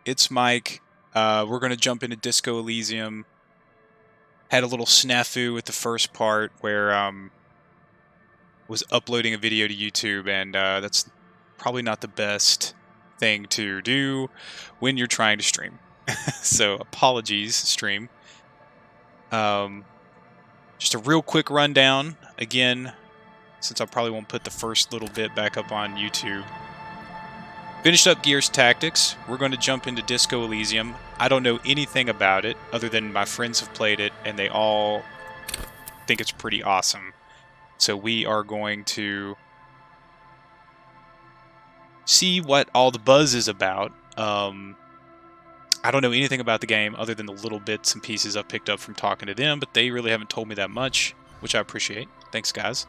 It's Mike. We're going to jump into Disco Elysium. Had a little snafu with the first part where was uploading a video to YouTube, and that's probably not the best thing to do when you're trying to stream. So apologies, stream. Just a real quick rundown. Again, since I probably won't put the first little bit back up on YouTube. Finished up Gears Tactics. We're going to jump into Disco Elysium. I don't know anything about it other than my friends have played it and they all think it's pretty awesome. So we are going to see what all the buzz is about. I don't know anything about the game other than the little bits and pieces I've picked up from talking to them, but they really haven't told me that much, which I appreciate. Thanks, guys.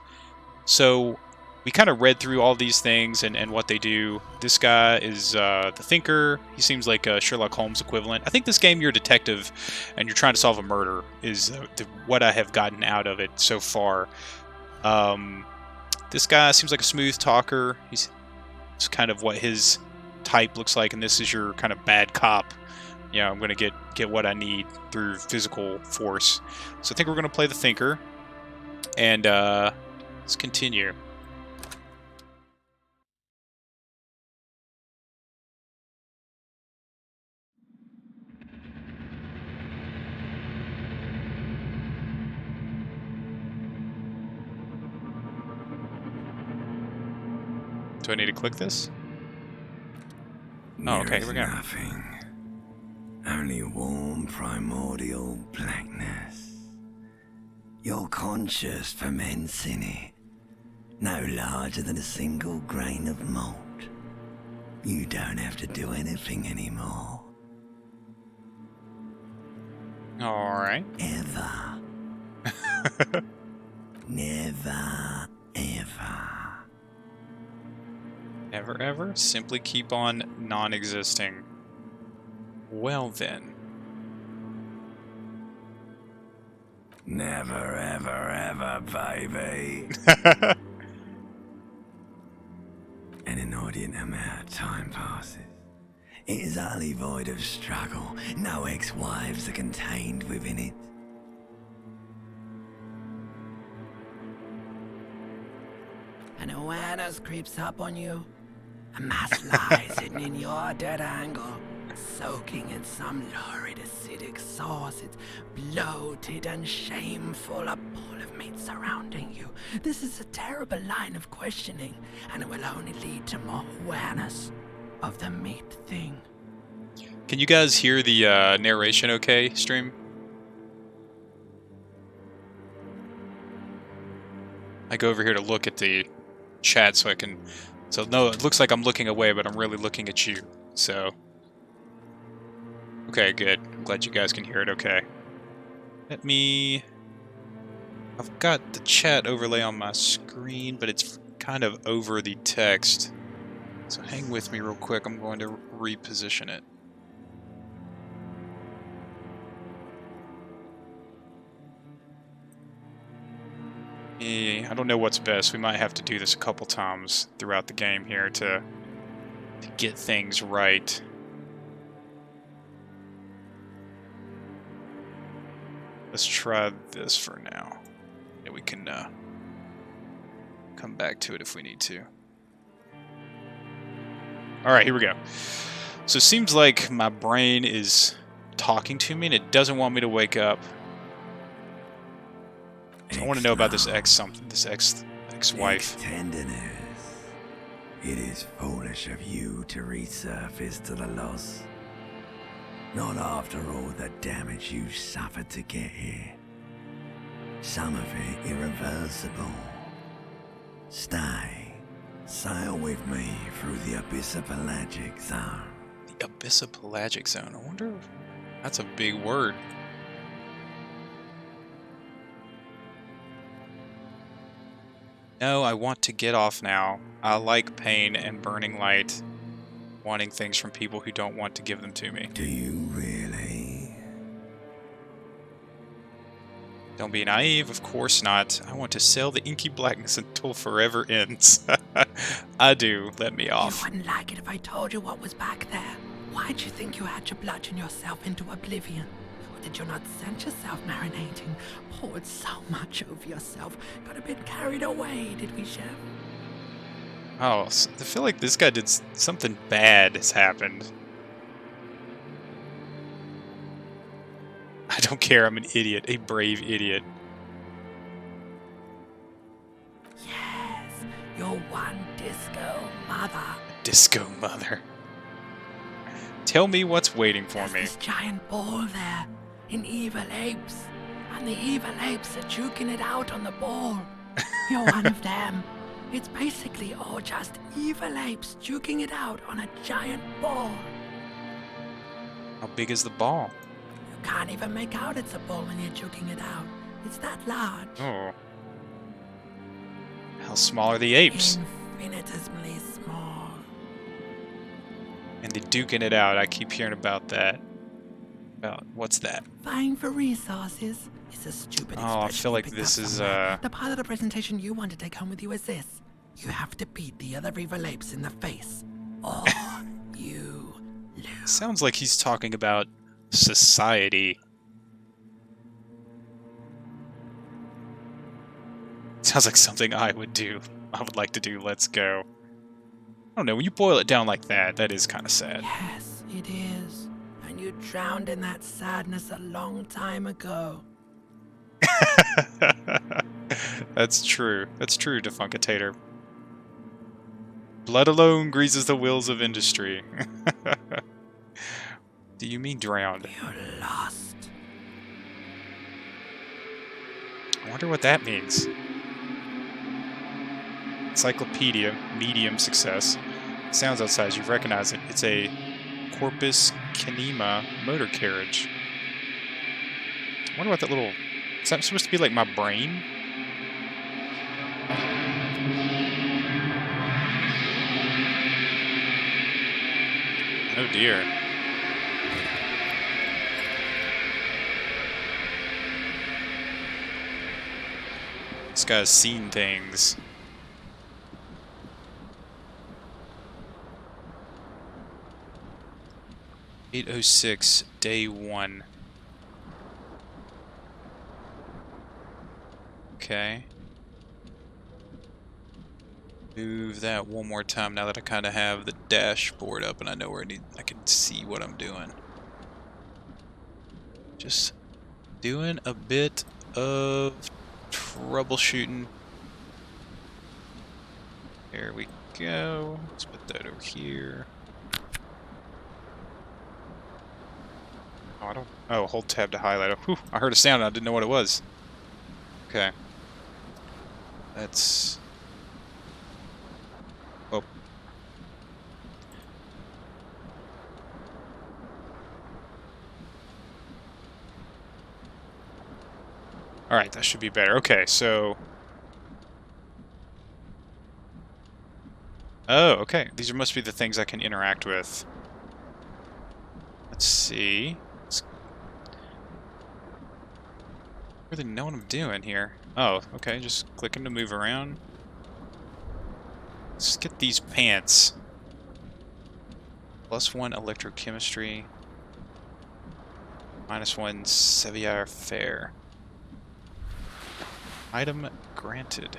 So we kind of read through all these things and what they do. This guy is the Thinker. He seems like a Sherlock Holmes equivalent. I think this game, you're a detective and you're trying to solve a murder is what I have gotten out of it so far. This guy seems like a smooth talker. It's kind of what his type looks like, and this is your kind of bad cop. Yeah, I'm going to get what I need through physical force. So I think we're going to play the Thinker, and let's continue. Do I need to click this? Oh, okay, here we go. Nothing. Only warm primordial blackness. Your conscious ferments in it, no larger than a single grain of malt. You don't have to do anything anymore. Alright. Ever. Never, ever. Never ever? Simply keep on non-existing. Well then. Never, ever, ever, baby. An inordinate amount of time passes. It is utterly void of struggle. No ex-wives are contained within it. An awareness creeps up on you. A mass lies hidden in your dead angle, soaking in some lurid acidic sauce. It's bloated and shameful, a pool of meat surrounding you. This is a terrible line of questioning, and it will only lead to more awareness of the meat thing. Can you guys hear the narration okay, stream? I go over here to look at the chat so I can... So, no, it looks like I'm looking away, but I'm really looking at you, so... Okay, good. I'm glad you guys can hear it okay. Let me... I've got the chat overlay on my screen, but it's kind of over the text. So hang with me real quick. I'm going to reposition it. I don't know what's best. We might have to do this a couple times throughout the game here to get things right. Let's try this for now. And we can come back to it if we need to. Alright, here we go. So it seems like my brain is talking to me and it doesn't want me to wake up. I want to know about this ex-wife. Tenderness. It is foolish of you to resurface to the loss. Not after all the damage you suffered to get here. Some of it irreversible. Stay. Sail with me through the abyssopelagic zone. The abyssopelagic zone. I wonder if that's a big word. No, I want to get off now. I like pain and burning light. Wanting things from people who don't want to give them to me. Do you really? Don't be naive, of course not. I want to sail the inky blackness until forever ends. I do. Let me off. You wouldn't like it if I told you what was back there. Why'd you think you had to bludgeon yourself into oblivion? Or did you not sense yourself marinating? Poured so much over yourself. Got a bit carried away, did we, Chef? Oh, I feel like this guy did something bad has happened. I don't care, I'm an idiot, a brave idiot. Yes, your one disco mother. Disco mother. Tell me what's waiting for There's me. this giant ball there, in evil apes. And the evil apes are juking it out on the ball. You're one of them. It's basically all just evil apes juking it out on a giant ball. How big is the ball? You can't even make out it's a ball when you're juking it out. It's that large. Oh. How small are the apes? Infinitesimally small. And they're duking it out. I keep hearing about that. About what's that? Vying for resources is a stupid expression. Oh, I feel you like picked this up is somewhere. The part of the presentation you want to take home with you is this. You have to beat the other evil apes in the face. Or you lose. Sounds like he's talking about society. Sounds like something I would do. I would like to do. Let's go. I don't know, when you boil it down like that, that is kind of sad. Yes, it is. And you drowned in that sadness a long time ago. That's true. That's true, Defuncatator. Blood alone greases the wheels of industry. Do you mean drowned? You lost. I wonder what that means. Encyclopedia, medium success. Sounds outside, you recognize it. It's a Corpus Canema motor carriage. I wonder what that little... Is that supposed to be like my brain? Oh dear. This guy's seen things. (8:06) day 1. Okay. Move that one more time now that I kind of have the dashboard up and I know where I can see what I'm doing. Just doing a bit of troubleshooting. There we go. Let's put that over here. Oh, I don't. Oh, hold tab to highlight. Whew, I heard a sound and I didn't know what it was. Okay. That's. Oh. Alright, that should be better. Okay, so... Oh, okay. These must be the things I can interact with. Let's see. I really know what I'm doing here. Oh, okay, just clicking to move around. Let's get these pants. +1 electrochemistry. -1 savoir faire. Item granted.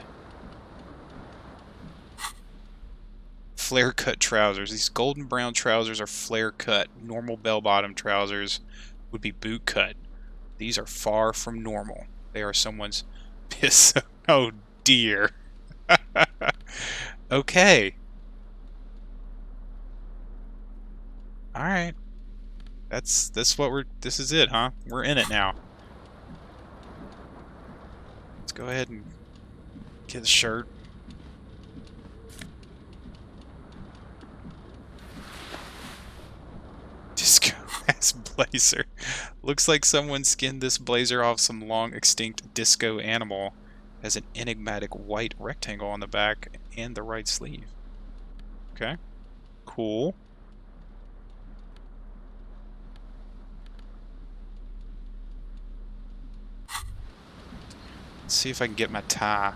Flare cut trousers. These golden brown trousers are flare cut. Normal bell bottom trousers would be boot cut. These are far from normal. They are someone's piss. Oh dear. Okay. Alright. This is it, huh? We're in it now. Let's go ahead and get the shirt. Disco ass blazer. Looks like someone skinned this blazer off some long extinct disco animal. Has an enigmatic white rectangle on the back and the right sleeve. Okay. Cool. Let's see if I can get my tie.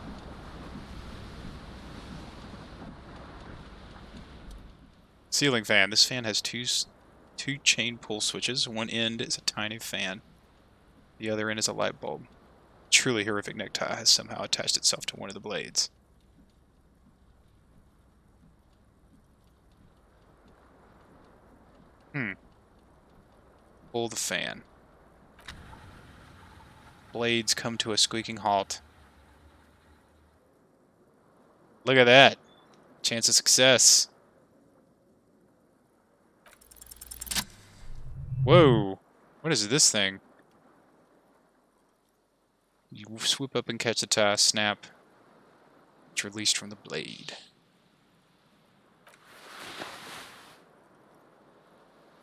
Ceiling fan. This fan has two 2 chain pull switches. One end is a tiny fan. The other end is a light bulb. Truly horrific necktie has somehow attached itself to one of the blades. Pull the fan. Blades come to a squeaking halt. Look at that. Chance of success. Whoa. What is this thing? You swoop up and catch the tie, snap. It's released from the blade.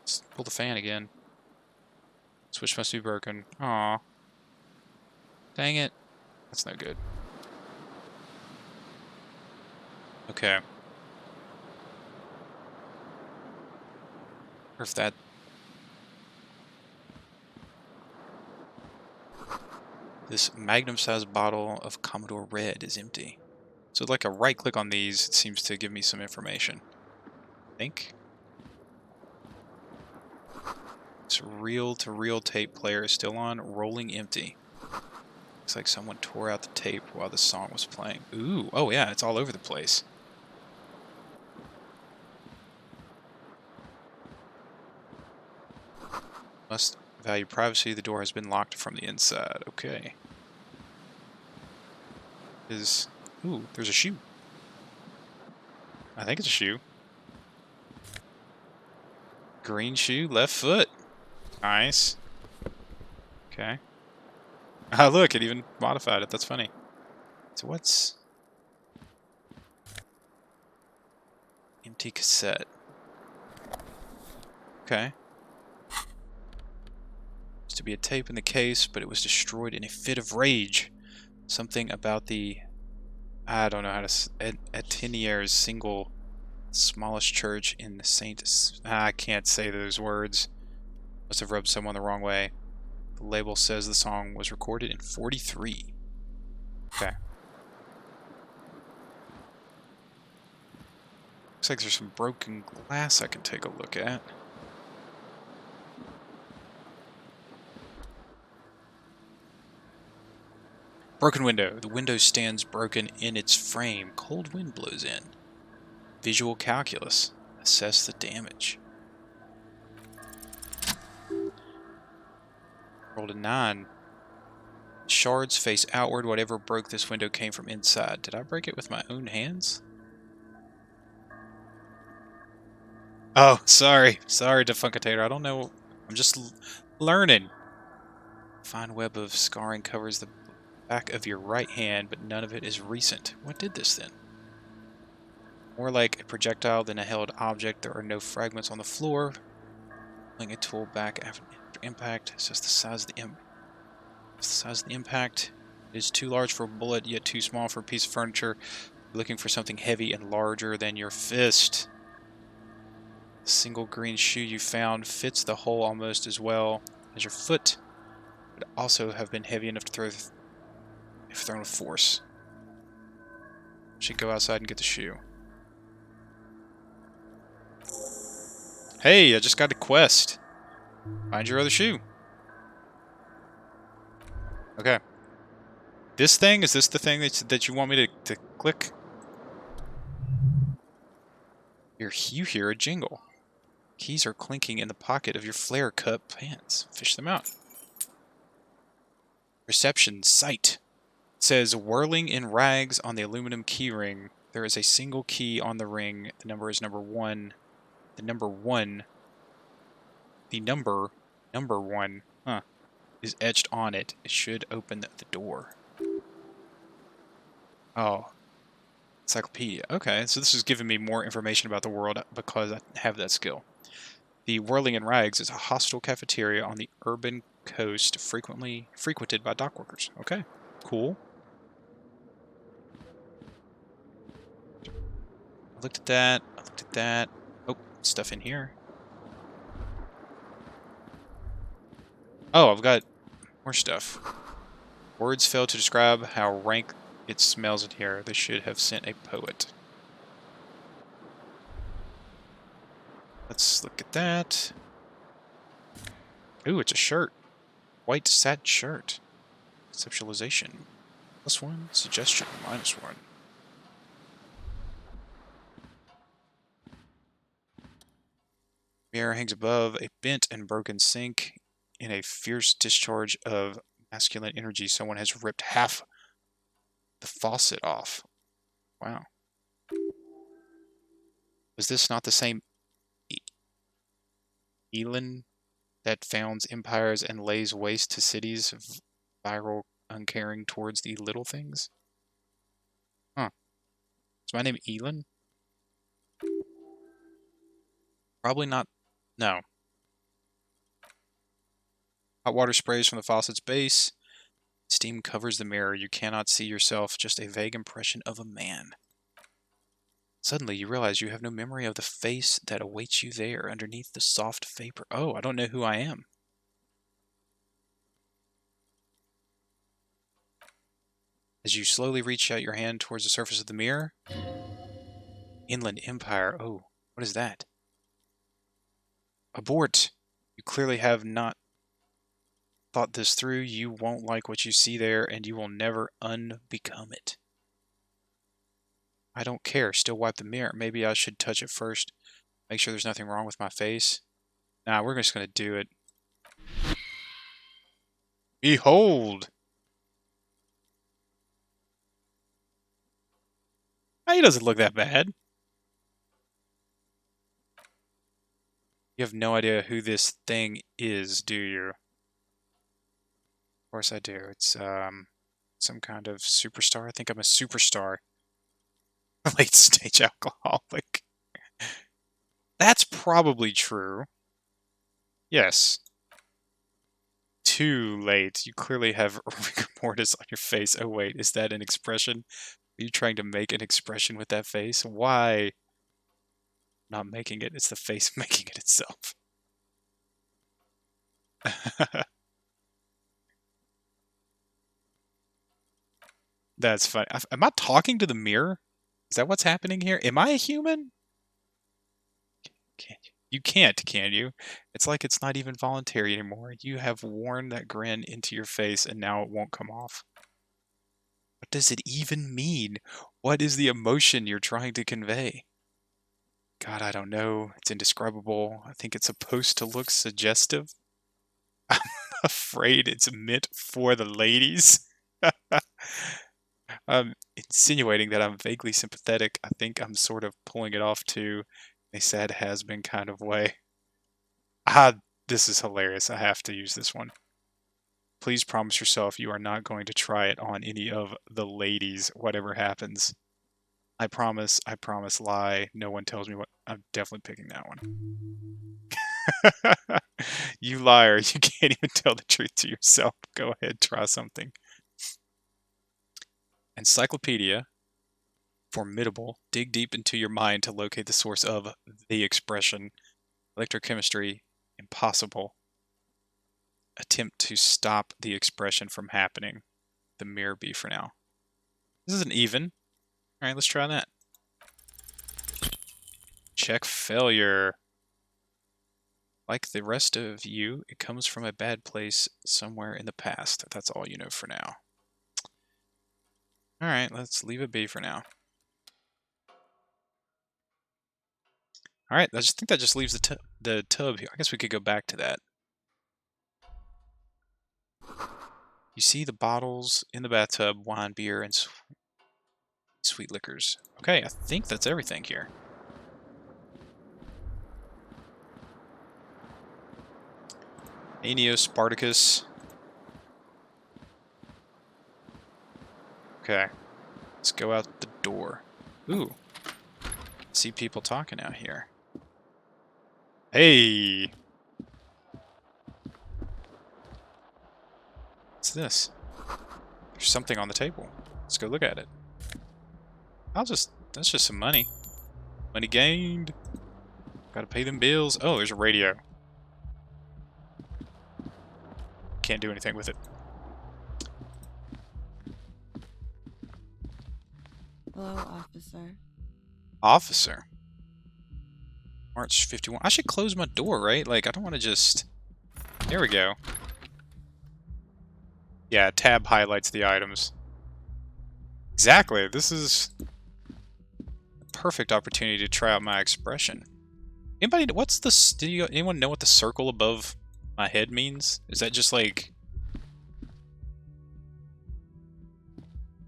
Let's pull the fan again. Switch must be broken. Aw. Dang it. That's no good. Okay. Or if that... This magnum-sized bottle of Commodore Red is empty. So like a right click on these, it seems to give me some information. I think. This reel-to-reel tape player is still on, rolling empty. Looks like someone tore out the tape while the song was playing. Ooh, oh yeah, it's all over the place. Must value privacy. The door has been locked from the inside. Okay. Ooh, there's a shoe. I think it's a shoe. Green shoe, left foot. Nice. Okay. Ah, look, it even modified it. That's funny. So what's... Empty cassette. Okay. Used to be a tape in the case, but it was destroyed in a fit of rage. Something about the... I don't know how to... Atenier's single smallest church in the Saint... I can't say those words. Must have rubbed someone the wrong way. The label says the song was recorded in 43. Okay. Looks like there's some broken glass I can take a look at. Broken window. The window stands broken in its frame. Cold wind blows in. Visual calculus. Assess the damage. Rolled a 9. Shards face outward. Whatever broke this window came from inside. Did I break it with my own hands? Oh, sorry. Sorry, Defuncatator. I don't know. I'm just learning. Fine web of scarring covers the back of your right hand, but none of it is recent. What did this then? More like a projectile than a held object. There are no fragments on the floor. Pulling a tool back after impact. It's just the size of the impact. It is too large for a bullet, yet too small for a piece of furniture. You're looking for something heavy and larger than your fist. The single green shoe you found fits the hole almost as well as your foot. Would also have been heavy enough to throw if thrown with force. Should go outside and get the shoe. Hey, I just got a quest. Find your other shoe. Okay. This thing, is this the thing that you want me to click? You hear a jingle. Keys are clinking in the pocket of your flare cut pants. Fish them out. Reception sight. It says whirling in rags on the aluminum key ring. There is a single key on the ring. The number is number 1. The number 1 is etched on it. It should open the door. Oh. Encyclopedia. Okay, so this is giving me more information about the world because I have that skill. The Whirling in Rags is a hostile cafeteria on the urban coast frequently frequented by dock workers. Okay, cool. I looked at that. I looked at that. Oh, stuff in here. Oh, I've got more stuff. Words fail to describe how rank it smells in here. They should have sent a poet. Let's look at that. Ooh, it's a shirt. White satin shirt. Conceptualization. +1. Suggestion. -1. Mirror hangs above a bent and broken sink. In a fierce discharge of masculine energy, someone has ripped half the faucet off. Wow. Was this not the same Elin that founds empires and lays waste to cities, viral, uncaring towards the little things? Huh. Is my name Elin? Probably not. No. Hot water sprays from the faucet's base. Steam covers the mirror. You cannot see yourself, just a vague impression of a man. Suddenly, you realize you have no memory of the face that awaits you there underneath the soft vapor. Oh, I don't know who I am. As you slowly reach out your hand towards the surface of the mirror. Inland Empire. Oh, what is that? Abort! You clearly have not thought this through. You won't like what you see there, and you will never unbecome it. I don't care. Still wipe the mirror. Maybe I should touch it first. Make sure there's nothing wrong with my face. Nah, we're just going to do it. Behold! He doesn't look that bad. You have no idea who this thing is, do you? Of course I do. It's some kind of superstar. I think I'm a superstar. Late stage alcoholic. That's probably true. Yes. Too late. You clearly have rigor mortis on your face. Oh wait, is that an expression? Are you trying to make an expression with that face? Why? Not making it. It's the face making it itself. That's funny. Am I talking to the mirror? Is that what's happening here? Am I a human? Can't you? You can't, can you? It's like it's not even voluntary anymore. You have worn that grin into your face and now it won't come off. What does it even mean? What is the emotion you're trying to convey? God, I don't know. It's indescribable. I think it's supposed to look suggestive. I'm afraid it's meant for the ladies. I'm insinuating that I'm vaguely sympathetic. I think I'm sort of pulling it off too, in a sad has-been kind of way. This is hilarious. I have to use this one. Please promise yourself you are not going to try it on any of the ladies, whatever happens. I promise, lie. No one tells me what. I'm definitely picking that one. You liar. You can't even tell the truth to yourself. Go ahead, try something. Encyclopedia. Formidable. Dig deep into your mind to locate the source of the expression. Electrochemistry. Impossible. Attempt to stop the expression from happening. The mirror B for now. This is an even. Alright, let's try that. Check failure. Like the rest of you, it comes from a bad place somewhere in the past. That's all you know for now. Alright, let's leave it be for now. Alright, I just think that just leaves the tub here. I guess we could go back to that. You see the bottles in the bathtub, wine, beer, and sweet liquors. Okay, I think that's everything here. Aeneas, Spartacus. Okay, let's go out the door. Ooh, see people talking out here. Hey! What's this? There's something on the table. Let's go look at it. That's just some money. Money gained. Gotta pay them bills. Oh, there's a radio. Can't do anything with it. Hello, officer. Officer? March 51. I should close my door, right? Like, I don't want to just... There we go. Yeah, tab highlights the items. Exactly. This is a perfect opportunity to try out my expression. Anybody, anyone know what the circle above my head means? Is that just like...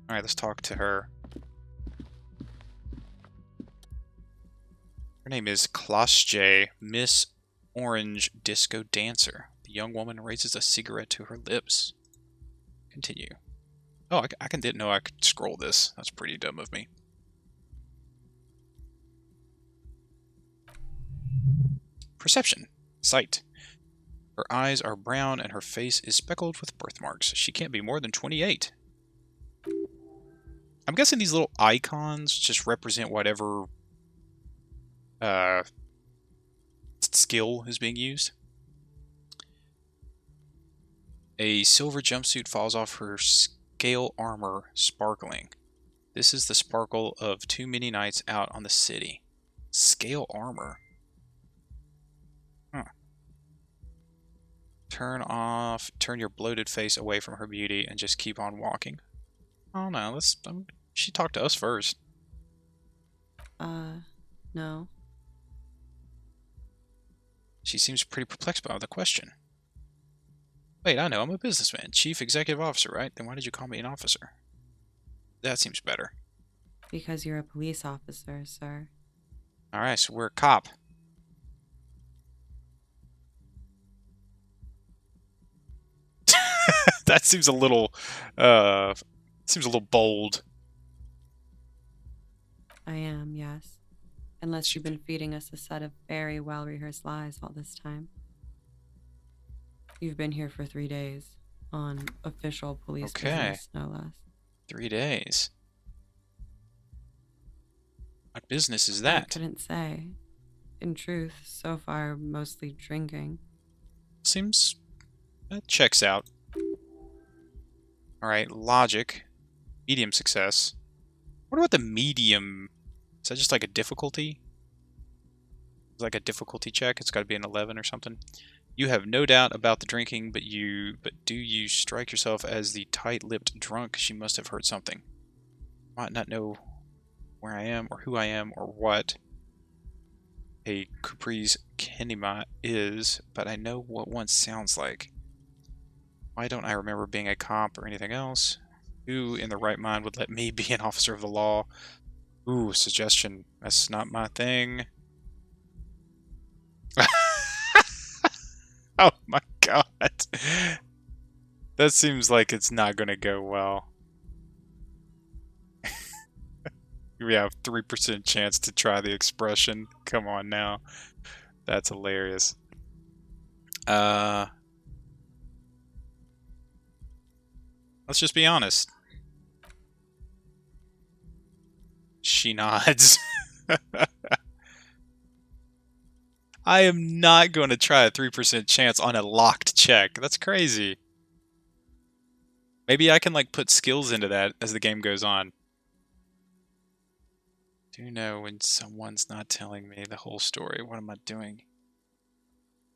Alright, let's talk to her. Her name is Klasje, Miss Orange Disco Dancer. The young woman raises a cigarette to her lips. Continue. Oh, didn't know I could scroll this. That's pretty dumb of me. Perception. Sight. Her eyes are brown and her face is speckled with birthmarks. She can't be more than 28. I'm guessing these little icons just represent whatever skill is being used. A silver jumpsuit falls off her scale armor, sparkling. This is the sparkle of too many nights out on the city. Scale armor. Huh. Turn your bloated face away from her beauty and just keep on walking. Oh no, she talked to us first. No. She seems pretty perplexed by the question. Wait, I know, I'm a businessman. Chief Executive Officer, right? Then why did you call me an officer? That seems better. Because you're a police officer, sir. Alright, so we're a cop. That seems a little bold. I am, yes. Unless you've been feeding us a set of very well-rehearsed lies all this time. You've been here for 3 days. On official police business, no less. 3 days. What business is that? I couldn't say. In truth, so far, mostly drinking. That checks out. Alright, logic. Medium success. What about the medium? Is that just like a difficulty? It's like a difficulty check? It's got to be an 11 or something. You have no doubt about the drinking, but do you strike yourself as the tight-lipped drunk? She must have heard something. Might not know where I am, or who I am, or what a Capri's Kenima is, but I know what one sounds like. Why don't I remember being a cop or anything else? Who in the right mind would let me be an officer of the law? Ooh, suggestion. That's not my thing. Oh my god. That seems like it's not going to go well. We have 3% chance to try the expression. Come on now. That's hilarious. Let's just be honest. She nods. I am not going to try a 3% chance on a locked check. That's crazy. Maybe I can like put skills into that as the game goes on. Do you know when someone's not telling me the whole story? What am I doing?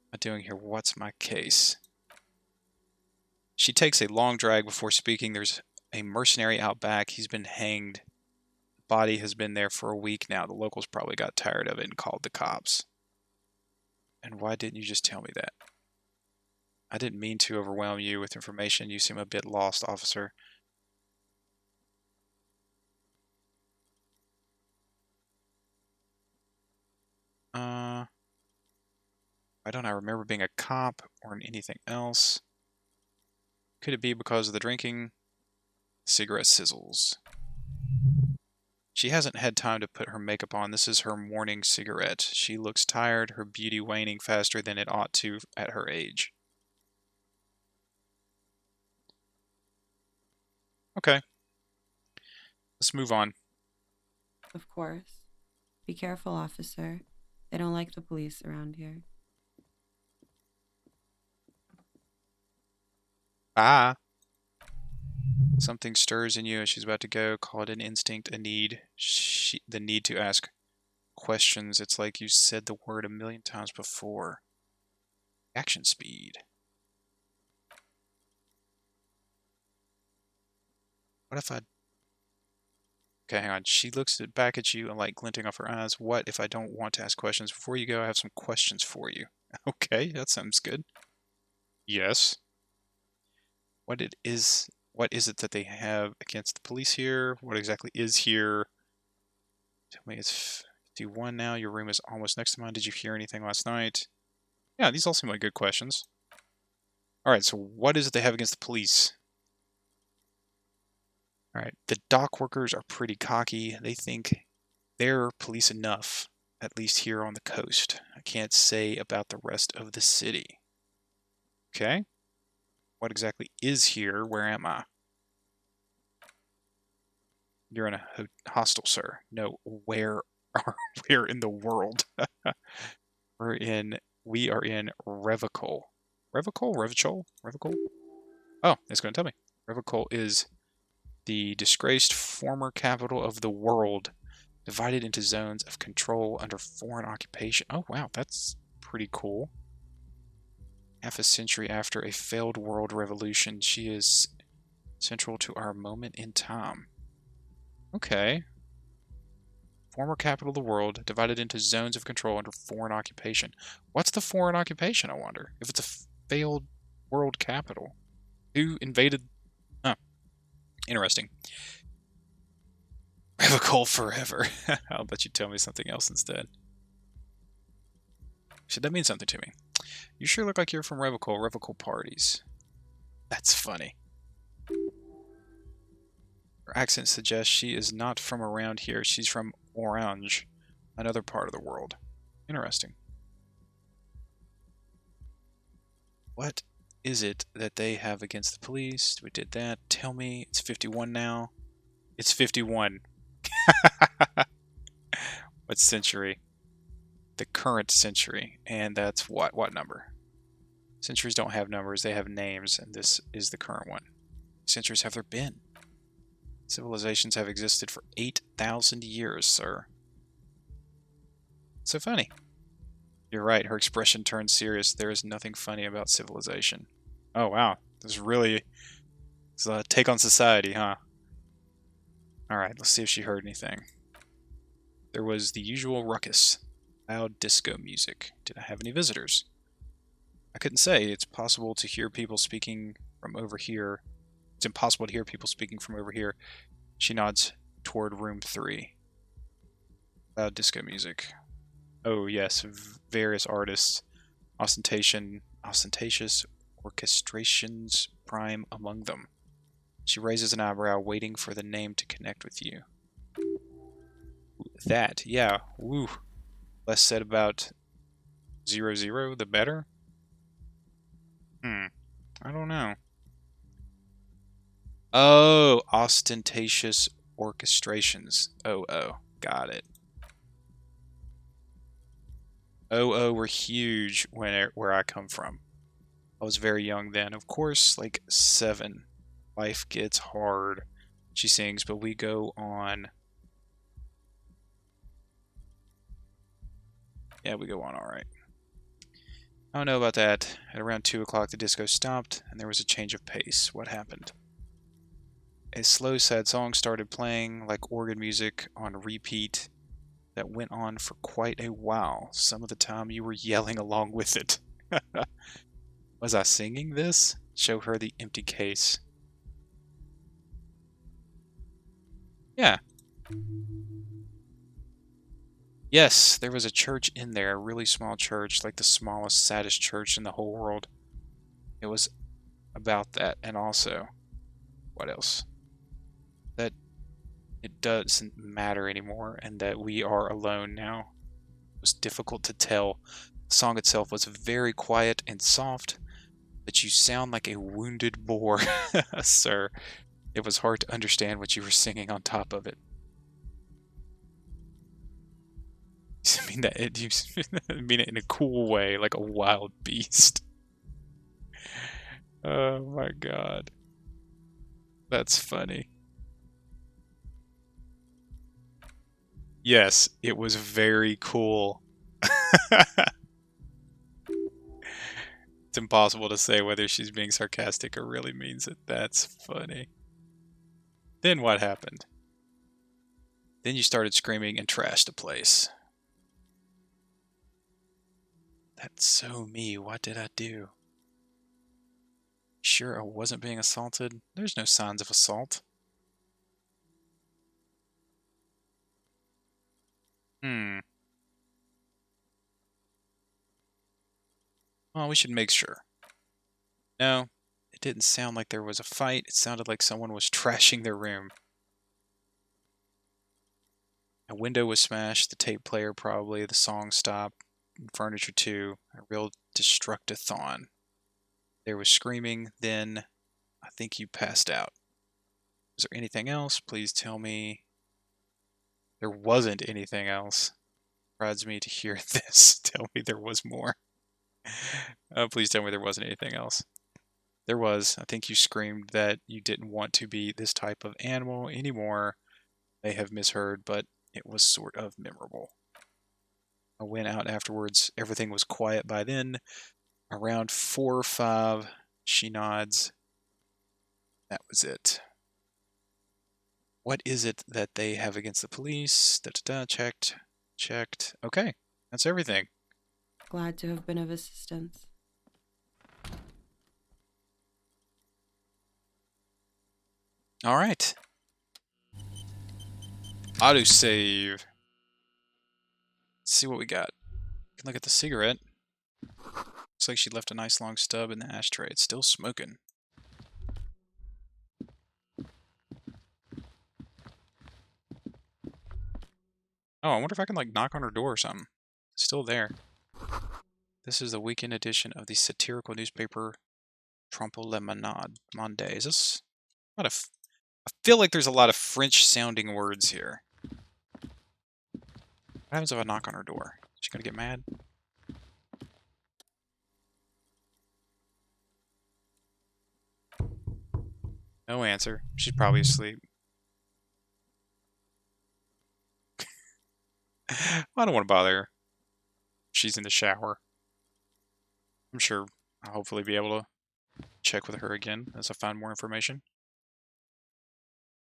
What am I doing here? What's my case? She takes a long drag before speaking. There's a mercenary out back. He's been hanged. The body has been there for a week now. The locals probably got tired of it and called the cops. And why didn't you just tell me that? I didn't mean to overwhelm you with information. You seem a bit lost, officer. Why don't I remember being a cop or anything else? Could it be because of the drinking? Cigarette sizzles. She hasn't had time to put her makeup on. This is her morning cigarette. She looks tired, her beauty waning faster than it ought to at her age. Okay. Let's move on. Of course. Be careful, officer. They don't like the police around here. Ah. Something stirs in you as she's about to go. Call it an instinct, a need. The need to ask questions. It's like you said the word a million times before. Action speed. What if I... Okay, hang on. She looks back at you and light glinting off her eyes. What if I don't want to ask questions? Before you go, I have some questions for you. Okay, that sounds good. Yes. What is it that they have against the police here? What exactly is here? Tell me it's 51 now. Your room is almost next to mine. Did you hear anything last night? Yeah, these all seem like good questions. Alright, so what is it they have against the police? Alright, the dock workers are pretty cocky. They think they're police enough, at least here on the coast. I can't say about the rest of the city. Okay. What exactly is here? Where am I? You're in a hostel, sir. No, where are where in the world? We are in Revicol. Revicol? Revicol? Revicol? Oh, it's going to tell me. Revicol is the disgraced former capital of the world, divided into zones of control under foreign occupation. Oh, wow, that's pretty cool. Half a century after a failed world revolution, she is central to our moment in time. Okay. Former capital of the world, divided into zones of control under foreign occupation. What's the foreign occupation, I wonder? If it's a failed world capital. Who invaded... Huh. Interesting. Revocol forever. I'll let you tell me something else instead. Should that mean something to me? You sure look like you're from Revocol. Revocol parties. That's funny. Her accent suggests she is not from around here. She's from Orange, another part of the world. Interesting. What is it that they have against the police? We did that. Tell me. It's 51 now. It's 51. What century? The current century. And that's what? What number? Centuries don't have numbers. They have names, and this is the current one. Centuries have there been? Civilizations have existed for 8,000 years, sir. So funny. You're right, her expression turned serious. There is nothing funny about civilization. Oh, wow. This is really... It's a take on society, huh? Alright, let's see if she heard anything. There was the usual ruckus. Loud disco music. Did I have any visitors? I couldn't say. It's possible to hear people speaking from over here. It's impossible to hear people speaking from over here. She nods toward room 3. Loud disco music. Oh yes, various artists. Ostentatious orchestrations prime among them. She raises an eyebrow, waiting for the name to connect with you. That, yeah, woo. Less said about 00, the better? I don't know. Oh, ostentatious orchestrations. Oh, got it. Oh, were huge where I come from. I was very young then. Of course, like 7. Life gets hard, she sings, but we go on. Yeah, we go on alright. I don't know about that. At around 2 o'clock, the disco stopped, and there was a change of pace. What happened? A slow, sad song started playing, like organ music on repeat, that went on for quite a while. Some of the time you were yelling along with it. Was I singing this? Show her the empty case. Yeah. Yes, there was a church in there, a really small church, like the smallest, saddest church in the whole world. It was about that, and also, what else? That it doesn't matter anymore, and that we are alone now. It was difficult to tell. The song itself was very quiet and soft, but you sound like a wounded boar, sir. It was hard to understand what you were singing on top of it. I mean that you mean it in a cool way, like a wild beast. Oh my god. That's funny. Yes, it was very cool. It's impossible to say whether she's being sarcastic or really means it. That's funny. Then what happened? Then you started screaming and trashed the place. That's so me. What did I do? Sure I wasn't being assaulted? There's no signs of assault. Well, we should make sure. No, it didn't sound like there was a fight. It sounded like someone was trashing their room. A window was smashed, the tape player probably, the song stopped, and furniture too. A real destructathon. There was screaming, then I think you passed out. Is there anything else? Please tell me. There wasn't anything else. Surprised me to hear this. Tell me there was more. Please tell me there wasn't anything else. There was. I think you screamed that you didn't want to be this type of animal anymore. May have misheard, but it was sort of memorable. I went out afterwards. Everything was quiet by then. Around 4 or 5. She nods. That was it. What is it that they have against the police? Checked. Checked. Okay. That's everything. Glad to have been of assistance. All right. Autosave. Let's see what we got. You can look at the cigarette. Looks like she left a nice long stub in the ashtray. It's still smoking. Oh, I wonder if I can like knock on her door or something. It's still there. This is the weekend edition of the satirical newspaper Trompe le Monde. Is this a lot of? I feel like there's a lot of French-sounding words here. What happens if I knock on her door? Is she gonna get mad? No answer. She's probably asleep. I don't want to bother her. She's in the shower. I'm sure I'll hopefully be able to check with her again as I find more information.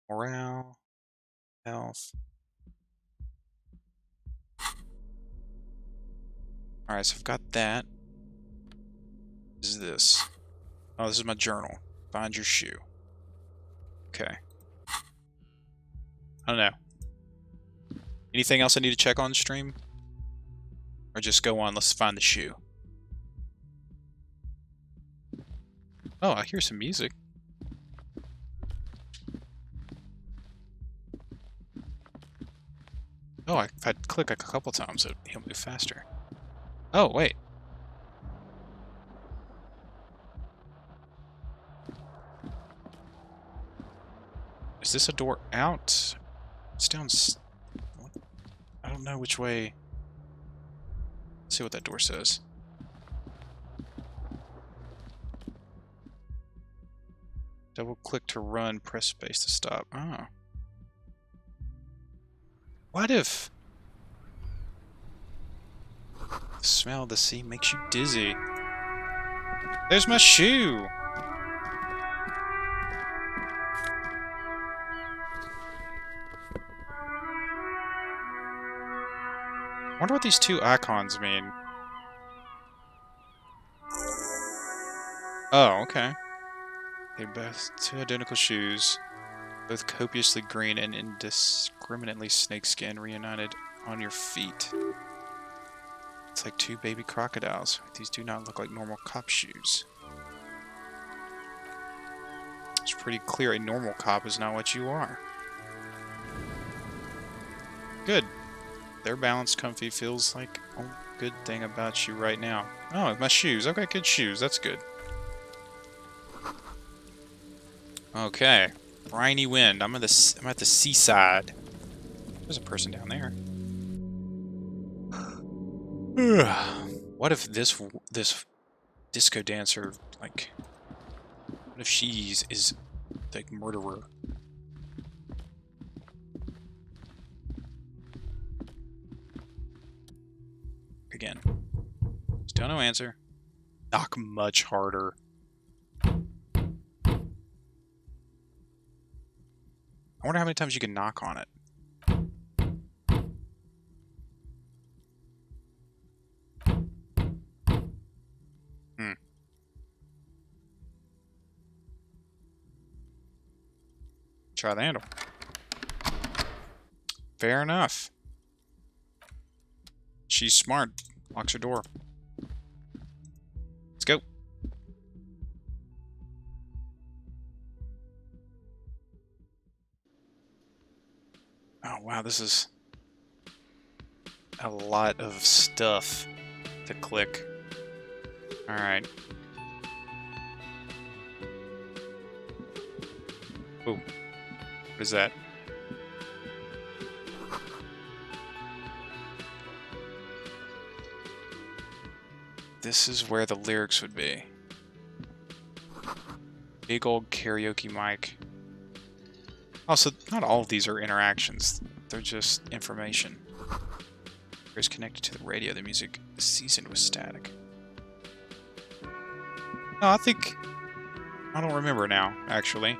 Morale. Health. Alright, so I've got that. What is this? Oh, this is my journal. Find your shoe. Okay. I don't know. Anything else I need to check on the stream? Or just go on, let's find the shoe. Oh, I hear some music. Oh, if I click a couple times, he'll move faster. Oh, wait. Is this a door out? It's down... I don't know which way... Let's see what that door says. Double click to run, press space to stop. Oh. What if... The smell of the sea makes you dizzy? There's my shoe! I wonder what these two icons mean. Oh, okay. They're both two identical shoes, both copiously green and indiscriminately snakeskin reunited on your feet. It's like two baby crocodiles. These do not look like normal cop shoes. It's pretty clear a normal cop is not what you are. Good. They're balanced, comfy, feels like a good thing about you right now. Oh, my shoes. Okay, good shoes. That's good. Okay. Briny wind. I'm at the seaside. There's a person down there. What if this disco dancer, like, what if she's like murderer? Again. Still no answer. Knock much harder. I wonder how many times you can knock on it. Hmm. Try the handle. Fair enough. She's smart. Locks her door. Let's go. Oh, wow, this is a lot of stuff to click. Alright. Ooh. What is that? This is where the lyrics would be. Big old karaoke mic. Also, not all of these are interactions. They're just information. It's connected to the radio. The music is seasoned with static. No, I think... I don't remember now, actually.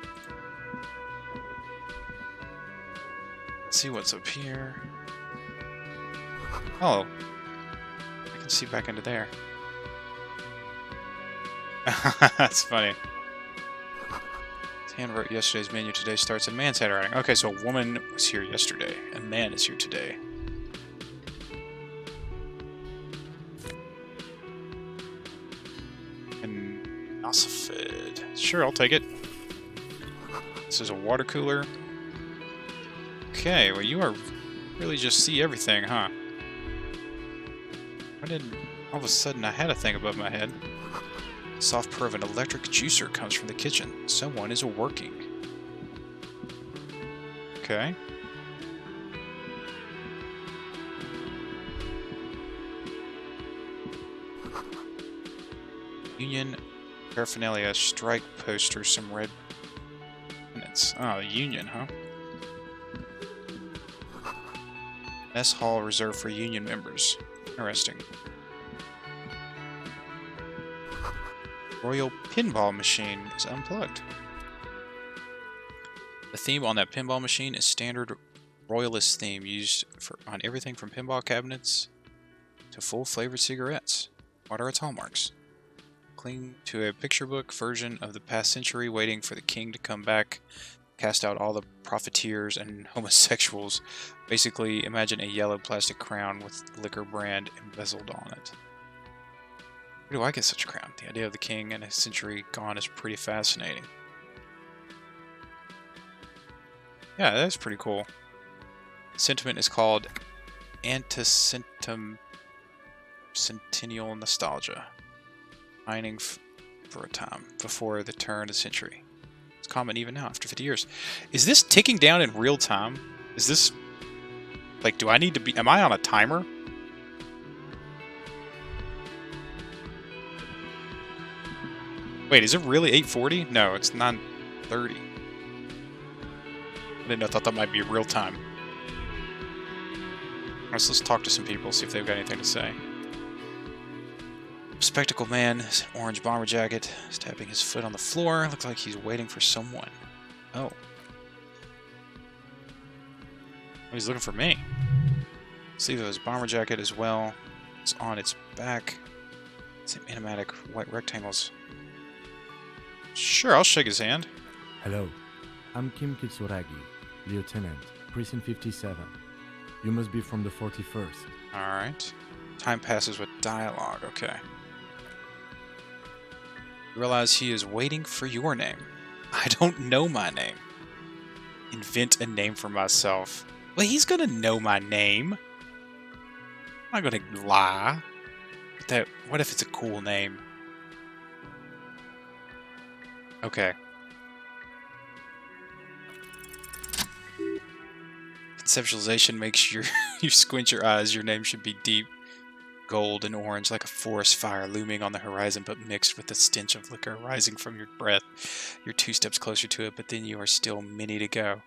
Let's see what's up here. Oh. I can see back into there. That's funny. Hand wrote yesterday's menu. Today starts in man's handwriting. Okay, so a woman was here yesterday. A man is here today. And ossified. Sure, I'll take it. This is a water cooler. Okay, well you are really just see everything, huh? Why did all of a sudden I had a thing above my head? Soft purr of an electric juicer comes from the kitchen. Someone is working. Okay. Union paraphernalia, strike poster, some red pennants. Oh, Union, huh? Mess hall reserved for Union members. Interesting. Royal pinball machine is unplugged. The theme on that pinball machine is standard royalist theme used on everything from pinball cabinets to full flavored cigarettes. What are its hallmarks? Cling to a picture book version of the past century, waiting for the king to come back, cast out all the profiteers and homosexuals. Basically, imagine a yellow plastic crown with liquor brand embezzled on it. Where do I get such a crown? The idea of the king and a century gone is pretty fascinating. Yeah, that's pretty cool. Sentiment is called anticentennial nostalgia. Mining for a time before the turn of the century. It's common even now after 50 years. Is this ticking down in real time? Is this... like, do I need to be... am I on a timer? Wait, is it really 8:40? No, it's 9:30. I thought that might be real time. Alright, so let's talk to some people, see if they've got anything to say. Spectacled man, his orange bomber jacket, is tapping his foot on the floor. Looks like he's waiting for someone. Oh. He's looking for me. Sleeve of his bomber jacket as well. It's on its back. Same animatic white rectangles. Sure, I'll shake his hand. Hello, I'm Kim Kitsuragi, Lieutenant, Prison 57. You must be from the 41st. Alright. Time passes with dialogue, okay. You realize he is waiting for your name. I don't know my name. Invent a name for myself. Well, he's gonna know my name. I'm not gonna lie. But what if it's a cool name? Okay. Conceptualization makes you squint your eyes. Your name should be deep gold and orange, like a forest fire looming on the horizon, but mixed with the stench of liquor rising from your breath. You're 2 steps closer to it, but then you are still many to go.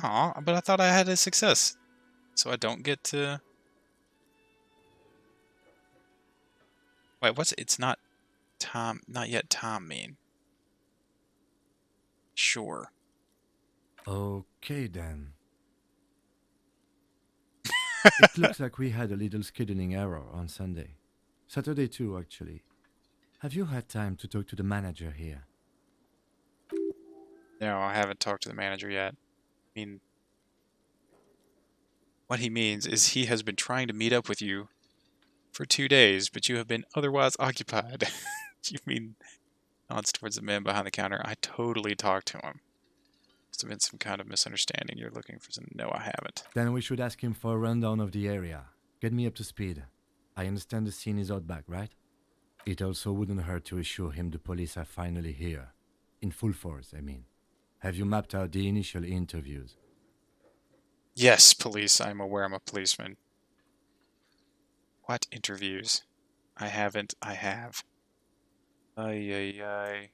Aw, but I thought I had a success. So I don't get to... Wait, what's... It's not Tom, not yet Tom mean? Sure. Okay then. It looks like we had a little scheduling error on Sunday. Saturday too, actually. Have you had time to talk to the manager here? No, I haven't talked to the manager yet. I mean, what he means is he has been trying to meet up with you for 2 days, but you have been otherwise occupied. You mean nods towards the man behind the counter. I totally talked to him. Must have been some kind of misunderstanding. You're looking for some. No, I haven't. Then we should ask him for a rundown of the area. Get me up to speed. I understand the scene is out back, right? It also wouldn't hurt to assure him the police are finally here. In full force, I mean. Have you mapped out the initial interviews? Yes, police. I'm aware I'm a policeman. What interviews? I haven't. I have. Ay, ay, ay.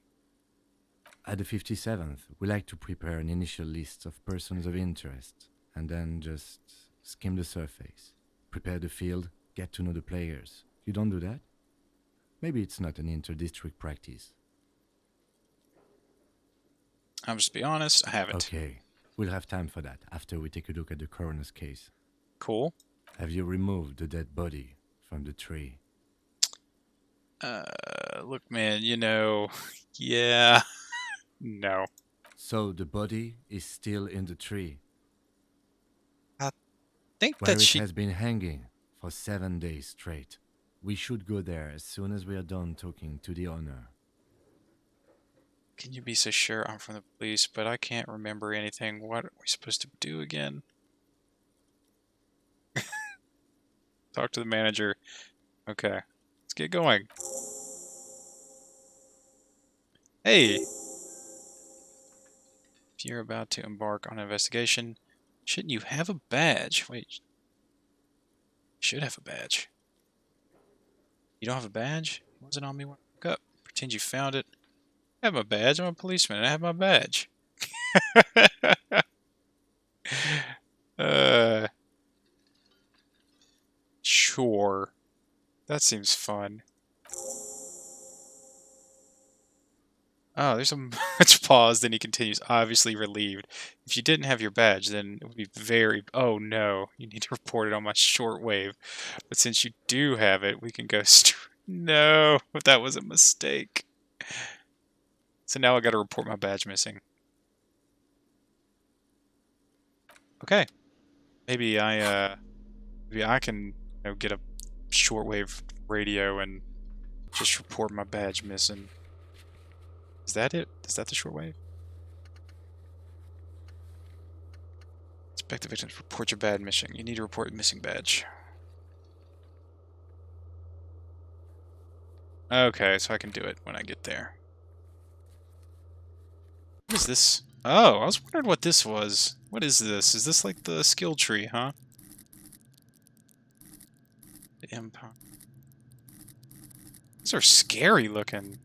At the 57th, we like to prepare an initial list of persons of interest, and then just skim the surface. Prepare the field, get to know the players. You don't do that? Maybe it's not an inter-district practice. I'll just be honest, I haven't. Okay, we'll have time for that after we take a look at the coroner's case. Cool. Have you removed the dead body from the tree? Look, man, you know, yeah. No. So the body is still in the tree, Think where that it she... has been hanging for 7 days straight. We should go there as soon as we are done talking to the owner. Can you be so sure I'm from the police, but I can't remember anything. What are we supposed to do again? Talk to the manager. Okay, let's get going. Hey! If you're about to embark on an investigation, shouldn't you have a badge? Wait. You should have a badge. You don't have a badge? It wasn't on me when I woke up. Pretend you found it. I have my badge. I'm a policeman and I have my badge. Sure. That seems fun. Oh, there's a much pause, then he continues, obviously relieved. If you didn't have your badge, then it would be very... Oh no, you need to report it on my shortwave. But since you do have it, we can go straight... No, that was a mistake. So now I gotta report my badge missing. Okay. Maybe I can, you know, get a shortwave radio and just report my badge missing. Is that it? Is that the shortwave? Inspect the victims. Report your badge missing. You need to report missing badge. Okay, so I can do it when I get there. What is this? Oh, I was wondering what this was. What is this? Is this like the skill tree, huh? The Empire. These are scary looking.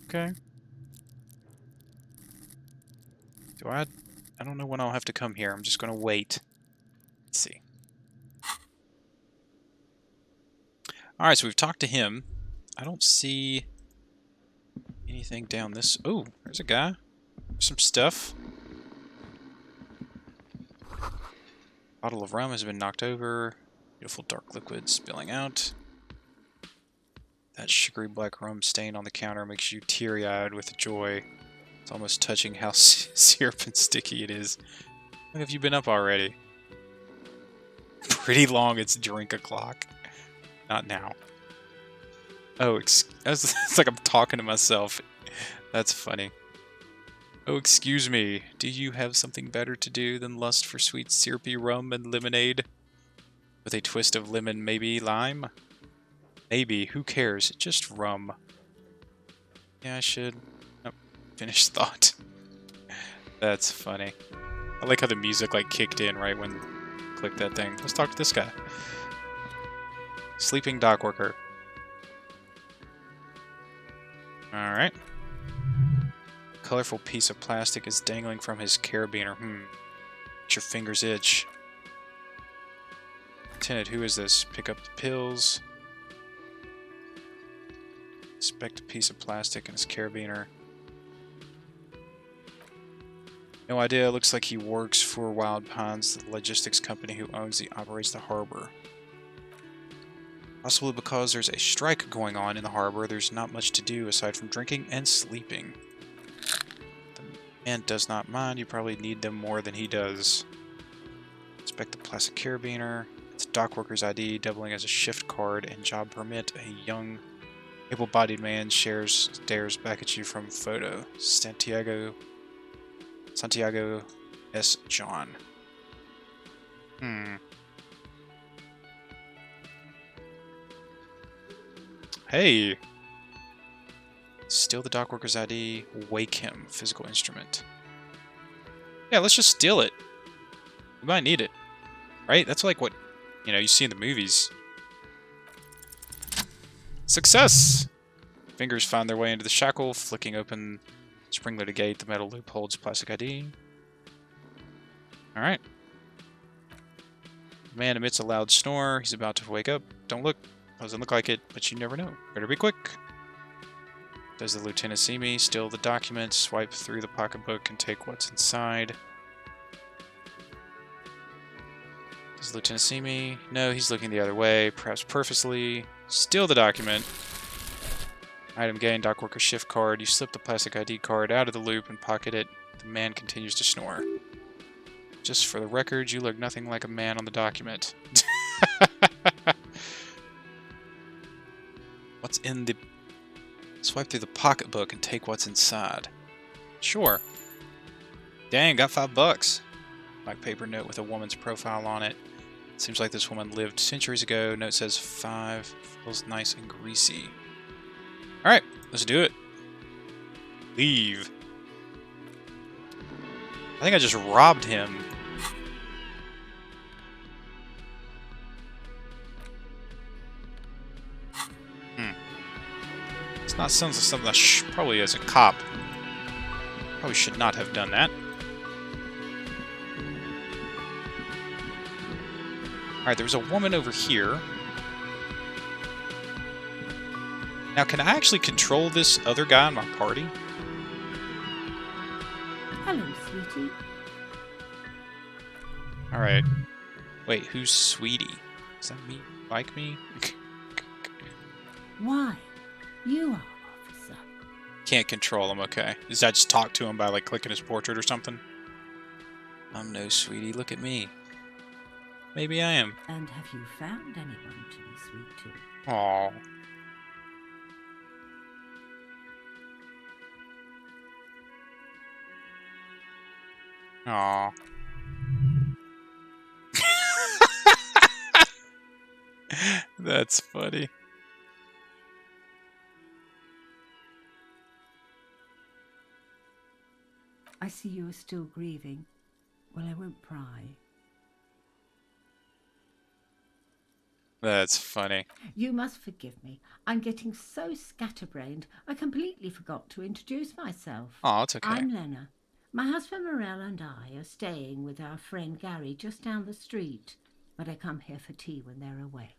Okay. Do I don't know when I'll have to come here. I'm just gonna wait. Let's see. Alright, so we've talked to him. I don't see anything down this... Oh, there's a guy. There's some stuff. Bottle of rum has been knocked over. Beautiful dark liquid spilling out. That sugary black rum stain on the counter makes you teary-eyed with joy. It's almost touching how syrup and sticky it is. How long have you been up already? Pretty long, it's drink o'clock. Not now. Oh, it's like I'm talking to myself. That's funny. Oh, excuse me. Do you have something better to do than lust for sweet syrupy rum and lemonade? With a twist of lemon, maybe lime? Maybe. Who cares? Just rum. Yeah, I should. Oh, finished thought. That's funny. I like how the music like kicked in right when I clicked that thing. Let's talk to this guy. Sleeping dock worker. Alright. Colorful piece of plastic is dangling from his carabiner. Makes your fingers itch. Lieutenant, who is this? Pick up the pills. Suspect a piece of plastic in his carabiner. No idea. Looks like he works for Wild Pines, the logistics company who operates the harbor. Possibly because there's a strike going on in the harbor, there's not much to do aside from drinking and sleeping. The man does not mind. You probably need them more than he does. Inspect the plastic carabiner. It's a dock worker's ID, doubling as a shift card and job permit. A young, able-bodied man stares back at you from photo. Santiago S. John. Hey! Steal the dock worker's ID. Wake him. Physical instrument. Yeah, let's just steal it. We might need it. Right? That's like what, you see in the movies. Success! Fingers find their way into the shackle, flicking open spring-loaded gate. The metal loop holds plastic ID. Alright. The man emits a loud snore. He's about to wake up. Don't look. Doesn't look like it, but you never know. Better be quick. Does the lieutenant see me? Steal the document, swipe through the pocketbook, and take what's inside. Does the lieutenant see me? No, he's looking the other way, perhaps purposely. Steal the document. Item gained, dock worker shift card. You slip the plastic ID card out of the loop and pocket it. The man continues to snore. Just for the record, you look nothing like a man on the document. What's in the... Swipe through the pocketbook and take what's inside. Sure. Dang, got $5. Black paper note with a woman's profile on it. Seems like this woman lived centuries ago. Note says 5. Feels nice and greasy. Alright, let's do it. Leave. I think I just robbed him. It's not sounds like something that probably as a cop. Probably should not have done that. Alright, there was a woman over here. Now, can I actually control this other guy in my party? Hello, sweetie. Alright. Wait, who's Sweetie? Is that me? Like me? Why? You are, officer. Can't control him, okay. Does that just talk to him by, like, clicking his portrait or something? I'm no Sweetie, look at me. Maybe I am. And have you found anyone to be sweet to? Aww. Aww. That's funny. I see you are still grieving. Well, I won't pry. That's funny. You must forgive me. I'm getting so scatterbrained, I completely forgot to introduce myself. Oh, it's okay. I'm Lena. My husband Morel and I are staying with our friend Gary just down the street, but I come here for tea when they're away.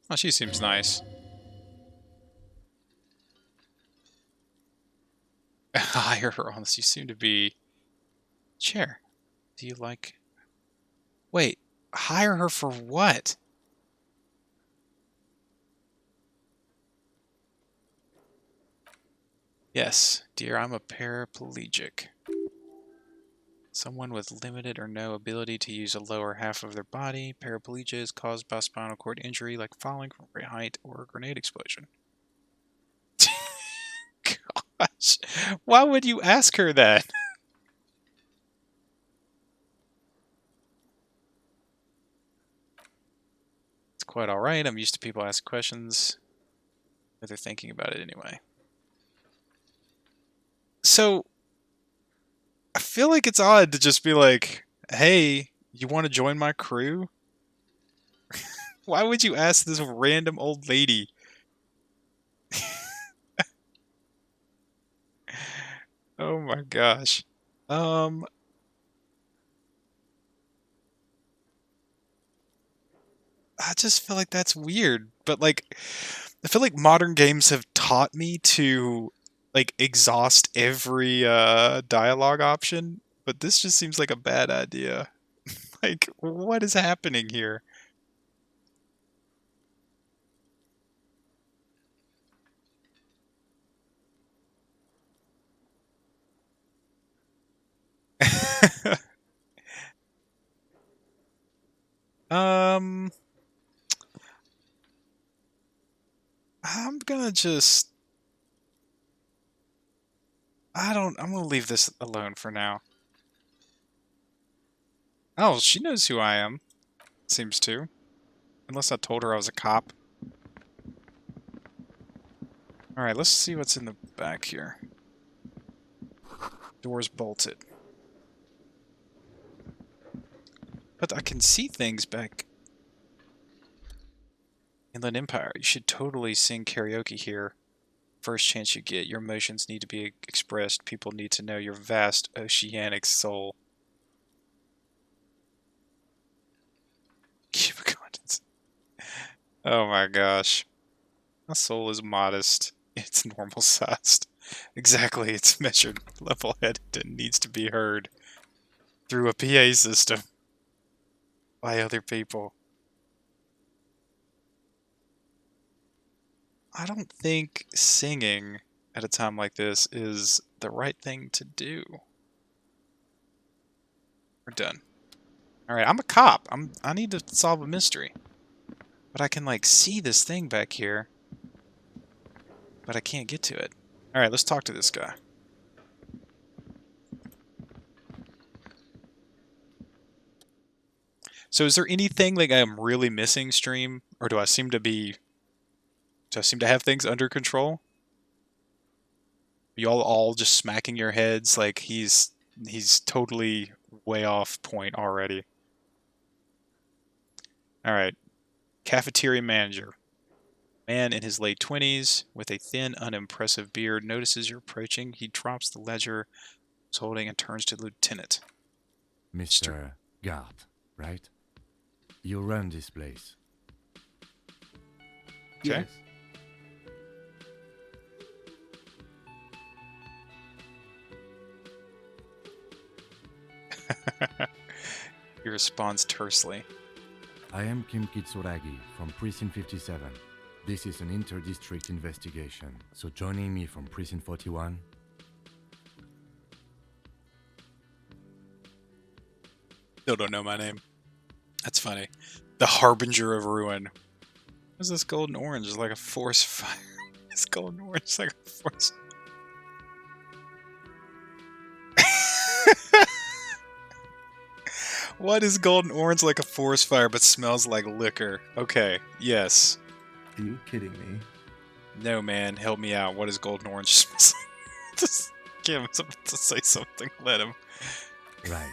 Oh, she seems nice. Hire her on this. You seem to be... Chair. Do you like... Wait. Hire her for what? Yes, dear, I'm a paraplegic. Someone with limited or no ability to use a lower half of their body. Paraplegia is caused by spinal cord injury like falling from a height or a grenade explosion. Gosh, why would you ask her that? It's quite alright. I'm used to people asking questions, but they're thinking about it anyway. So, I feel like it's odd to just be like, hey, you want to join my crew? Why would you ask this random old lady? Oh my gosh. I just feel like that's weird. But like, I feel like modern games have taught me to like exhaust every dialogue option, but this just seems like a bad idea. Like, what is happening here? um, I'm gonna just. I'm gonna leave this alone for now. Oh, she knows who I am. Seems to. Unless I told her I was a cop. Alright, let's see what's in the back here. Door's bolted. But I can see things back. Inland Empire. You should totally sing karaoke here. First chance you get. Your emotions need to be expressed. People need to know your vast oceanic soul. Keep contents. Oh my gosh. My soul is modest. It's normal sized. Exactly, it's measured, level-headed, and needs to be heard through a PA system by other people. I don't think singing at a time like this is the right thing to do. We're done. Alright, I'm a cop. I need to solve a mystery. But I can, like, see this thing back here. But I can't get to it. Alright, let's talk to this guy. So is there anything, like, I'm really missing, stream? Or do I seem to have things under control? Y'all all just smacking your heads like he's totally way off point already. Alright. Cafeteria manager. Man in his late 20s with a thin, unimpressive beard notices you're approaching. He drops the ledger he's holding and turns to the lieutenant. Mr. Guard, right? You run this place. Okay. Yes. He responds tersely. I am Kim Kitsuragi from Precinct 57. This is an inter-district investigation, so joining me from Precinct 41... Still don't know my name. That's funny. The Harbinger of Ruin. What is this golden orange? It's like a force fire. This golden orange is like a force... What is golden orange like a forest fire but smells like liquor? Okay, yes. Are you kidding me? No, man, help me out. What is golden orange smells like? Just give him something to say something. Let him. Right.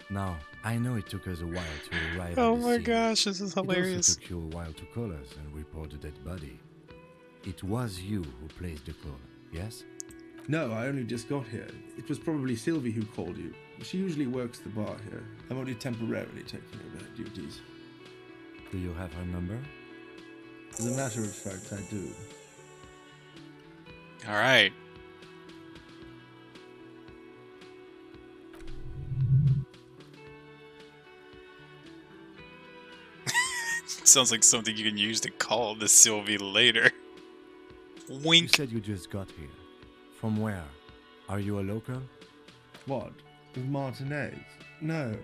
Now, I know it took us a while to arrive Oh at the my scene. gosh, this is It also hilarious. took you a while to call us and report the dead body. It was you who placed the call, yes? No, I only just got here. It was probably Sylvie who called you. She usually works the bar here. I'm only temporarily taking over her duties. Do you have her number? As a matter of fact, I do. Alright. Sounds like something you can use to call the Sylvie later. You Wink. said you just got here. From where? Are you a local? What? With Martinez? No,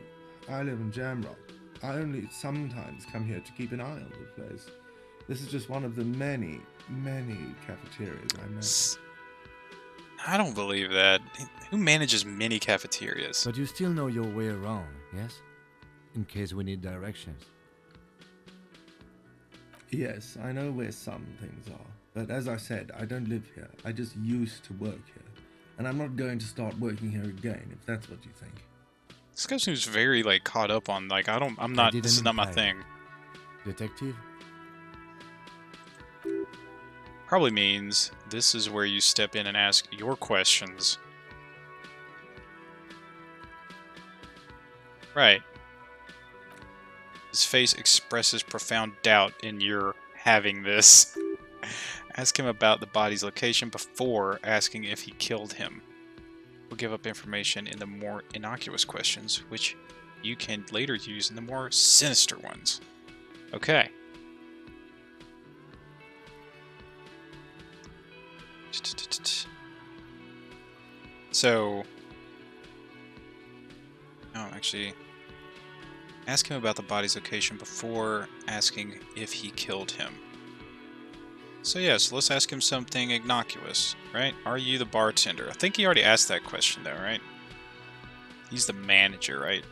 I live in Jamrock. I only sometimes come here to keep an eye on the place. This is just one of the many, many cafeterias I know. I don't believe that. Who manages many cafeterias? But you still know your way around, yes? In case we need directions. Yes, I know where some things are. But as I said, I don't live here. I just used to work here. And I'm not going to start working here again, if that's what you think. This guy seems very, like, caught up on, like, this is not my thing. Detective? Probably means this is where you step in and ask your questions. Right. His face expresses profound doubt in your having this. Ask him about the body's location before asking if he killed him. We'll give up information in the more innocuous questions, which you can later use in the more sinister ones. Okay. So... Oh, actually... Ask him about the body's location before asking if he killed him. So yes, let's ask him something innocuous, right? Are you the bartender? I think he already asked that question though, right? He's the manager, right?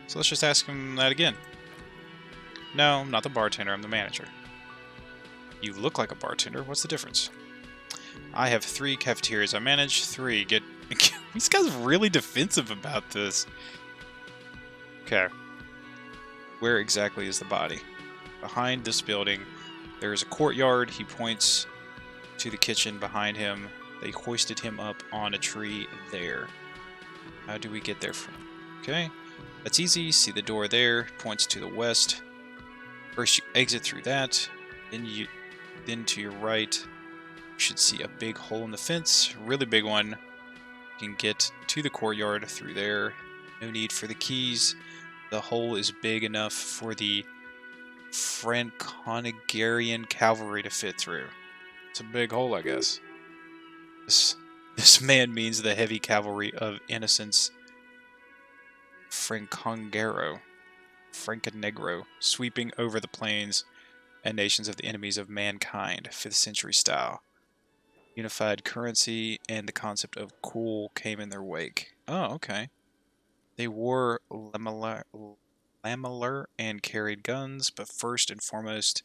So let's just ask him that again. No, I'm not the bartender, I'm the manager. You look like a bartender, what's the difference? I have 3 cafeterias I manage, 3 get... This guy's really defensive about this. Okay. Where exactly is the body? Behind this building, there is a courtyard. He points to the kitchen behind him. They hoisted him up on a tree there. How do we get there from? Okay. That's easy. See the door there. Points to the west. First you exit through that. Then to your right, you should see a big hole in the fence. Really big one. You can get to the courtyard through there. No need for the keys. The hole is big enough for the Franconigarian cavalry to fit through. It's a big hole, I guess. This man means the heavy cavalry of Innocence Francongero, Franconegro, sweeping over the plains and nations of the enemies of mankind, 5th century style. Unified currency and the concept of cool came in their wake. Oh, okay. They wore lamellar and carried guns, but first and foremost,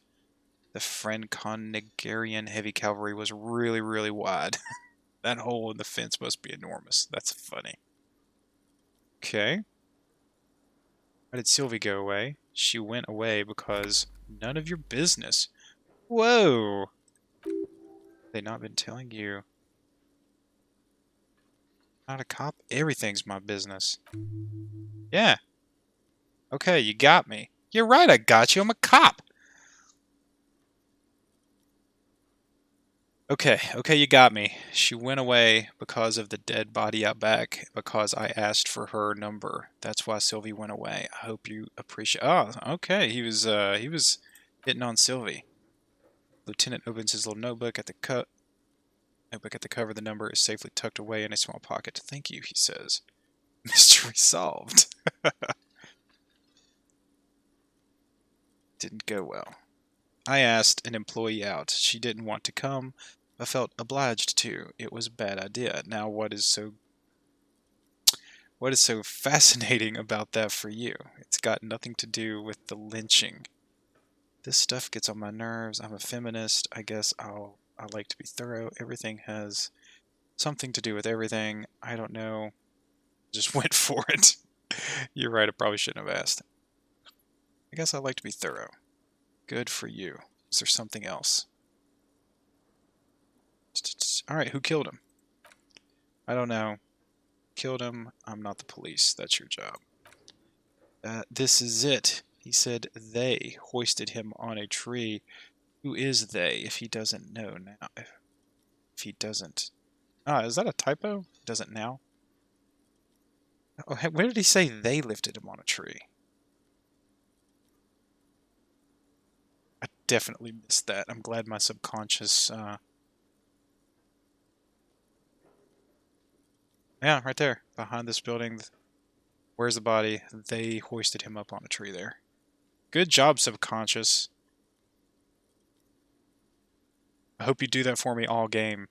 the Franconigarian heavy cavalry was really, really wide. That hole in the fence must be enormous. That's funny. Okay. Why did Sylvie go away? She went away because none of your business. Whoa! They not been telling you. Not a cop? Everything's my business. Yeah. Okay, you got me. You're right, I got you. I'm a cop. Okay, you got me. She went away because of the dead body out back, because I asked for her number. That's why Sylvie went away. I hope you appreciate... Oh, okay, he was hitting on Sylvie. Lieutenant opens his little notebook at the cover. The number is safely tucked away in a small pocket. Thank you, he says. Mystery solved. Didn't go well. I asked an employee out. She didn't want to come. I felt obliged to. It was a bad idea. Now what is so fascinating about that for you? It's got nothing to do with the lynching. This stuff gets on my nerves. I'm a feminist. I guess I like to be thorough. Everything has something to do with everything. I don't know. Just went for it. You're right, I probably shouldn't have asked. I guess I like to be thorough. Good for you. Is there something else? Alright, who killed him? I don't know. Killed him. I'm not the police. That's your job. This is it. He said they hoisted him on a tree. Who is they if he doesn't know now? If he doesn't... Ah, is that a typo? Doesn't now? Oh, where did he say they lifted him on a tree? I definitely missed that. I'm glad my subconscious... Yeah, right there. Behind this building. Where's the body? They hoisted him up on a tree there. Good job, subconscious. I hope you do that for me all game.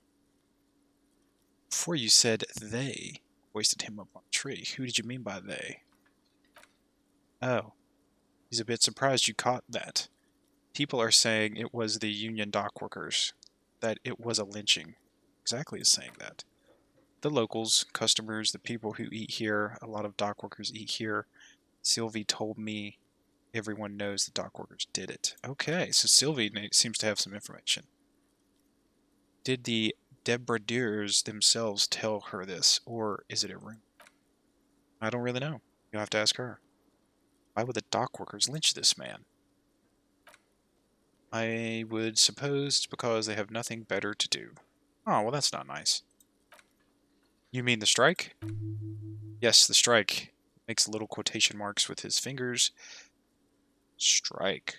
Before you said they hoisted him up on a tree, who did you mean by they? Oh. He's a bit surprised you caught that. People are saying it was the union dock workers. That it was a lynching. Exactly is saying that. The locals, customers, the people who eat here, a lot of dock workers eat here. Sylvie told me everyone knows the dock workers did it. Okay, so Sylvie seems to have some information. Did the debradeurs themselves tell her this, or is it a rumor? I don't really know. You'll have to ask her. Why would the dock workers lynch this man? I would suppose it's because they have nothing better to do. Oh, well, that's not nice. You mean the strike? Yes, the strike. Makes little quotation marks with his fingers. Strike.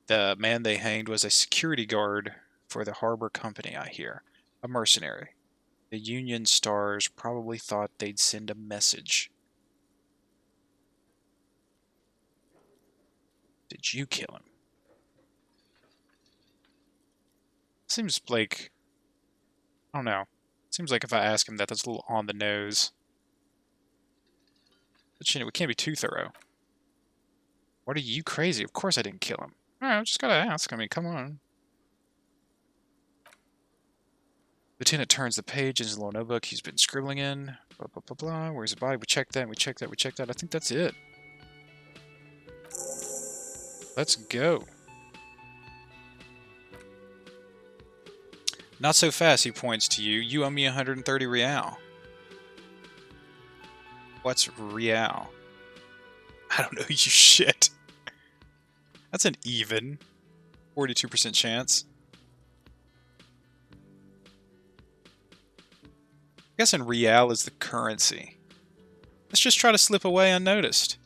The man they hanged was a security guard for the harbor company, I hear. A mercenary. The Union stars probably thought they'd send a message. Did you kill him? Seems like... I don't know. Seems like if I ask him that, that's a little on the nose. But you know, we can't be too thorough. What are you crazy? Of course I didn't kill him. Alright, I just gotta ask. I mean, come on. Lieutenant turns the page in his little notebook he's been scribbling in. Blah, blah, blah, blah. Where's the body? We checked that, we checked that, we checked that. I think that's it. Let's go. Not so fast, he points to you. You owe me 130 real. What's real? I don't know, you shit. That's an even 42% chance. I'm guessing real is the currency. Let's just try to slip away unnoticed.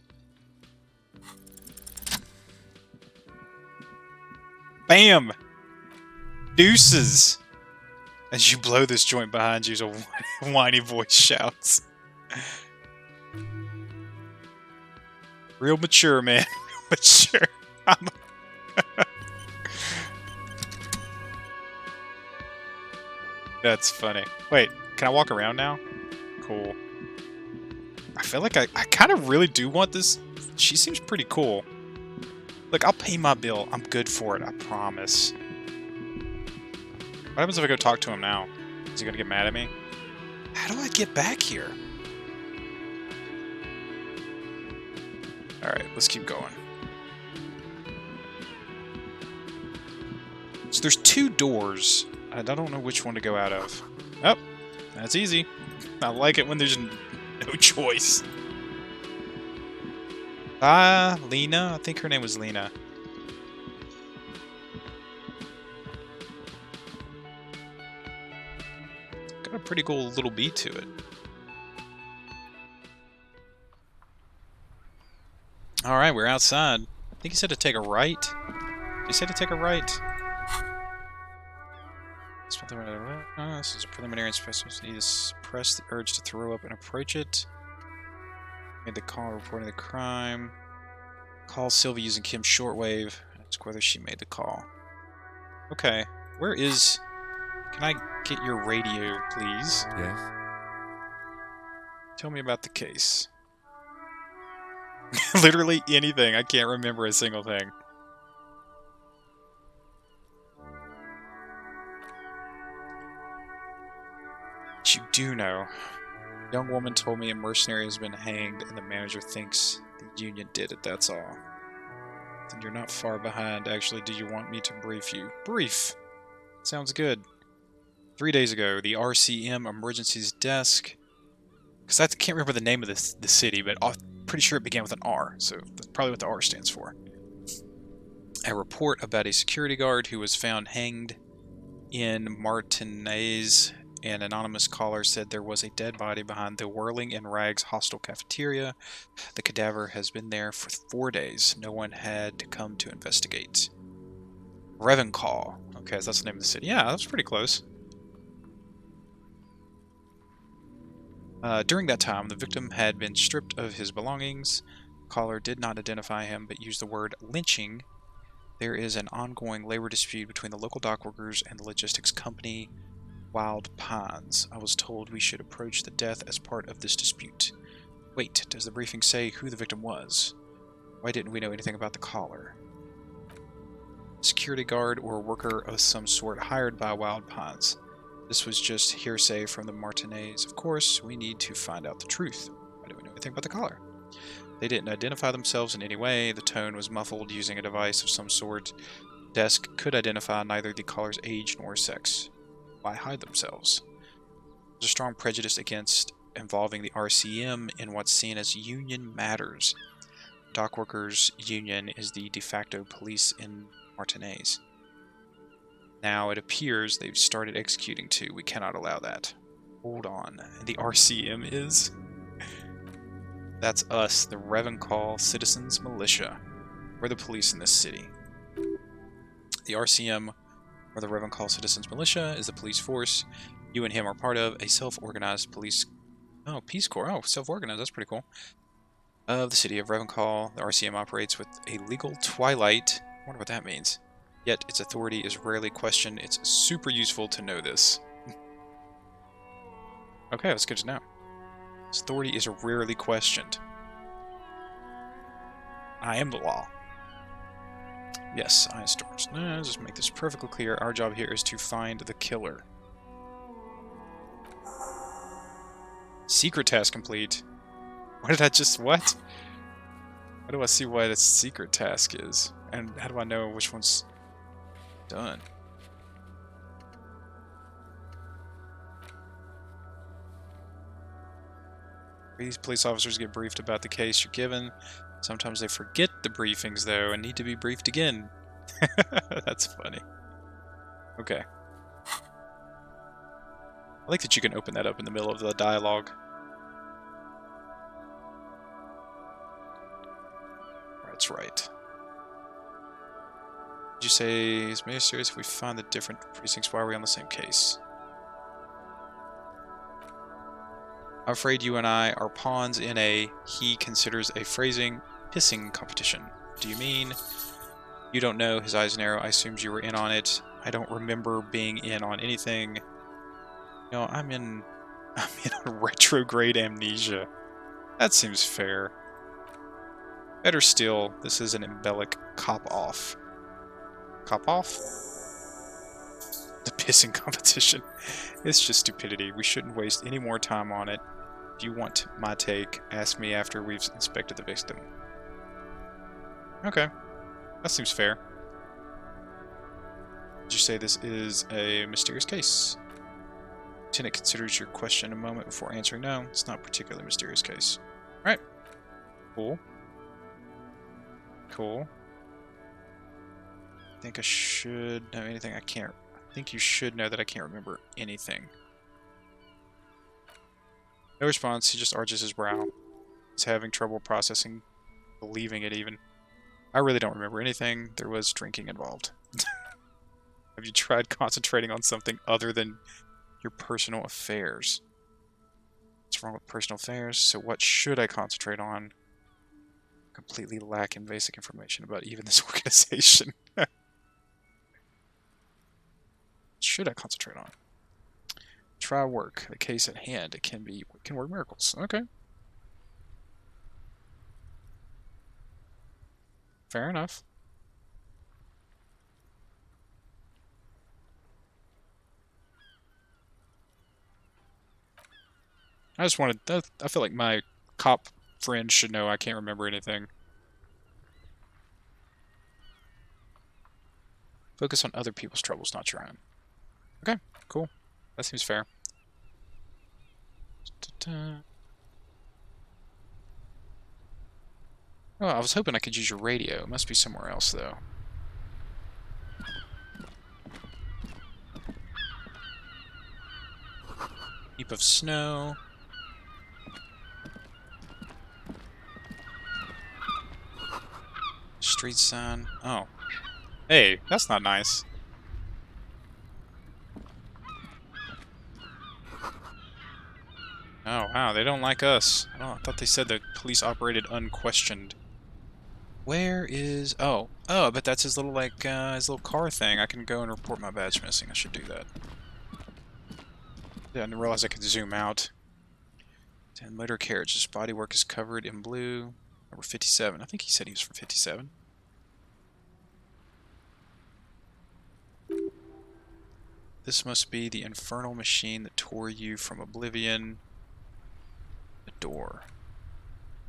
Bam! Deuces! As you blow this joint behind you, a whiny voice shouts. Real mature, man. Mature. That's funny. Wait, can I walk around now? Cool. I feel like I kind of really do want this. She seems pretty cool. Look, I'll pay my bill. I'm good for it, I promise. What happens if I go talk to him now? Is he gonna get mad at me? How do I get back here? Alright, let's keep going. So there's two doors. I don't know which one to go out of. Oh, that's easy. I like it when there's no choice. Lena? I think her name was Lena. Got a pretty cool little beat to it. Alright, we're outside. I think he said to take a right. He said to take a right. This is a preliminary inspection. Need to suppress the urge to throw up and approach it. Made the call reporting the crime. Call Sylvie using Kim's shortwave. Ask whether she made the call. Okay. Where is... Can I get your radio, please? Yes? Tell me about the case. Literally anything. I can't remember a single thing. But you do know. A young woman told me a mercenary has been hanged and the manager thinks the union did it, that's all. Then you're not far behind. Actually, do you want me to brief you? Brief! Sounds good. 3 days ago, the RCM Emergencies Desk... Because I can't remember the name of the city, but I'm pretty sure it began with an R, so that's probably what the R stands for. A report about a security guard who was found hanged in Martinez. An anonymous caller said there was a dead body behind the Whirling in Rags hostel cafeteria. The cadaver has been there for 4 days. No one had come to investigate. Revencall. Okay, so that's the name of the city. Yeah, that's pretty close. During that time, the victim had been stripped of his belongings. The caller did not identify him, but used the word lynching. There is an ongoing labor dispute between the local dock workers and the logistics company, Wild Pines. I was told we should approach the death as part of this dispute. Wait, does the briefing say who the victim was? Why didn't we know anything about the caller? Security guard or worker of some sort hired by Wild Pines. This was just hearsay from the Martinez. Of course, we need to find out the truth. Why don't we know anything about the caller? They didn't identify themselves in any way. The tone was muffled using a device of some sort. Desk could identify neither the caller's age nor sex. Why hide themselves? There's a strong prejudice against involving the RCM in what's seen as union matters. Dockworkers Union is the de facto police in Martinez. Now it appears they've started executing too. We cannot allow that. Hold on. The RCM is? That's us, the Revencall Citizens Militia. We're the police in this city. The RCM, or the Revencall Citizens Militia, is the police force you and him are part of, a self-organized police... Oh, Peace Corps. Oh, self-organized. That's pretty cool. Of the city of Revencall, the RCM operates with a legal twilight. I wonder what that means. Yet its authority is rarely questioned. It's super useful to know this. Okay, that's good to know. Its authority is rarely questioned. I am the law. Yes, I stores. No, let's just make this perfectly clear. Our job here is to find the killer. Secret task complete. What did I just... What? How do I see what a secret task is? And how do I know which one's done? These police officers get briefed about the case you're given. Sometimes they forget the briefings, though, and need to be briefed again. That's funny. Okay. I like that you can open that up in the middle of the dialogue. That's right. Did you say it's maybe serious if we find the different precincts? Why are we on the same case? I'm afraid you and I are pawns in a, he considers a phrasing, pissing competition. Do you mean? You don't know, his eyes narrow, I assumed you were in on it. I don't remember being in on anything. No, I'm in a retrograde amnesia. That seems fair. Better still, this is an embellic cop-off. Cop-off? The pissing competition. It's just stupidity. We shouldn't waste any more time on it. If you want my take, ask me after we've inspected the victim. Okay. That seems fair. Did you say this is a mysterious case? Lieutenant considers your question a moment before answering. No, it's not a particularly mysterious case. Alright. Cool. Cool. I think I should know anything. I can't. I think you should know that I can't remember anything. No response. He just arches his brow. He's having trouble processing, believing it even. I really don't remember anything. There was drinking involved. Have you tried concentrating on something other than your personal affairs? What's wrong with personal affairs? So what should I concentrate on? Completely lacking basic information about even this organization. Should I concentrate on? Try work. The case at hand. It can work miracles. Okay. Fair enough. I just wanted... I feel like my cop friend should know I can't remember anything. Focus on other people's troubles, not your own. Okay, cool. That seems fair. Oh, I was hoping I could use your radio. It must be somewhere else, though. Heap of snow. Street sign. Oh. Hey, that's not nice. Oh, wow, they don't like us. Oh, I thought they said the police operated unquestioned. Where is... Oh, I bet that's his little, like, his little car thing. I can go and report my badge missing. I should do that. Yeah, I didn't realize I could zoom out. And motor carriage. His bodywork is covered in blue. Number 57. I think he said he was from 57. This must be the infernal machine that tore you from oblivion. The door.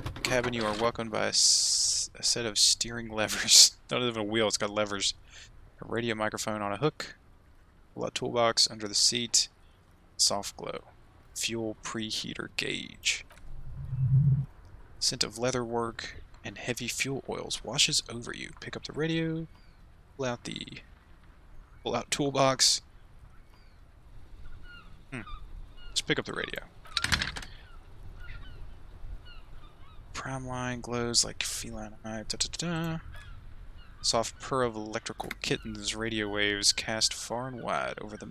The cabin, you are welcomed by a set of steering levers. Not even a wheel, it's got levers. A radio microphone on a hook. A toolbox under the seat. Soft glow. Fuel preheater gauge. Scent of leatherwork. and heavy fuel oils washes over you. Pick up the radio, pull out toolbox. Just pick up the radio. Prime line glows like feline eye. Da, da, da, da. Soft purr of electrical kittens, radio waves cast far and wide over the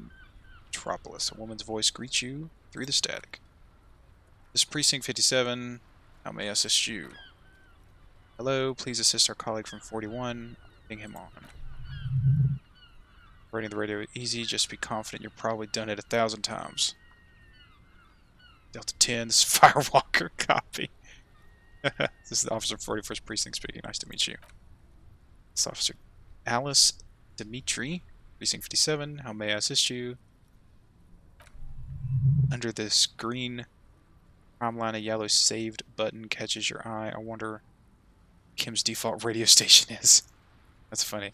metropolis. A woman's voice greets you through the static. This is Precinct 57. How may I assist you? Hello, please assist our colleague from 41. Putting him on. Operating the radio easy, just be confident you've probably done it 1,000 times. Delta 10, this is Firewalker, copy. This is the Officer 41st Precinct speaking. Nice to meet you. This is Officer Alice Dimitri, Precinct 57. How may I assist you? Under this green prime line, a yellow saved button catches your eye. I wonder Kim's default radio station is. That's funny.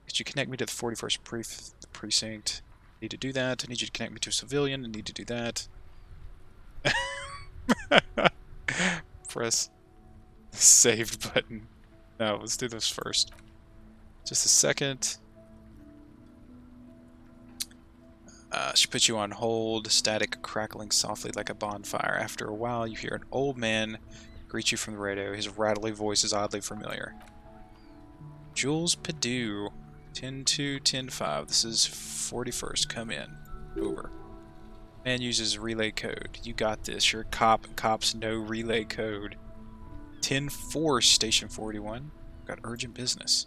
Could you connect me to the 41st Precinct? Need to do that. I need you to connect me to a civilian. I need to do that. Press the saved button. No, let's do this first. Just a second. She puts you on hold, static crackling softly like a bonfire. After a while, you hear an old man greet you from the radio. His rattly voice is oddly familiar. Jules Perdue, 10-2, 10-5. This is 41st. Come in. Over. Man uses relay code. You got this. You're a cop, and cops know relay code. 10-4, Station 41. Got urgent business.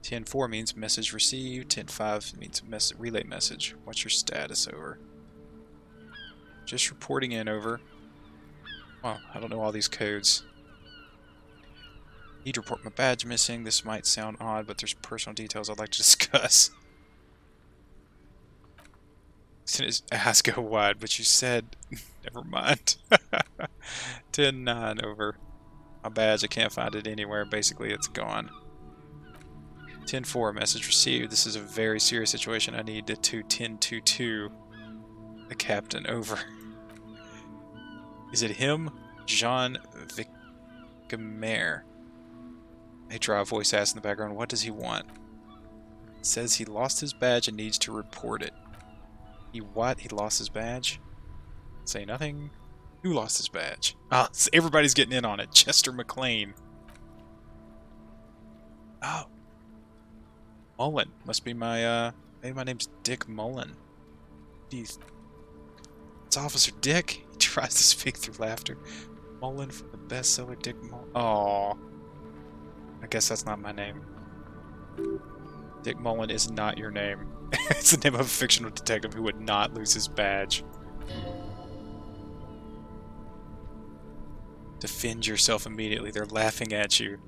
10-4 means message received. 10-5 means relay message. What's your status? Over. Just reporting in. Over. Well, I don't know all these codes. Need to report my badge missing. This might sound odd, but there's personal details I'd like to discuss. His ass go wide, but you said... Never mind. 10-9 over. My badge, I can't find it anywhere. Basically, it's gone. 10-4, message received. This is a very serious situation. I need to 10-2-2. The captain, over. Is it him? Jean Vicamere. A dry voice asks in the background, what does he want? It says he lost his badge and needs to report it. He what? He lost his badge? Say nothing. Who lost his badge? Ah, everybody's getting in on it. Chester McLean. Oh. Mullen. Must be my, maybe my name's Dick Mullen. Jeez. It's Officer Dick. He tries to speak through laughter. Mullen from the bestseller Dick Mullen. Aww. I guess that's not my name. Dick Mullen is not your name. It's the name of a fictional detective who would not lose his badge. Defend yourself immediately. They're laughing at you.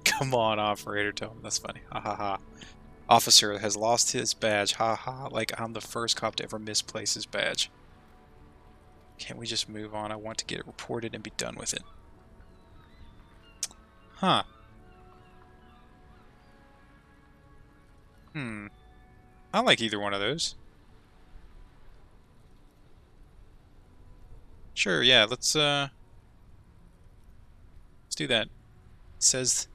Come on, operator. Tell him that's funny. Ha ha ha. Officer has lost his badge. Ha ha. Like I'm the first cop to ever misplace his badge. Can't we just move on? I want to get it reported and be done with it. Huh. I like either one of those. Sure, yeah, let's do that. It says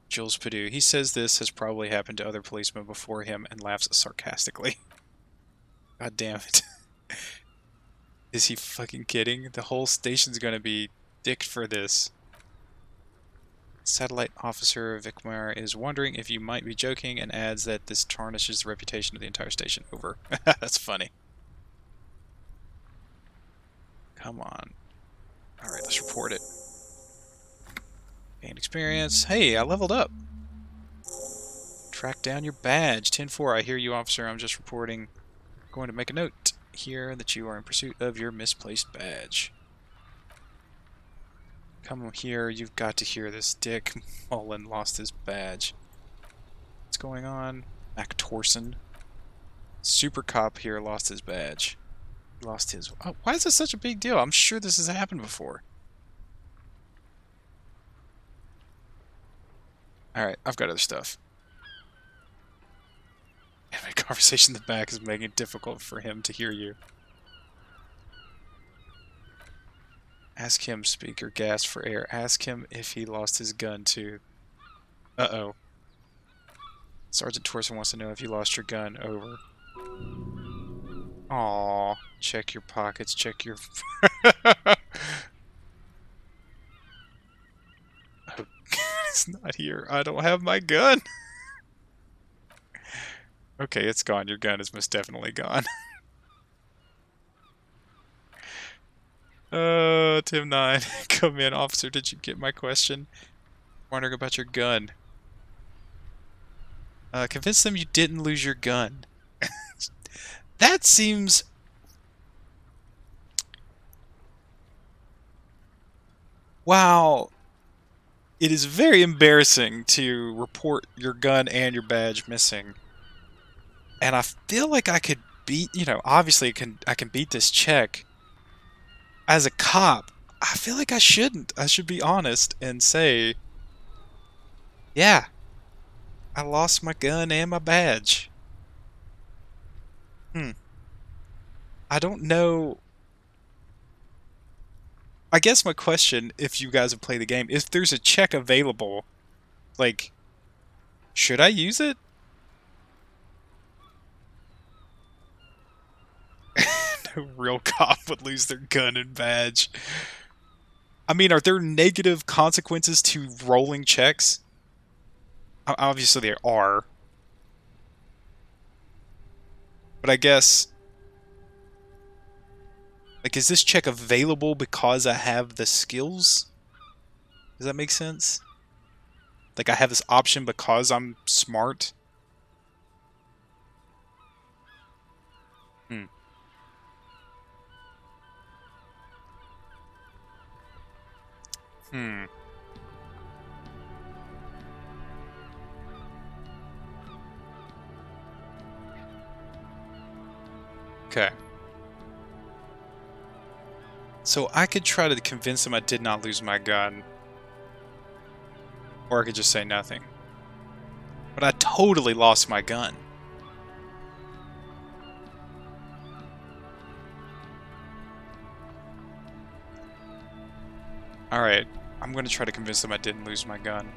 Jules Perdue. He says this has probably happened to other policemen before him and laughs sarcastically. God damn it. Is he fucking kidding? The whole station's gonna be dicked for this. Satellite Officer Vicmar is wondering if you might be joking and adds that this tarnishes the reputation of the entire station. Over. That's funny. Come on. Alright, let's report it. Gained experience. Hey, I leveled up. Track down your badge. 10-4. I hear you, officer. I'm just reporting. Going to make a note here that you are in pursuit of your misplaced badge. Come here, you've got to hear this. Dick Mullen lost his badge. What's going on? Mac Torson. Super Cop here lost his badge. He lost his... Oh, why is this such a big deal? I'm sure this has happened before. Alright, I've got other stuff. Having a conversation in the back is making it difficult for him to hear you. Ask him, speaker, gas for air. Ask him if he lost his gun too. Uh-oh. Sergeant Torson wants to know if you lost your gun. Over. Aw. Check your pockets, check your... Oh, it's not here. I don't have my gun. Okay, it's gone. Your gun is most definitely gone. Tim 9. Come in, officer. Did you get my question? Wondering about your gun. Convince them you didn't lose your gun. That seems... Wow. It is very embarrassing to report your gun and your badge missing. And I feel like I could beat, obviously I can beat this check. As a cop, I feel like I shouldn't. I should be honest and say, yeah, I lost my gun and my badge. I don't know. I guess my question, if you guys have played the game, if there's a check available, like, should I use it? No real cop would lose their gun and badge. I mean, are there negative consequences to rolling checks? Obviously there are. But I guess... Like, is this check available because I have the skills? Does that make sense? Like, I have this option because I'm smart? Okay. So I could try to convince him I did not lose my gun. Or I could just say nothing. But I totally lost my gun. Alright, I'm going to try to convince him I didn't lose my gun.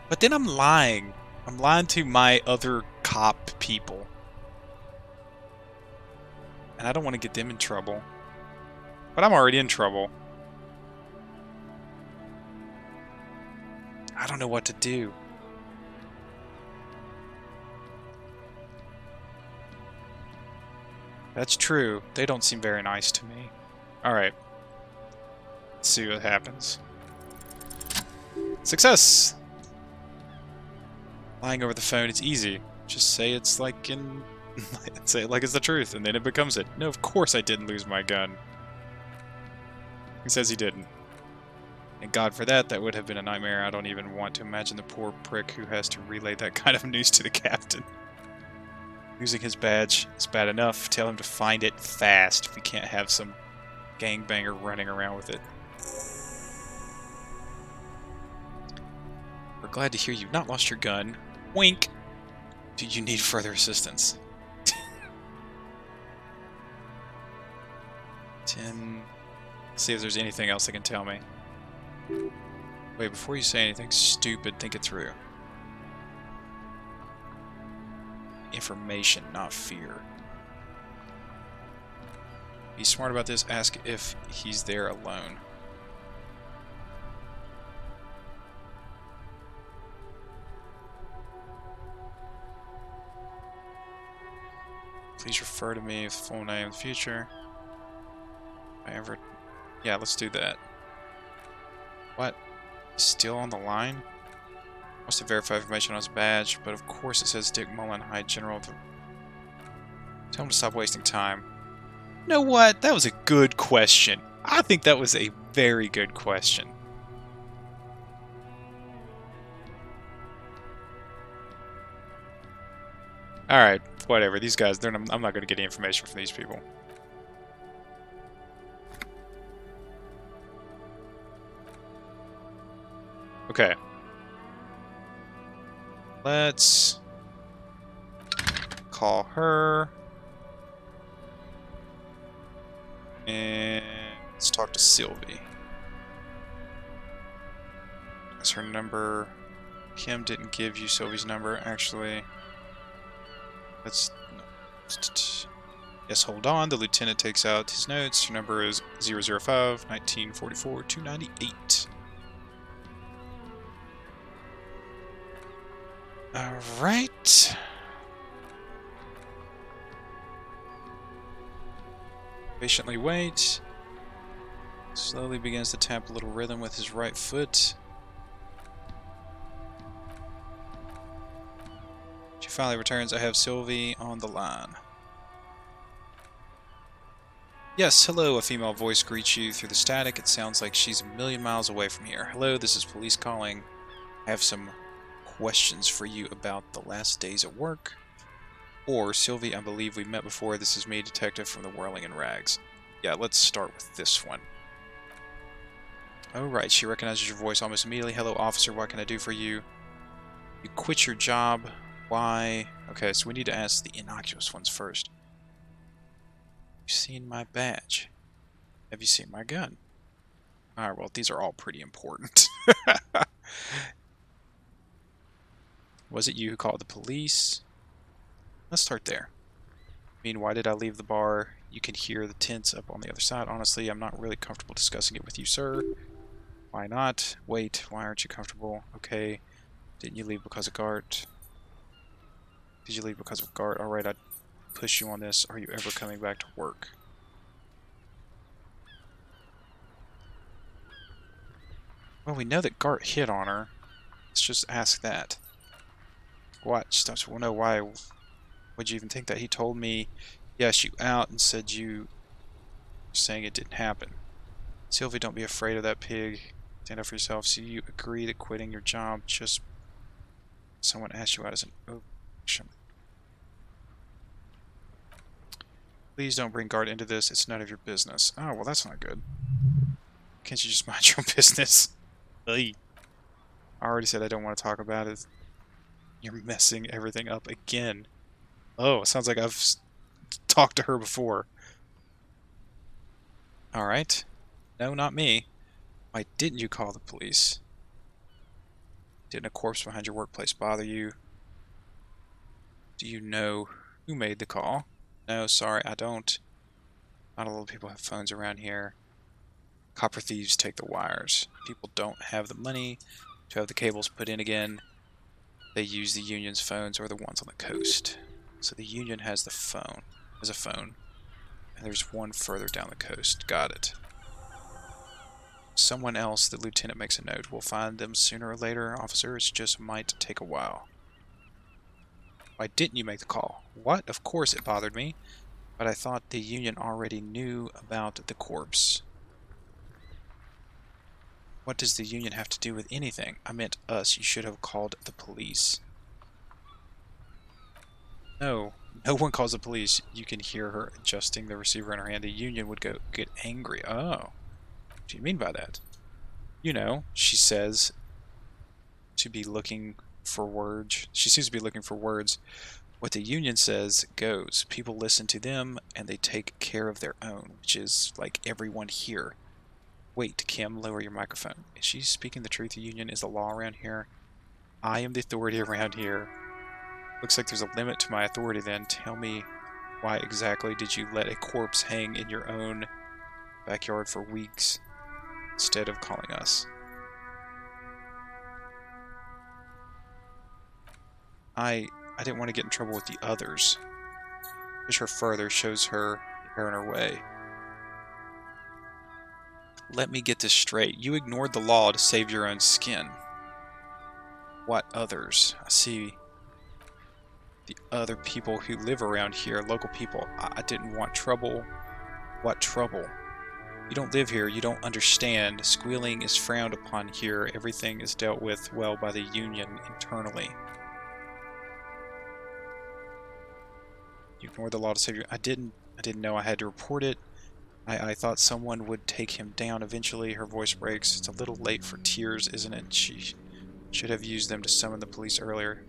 But then I'm lying. I'm lying to my other cop people. And I don't want to get them in trouble. But I'm already in trouble. I don't know what to do. That's true. They don't seem very nice to me. Alright. Let's see what happens. Success! Lying over the phone, it's easy. Just say it's like in... say it like it's the truth, and then it becomes it. No, of course I didn't lose my gun. He says he didn't. And God for that, that would have been a nightmare. I don't even want to imagine the poor prick who has to relay that kind of news to the captain. Losing his badge is bad enough. Tell him to find it fast if we can't have some gangbanger running around with it. We're glad to hear you've not lost your gun. Wink! Do you need further assistance? 10. See if there's anything else they can tell me. Wait, before you say anything stupid, think it through. Information, not fear. Be smart about this. Ask if he's there alone. Please refer to me with full name in the future. If I ever... Yeah, let's do that. What? Still on the line? Wants to verify information on his badge, but of course it says Dick Mullen, High General of the... Tell him to stop wasting time. You know what? That was a good question. I think that was a very good question. Alright, whatever. These guys, I'm not going to get any information from these people. Okay. Let's call her. And Let's talk to Sylvie. Is her number... Kim didn't give you Sylvie's number, actually. Let's... Yes, hold on. The lieutenant takes out his notes. Your number is 005 1944 298. Alright. Patiently wait. Slowly begins to tap a little rhythm with his right foot. She finally returns. I have Sylvie on the line. Yes, hello, a female voice greets you through the static. It sounds like she's a million miles away from here. Hello, this is police calling. I have some questions for you about the last days at work. Or, Sylvie, I believe we met before. This is me, detective from the Whirling in Rags. Yeah, let's start with this one. Oh, right, she recognizes your voice almost immediately. Hello, officer, what can I do for you? You quit your job. Why? Okay, so we need to ask the innocuous ones first. Have you seen my badge? Have you seen my gun? Alright, well, these are all pretty important. Was it you who called the police? Let's start there. I mean, why did I leave the bar? You can hear the tents up on the other side. Honestly, I'm not really comfortable discussing it with you, sir. Why not? Wait, why aren't you comfortable? Okay. Didn't you leave because of Gart? Did you leave because of Gart? Alright, I'd push you on this. Are you ever coming back to work? Well, we know that Gart hit on her. Let's just ask that. What? Just don't you know why? Would you even think that? He told me, yes, you out, and said you were saying it didn't happen. Sylvie, don't be afraid of that pig. Stand up for yourself. So you agree to quitting your job just someone asked you out as an option. Please don't bring Gart into this. It's none of your business. Oh, well, that's not good. Can't you just mind your own business? I already said I don't want to talk about it. You're messing everything up again. Oh, it sounds like I've talked to her before. Alright. No, not me. Why didn't you call the police? Didn't a corpse behind your workplace bother you? Do you know who made the call? No, sorry, I don't. Not a lot of people have phones around here. Copper thieves take the wires. People don't have the money to have the cables put in again. They use the Union's phones or the ones on the coast. So the Union has a phone. And there's one further down the coast. Got it. Someone else, the lieutenant makes a note. We'll find them sooner or later, officer. It just might take a while. Why didn't you make the call? What? Of course it bothered me. But I thought the Union already knew about the corpse. What does the Union have to do with anything? I meant us. You should have called the police. No. No one calls the police. You can hear her adjusting the receiver in her hand. The Union would get angry. Oh. What do you mean by that? You know, she says to be looking for words. She seems to be looking for words. What the Union says goes. People listen to them and they take care of their own, which is like everyone here. Wait, Kim, lower your microphone. Is she speaking the truth? The Union is the law around here. I am the authority around here. Looks like there's a limit to my authority then. Tell me, why exactly did you let a corpse hang in your own backyard for weeks instead of calling us? I didn't want to get in trouble with the others. Push her further, shows her the error in her way. Let me get this straight. You ignored the law to save your own skin. What others? I see the other people who live around here, local people. I didn't want trouble. What trouble? You don't live here. You don't understand. Squealing is frowned upon here. Everything is dealt with well by the Union internally. You ignored the law to save your... I didn't know I had to report it. I thought someone would take him down eventually. Her voice breaks. It's a little late for tears, isn't it? She should have used them to summon the police earlier.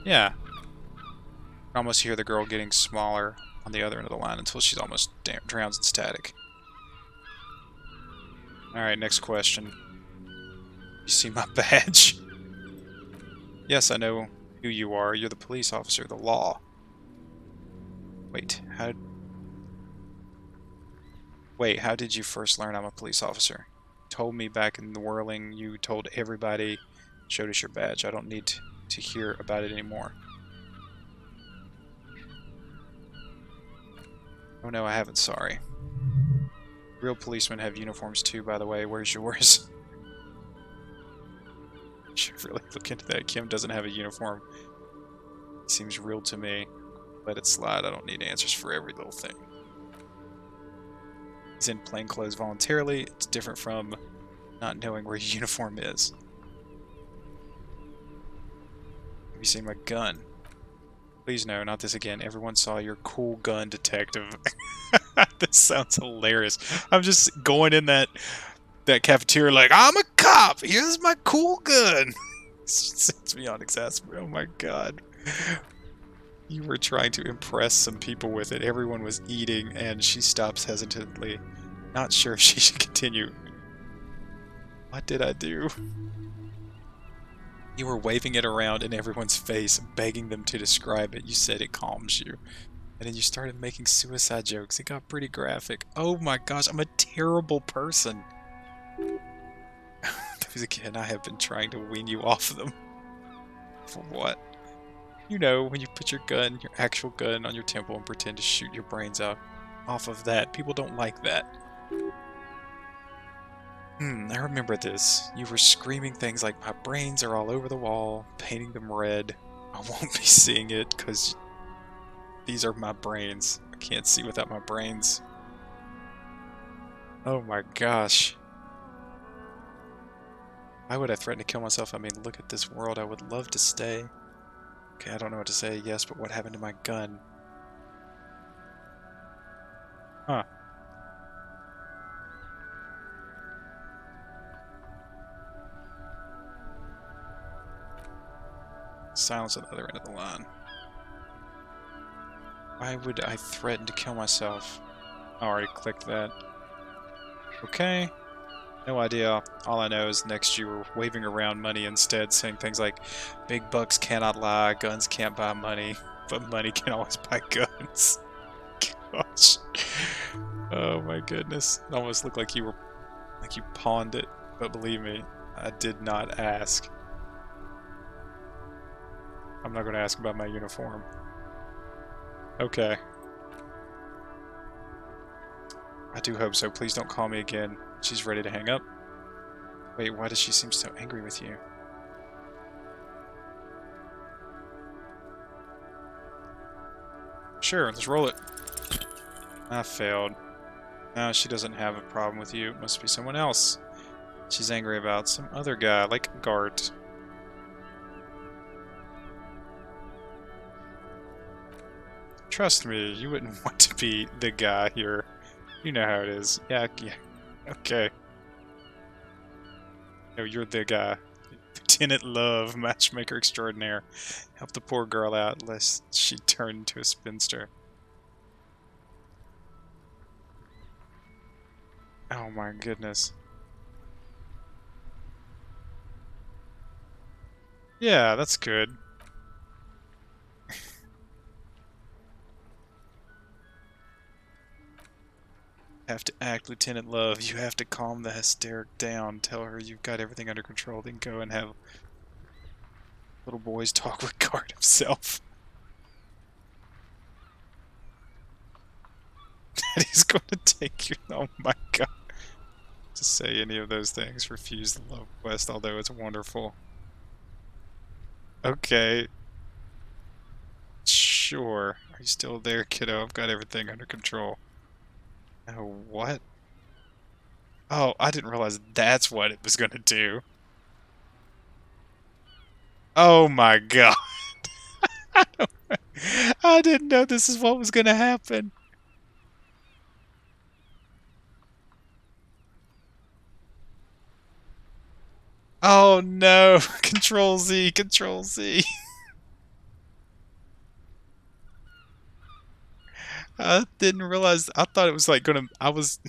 Yeah. I almost hear the girl getting smaller on the other end of the line until she's almost drowns in static. Alright, next question. You see my badge? Yes, I know who you are. You're the police officer, the law. Wait, how did you first learn I'm a police officer? You told me back in the whirling, you told everybody, showed us your badge. I don't need to hear about it anymore. Oh no, I haven't, sorry. Real policemen have uniforms too, by the way. Where's yours? Should really look into that. Kim doesn't have a uniform. Seems real to me. Let it slide. I don't need answers for every little thing. He's in plain clothes voluntarily. It's different from not knowing where your uniform is. Have you seen my gun? Please no, not this again. Everyone saw your cool gun, detective. This sounds hilarious. I'm just going in that cafeteria like, I'm a cop! Here's my cool gun! Sends me on exasperated. Oh my god. You were trying to impress some people with it. Everyone was eating, and she stops hesitantly. Not sure if she should continue. What did I do? You were waving it around in everyone's face, begging them to describe it. You said it calms you. And then you started making suicide jokes. It got pretty graphic. Oh my gosh, I'm a terrible person. Again, I have been trying to wean you off of them. For what? You know, when you put your actual gun on your temple and pretend to shoot your brains out off of that. People don't like that. I remember this. You were screaming things like, my brains are all over the wall, painting them red. I won't be seeing it because these are my brains. I can't see without my brains. Oh my gosh. Why would I threaten to kill myself? I mean, look at this world. I would love to stay. Okay, I don't know what to say. Yes, but what happened to my gun? Huh. Silence at the other end of the line. Why would I threaten to kill myself? I already clicked that. Okay. No idea. All I know is next you were waving around money instead, saying things like, big bucks cannot lie, guns can't buy money, but money can always buy guns. Gosh. Oh my goodness. It almost looked like you pawned it, but believe me, I did not ask. I'm not going to ask about my uniform. Okay. I do hope so. Please don't call me again. She's ready to hang up. Wait, why does she seem so angry with you? Sure, let's roll it. I failed. No, she doesn't have a problem with you. It must be someone else. She's angry about some other guy, like Gart. Trust me, you wouldn't want to be the guy here. You know how it is. Yeah. Okay. No, you're the guy. Lieutenant Love, matchmaker extraordinaire. Help the poor girl out, lest she turn into a spinster. Oh my goodness. Yeah, that's good. Have to act, Lieutenant Love. You have to calm the hysteric down. Tell her you've got everything under control. Then go and have little boys talk with Guard himself. That he's going to take you. Oh my god. To say any of those things. Refuse the love quest, although it's wonderful. Okay. Sure. Are you still there, kiddo? I've got everything under control. Oh, what? Oh, I didn't realize that's what it was gonna do. Oh my god. I didn't know this is what was gonna happen. Oh no. Control Z, Control Z. I didn't realize. I thought it was like gonna. I was.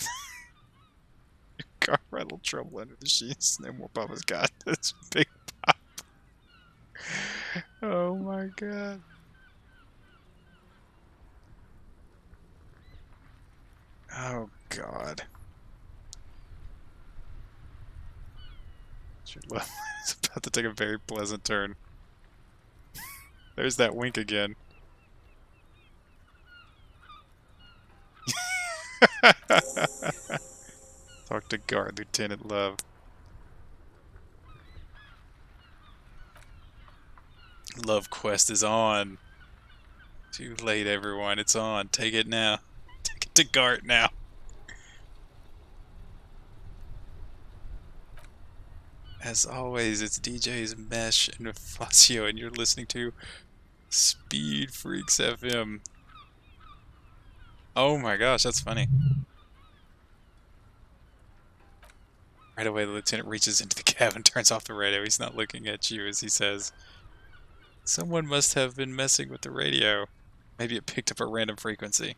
Car rattle trouble under the sheets. No more Papa's got. That's big pop. Oh my god. Oh god. It's about to take a very pleasant turn. There's that wink again. Talk to guard, Lieutenant Love. Love quest is on. Too late, everyone. It's on. Take it now. Take it to Gart now. As always, it's DJ's Mesh and Facio, and you're listening to Speed Freaks FM. Oh my gosh, that's funny. Right away, the lieutenant reaches into the cabin, turns off the radio. He's not looking at you as he says, "Someone must have been messing with the radio. Maybe it picked up a random frequency."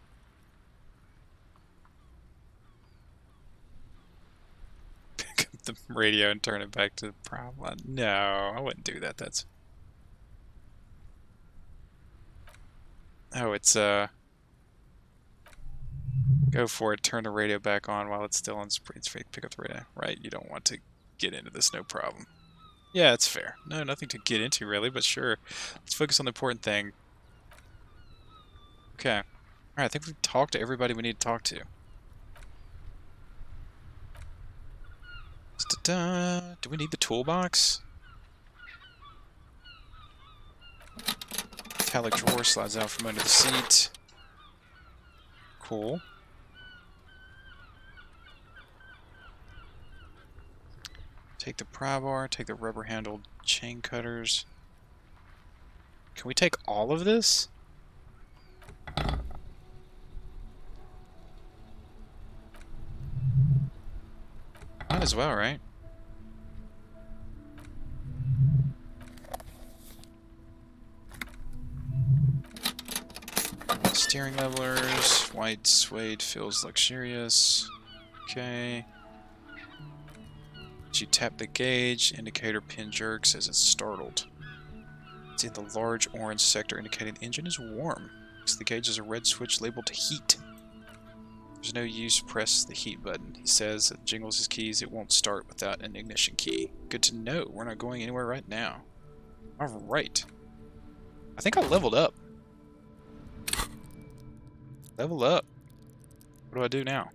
Pick up the radio and turn it back to the problem. No, I wouldn't do that. That's... Oh, it's, go for it. Turn the radio back on while it's still on screen. Pick up the radio. Right, you don't want to get into this, no problem. Yeah, it's fair. No, nothing to get into, really, but sure. Let's focus on the important thing. Okay. Alright, I think we've talked to everybody we need to talk to. Da-da. Do we need the toolbox? Metallic drawer slides out from under the seat. Cool. Take the pry bar, take the rubber-handled chain cutters. Can we take all of this? Might as well, right? Steering levelers, white suede feels luxurious. Okay. As you tap the gauge, indicator pin jerks as it's startled. It's in the large orange sector indicating the engine is warm. Next to the gauge is a red switch labeled heat. There's no use, press the heat button. He says, and jingles his keys, it won't start without an ignition key. Good to know, we're not going anywhere right now. Alright. I think I leveled up. Level up. What do I do now?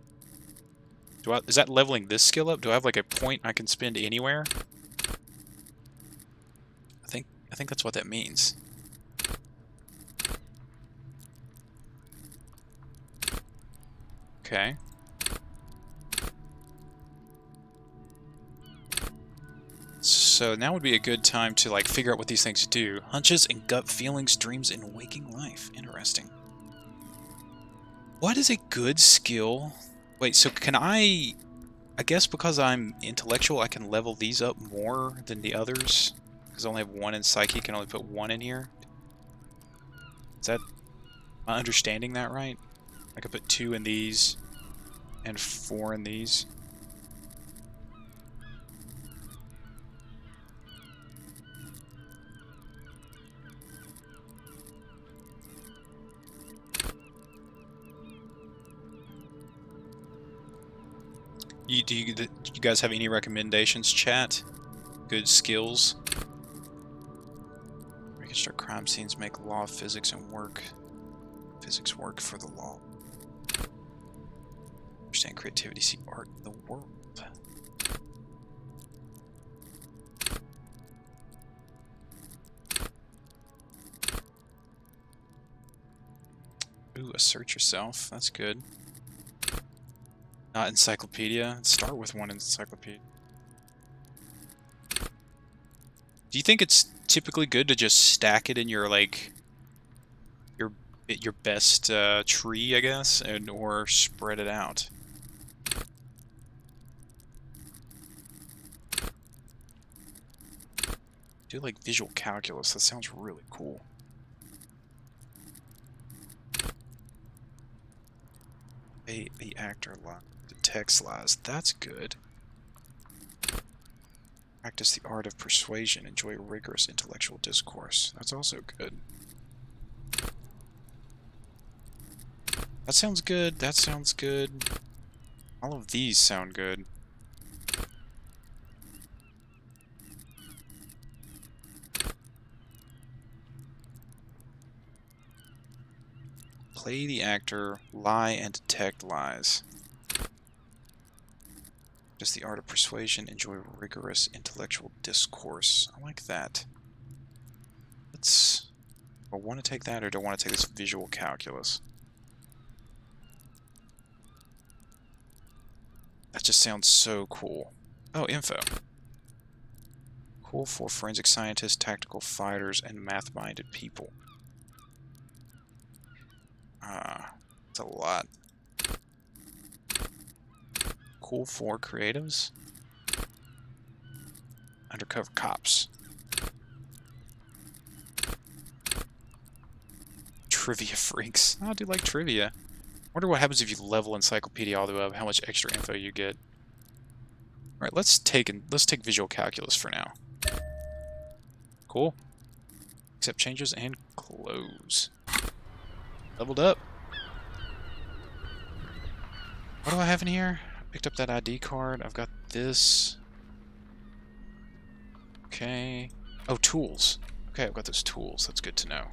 Is that leveling this skill up? Do I have like a point I can spend anywhere? I think that's what that means. Okay. So now would be a good time to like figure out what these things do. Hunches and gut feelings, dreams, and waking life. Interesting. What is a good skill? Wait, so can I guess because I'm intellectual, I can level these up more than the others? Because I only have one in Psyche, can only put one in here? Is that... am I understanding that right? I could put 2 in these, and 4 in these. Do you guys have any recommendations, chat? Good skills? Reconstruct crime scenes, make law, physics, and work. Physics work for the law. Understand creativity, see art in the world. Ooh, assert yourself. That's good. Not encyclopedia. Start with one encyclopedia. Do you think it's typically good to just stack it in your like your best tree, I guess, and or spread it out? Do like visual calculus. That sounds really cool. The actor lie. The text lies. That's good. Practice the art of persuasion. Enjoy rigorous intellectual discourse. That's also good. That sounds good. That sounds good. All of these sound good. Play the actor, lie and detect lies. Just the art of persuasion, enjoy rigorous intellectual discourse. I like that. Let's... Do I want to take that or do I want to take this visual calculus? That just sounds so cool. Oh, info. Cool for forensic scientists, tactical fighters, and math-minded people. That's a lot. Cool for creatives. Undercover cops. Trivia freaks. I do like trivia. Wonder what happens if you level Encyclopedia all the way up, how much extra info you get. Alright, let's take visual calculus for now. Cool. Accept changes and close. Leveled up. What do I have in here? I picked up that ID card. I've got this. Okay. Oh, tools. Okay, I've got those tools. That's good to know.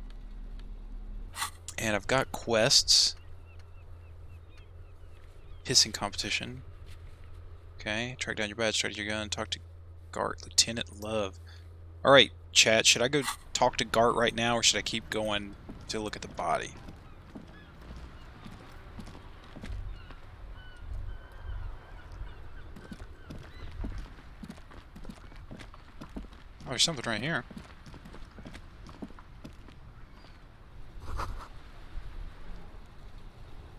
And I've got quests. Hissing competition. Okay. Track down your badge, track your gun, talk to Gart, Lieutenant Love. Alright, chat. Should I go talk to Gart right now, or should I keep going to look at the body? Oh, there's something right here.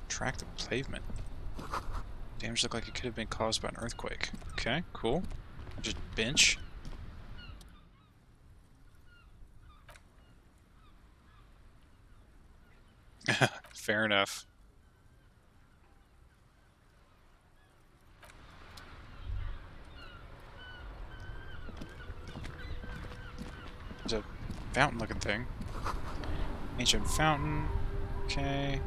Track the pavement. Damage looked like it could have been caused by an earthquake. Okay, cool. Just bench. Fair enough. There's a fountain-looking thing. Ancient fountain. Okay.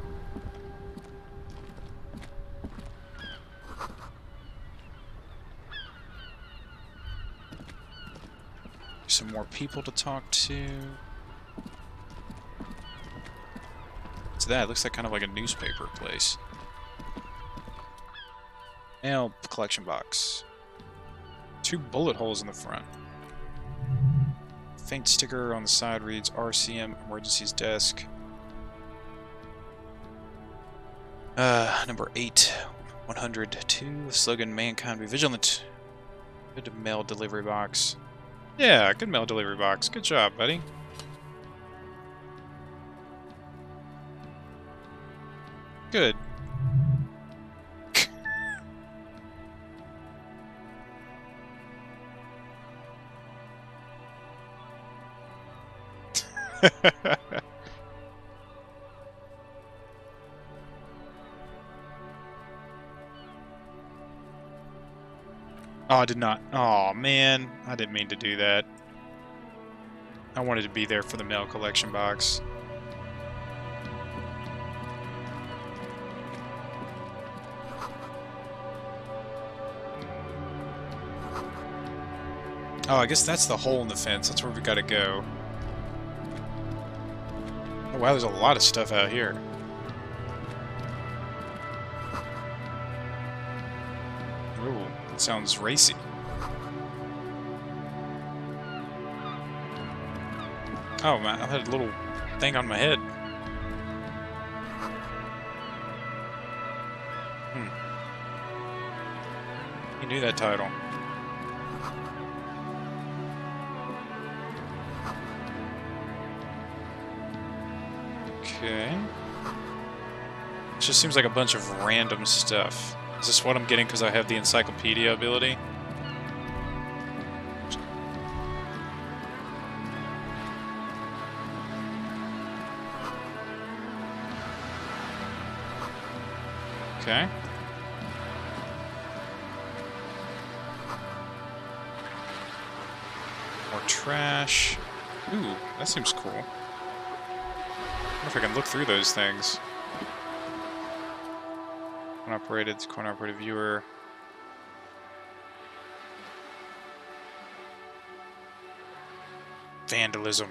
Some more people to talk to. What's that? It looks like kind of like a newspaper place. Mail collection box. 2 bullet holes in the front. Faint sticker on the side reads RCM Emergencies Desk. Number 8, 102. Slogan: Mankind be vigilant. Good mail delivery box. Yeah, good mail delivery box. Good job, buddy. Good. Oh, I did not. Oh, man. I didn't mean to do that. I wanted to be there for the mail collection box. Oh, I guess that's the hole in the fence. That's where we gotta go. Oh, wow, there's a lot of stuff out here. Ooh, that sounds racy. Oh, man, I had a little thing on my head. You knew that title. Okay. It just seems like a bunch of random stuff. Is this what I'm getting because I have the encyclopedia ability? Okay. More trash. Ooh, that seems cool. I wonder if I can look through those things. Coin operated viewer. Vandalism.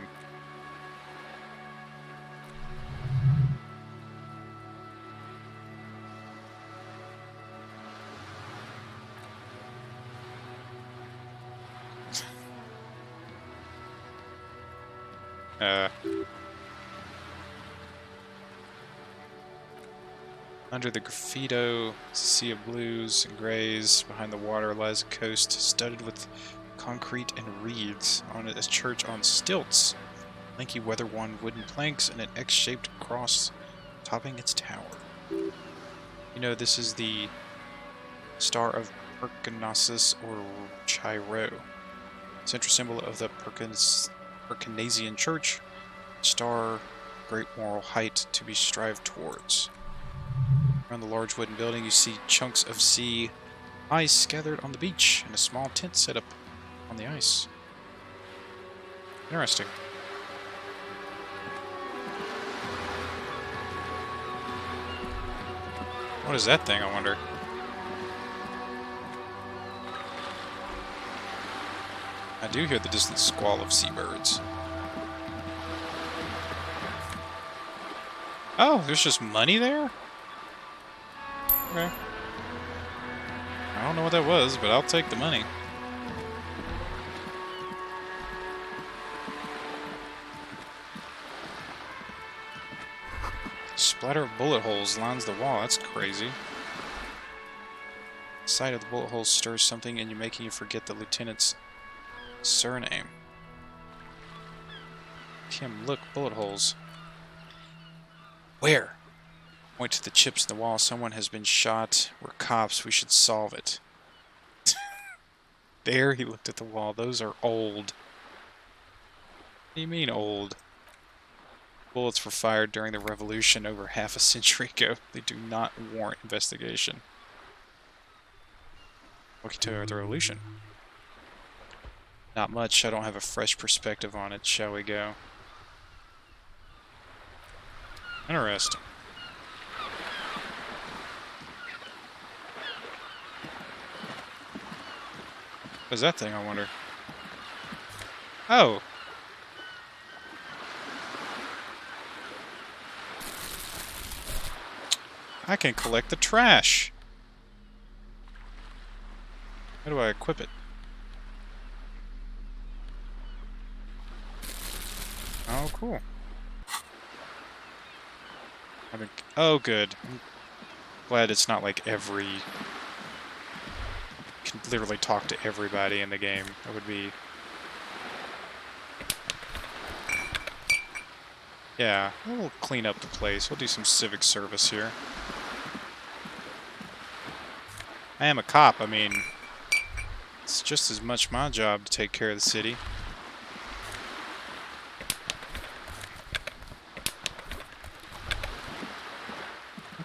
Under the graffito, it's a sea of blues and grays. Behind the water lies a coast studded with concrete and reeds. On it, a church on stilts. Lanky, weather-worn wooden planks and an X-shaped cross topping its tower. You know, this is the Star of Perkinosis or Chiro. Central symbol of the Perkinesian Church. Star, great moral height to be strived towards. Around the large wooden building, you see chunks of sea ice gathered on the beach and a small tent set up on the ice. Interesting. What is that thing, I wonder? I do hear the distant squall of seabirds. Oh, there's just money there? Okay. I don't know what that was, but I'll take the money. Splatter of bullet holes lines the wall. That's crazy. The sight of the bullet holes stirs something in you, making you forget the lieutenant's surname. Kim, look, bullet holes. Where? Point to the chips in the wall. Someone has been shot. We're cops. We should solve it. There, he looked at the wall. Those are old. What do you mean old? Bullets were fired during the revolution over half a century ago. They do not warrant investigation. What can you tell about the revolution? Not much. I don't have a fresh perspective on it. Shall we go? Interesting. What is that thing, I wonder? Oh! I can collect the trash! How do I equip it? Oh, cool. Oh, good. I'm glad it's not like every... can literally talk to everybody in the game. That would be... Yeah, we'll clean up the place. We'll do some civic service here. I am a cop. I mean, it's just as much my job to take care of the city.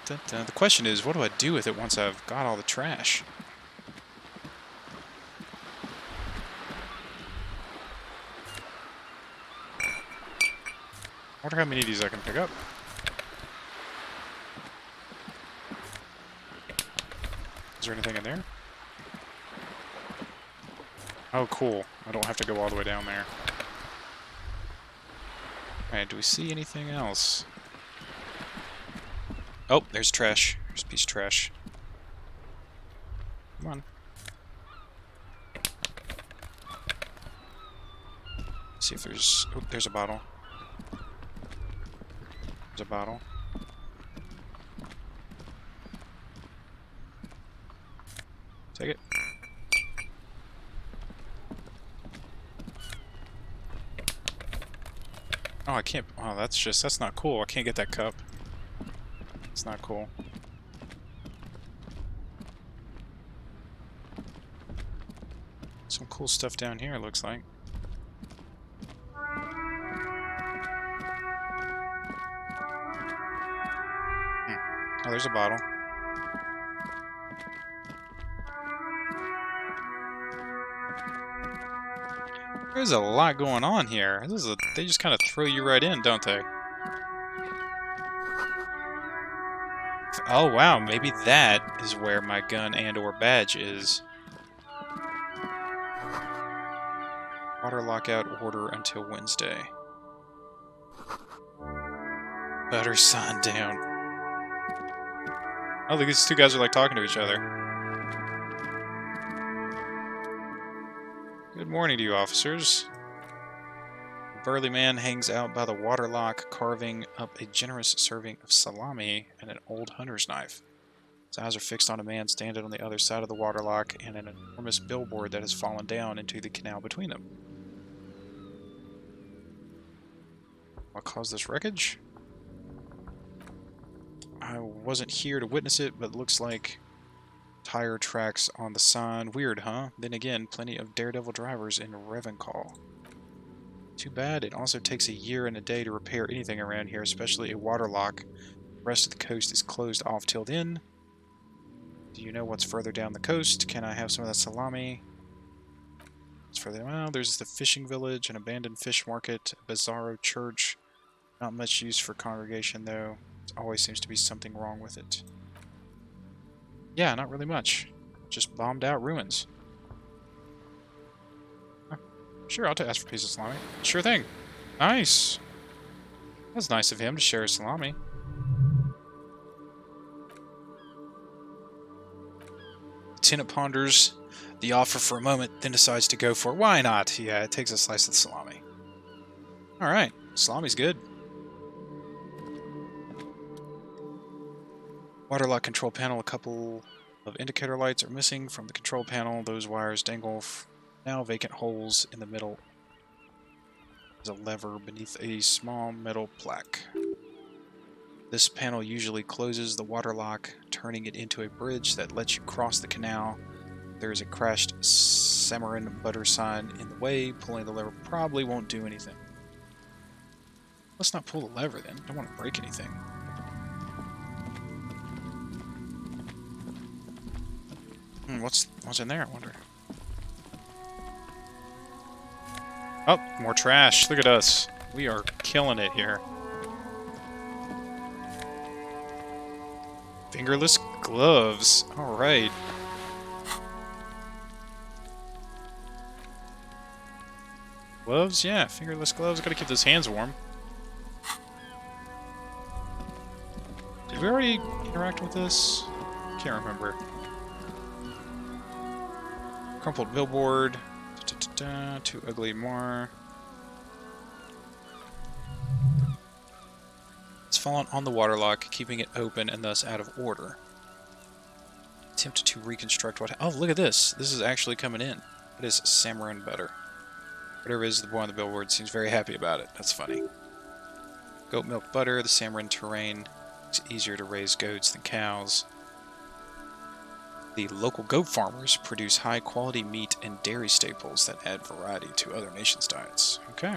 The question is, what do I do with it once I've got all the trash? I wonder how many of these I can pick up. Is there anything in there? Oh, cool. I don't have to go all the way down there. Alright, do we see anything else? Oh, there's trash. There's a piece of trash. Come on. See if there's... Oh, there's a bottle. There's a bottle. Take it. Oh, I can't... Oh, that's not cool. I can't get that cup. It's not cool. Some cool stuff down here, it looks like. Oh, there's a bottle. There's a lot going on here. They just kind of throw you right in, don't they? Oh wow, maybe that is where my gun and or badge is. Water lockout order until Wednesday. Butter sign down. Oh, look, these two guys are like talking to each other. Good morning to you, officers. A burly man hangs out by the water lock, carving up a generous serving of salami and an old hunter's knife. His eyes are fixed on a man standing on the other side of the water lock and an enormous billboard that has fallen down into the canal between them. What caused this wreckage? I wasn't here to witness it, but looks like tire tracks on the sign. Weird, huh? Then again, plenty of daredevil drivers in Revencall. Too bad. It also takes a year and a day to repair anything around here, especially a water lock. The rest of the coast is closed off till then. Do you know what's further down the coast? Can I have some of that salami? What's further? Well, there's the fishing village, an abandoned fish market, a bizarro church. Not much use for congregation, though. There always seems to be something wrong with it. Yeah, not really much. Just bombed out ruins. Huh. Sure, I'll ask for a piece of salami. Sure thing. Nice. That's nice of him to share his salami. Lieutenant ponders the offer for a moment, then decides to go for it. Why not? Yeah, it takes a slice of the salami. Alright, salami's good. Waterlock control panel, a couple of indicator lights are missing from the control panel. Those wires dangle now vacant holes in the middle. There's a lever beneath a small metal plaque. This panel usually closes the waterlock, turning it into a bridge that lets you cross the canal. There is a crashed Samarin butter sign in the way. Pulling the lever probably won't do anything. Let's not pull the lever then. Don't want to break anything. What's in there, I wonder. Oh, more trash. Look at us. We are killing it here. Fingerless gloves. Alright. Gloves? Yeah, fingerless gloves. Gotta keep those hands warm. Did we already interact with this? Can't remember. Crumpled billboard. Too ugly more. It's fallen on the waterlock, keeping it open and thus out of order. Attempt to reconstruct what... Oh, look at this. This is actually coming in. It is Samarin butter. Whatever it is, the boy on the billboard seems very happy about it. That's funny. Goat milk butter. The Samarin terrain. It's easier to raise goats than cows. The local goat farmers produce high-quality meat and dairy staples that add variety to other nations' diets. Okay.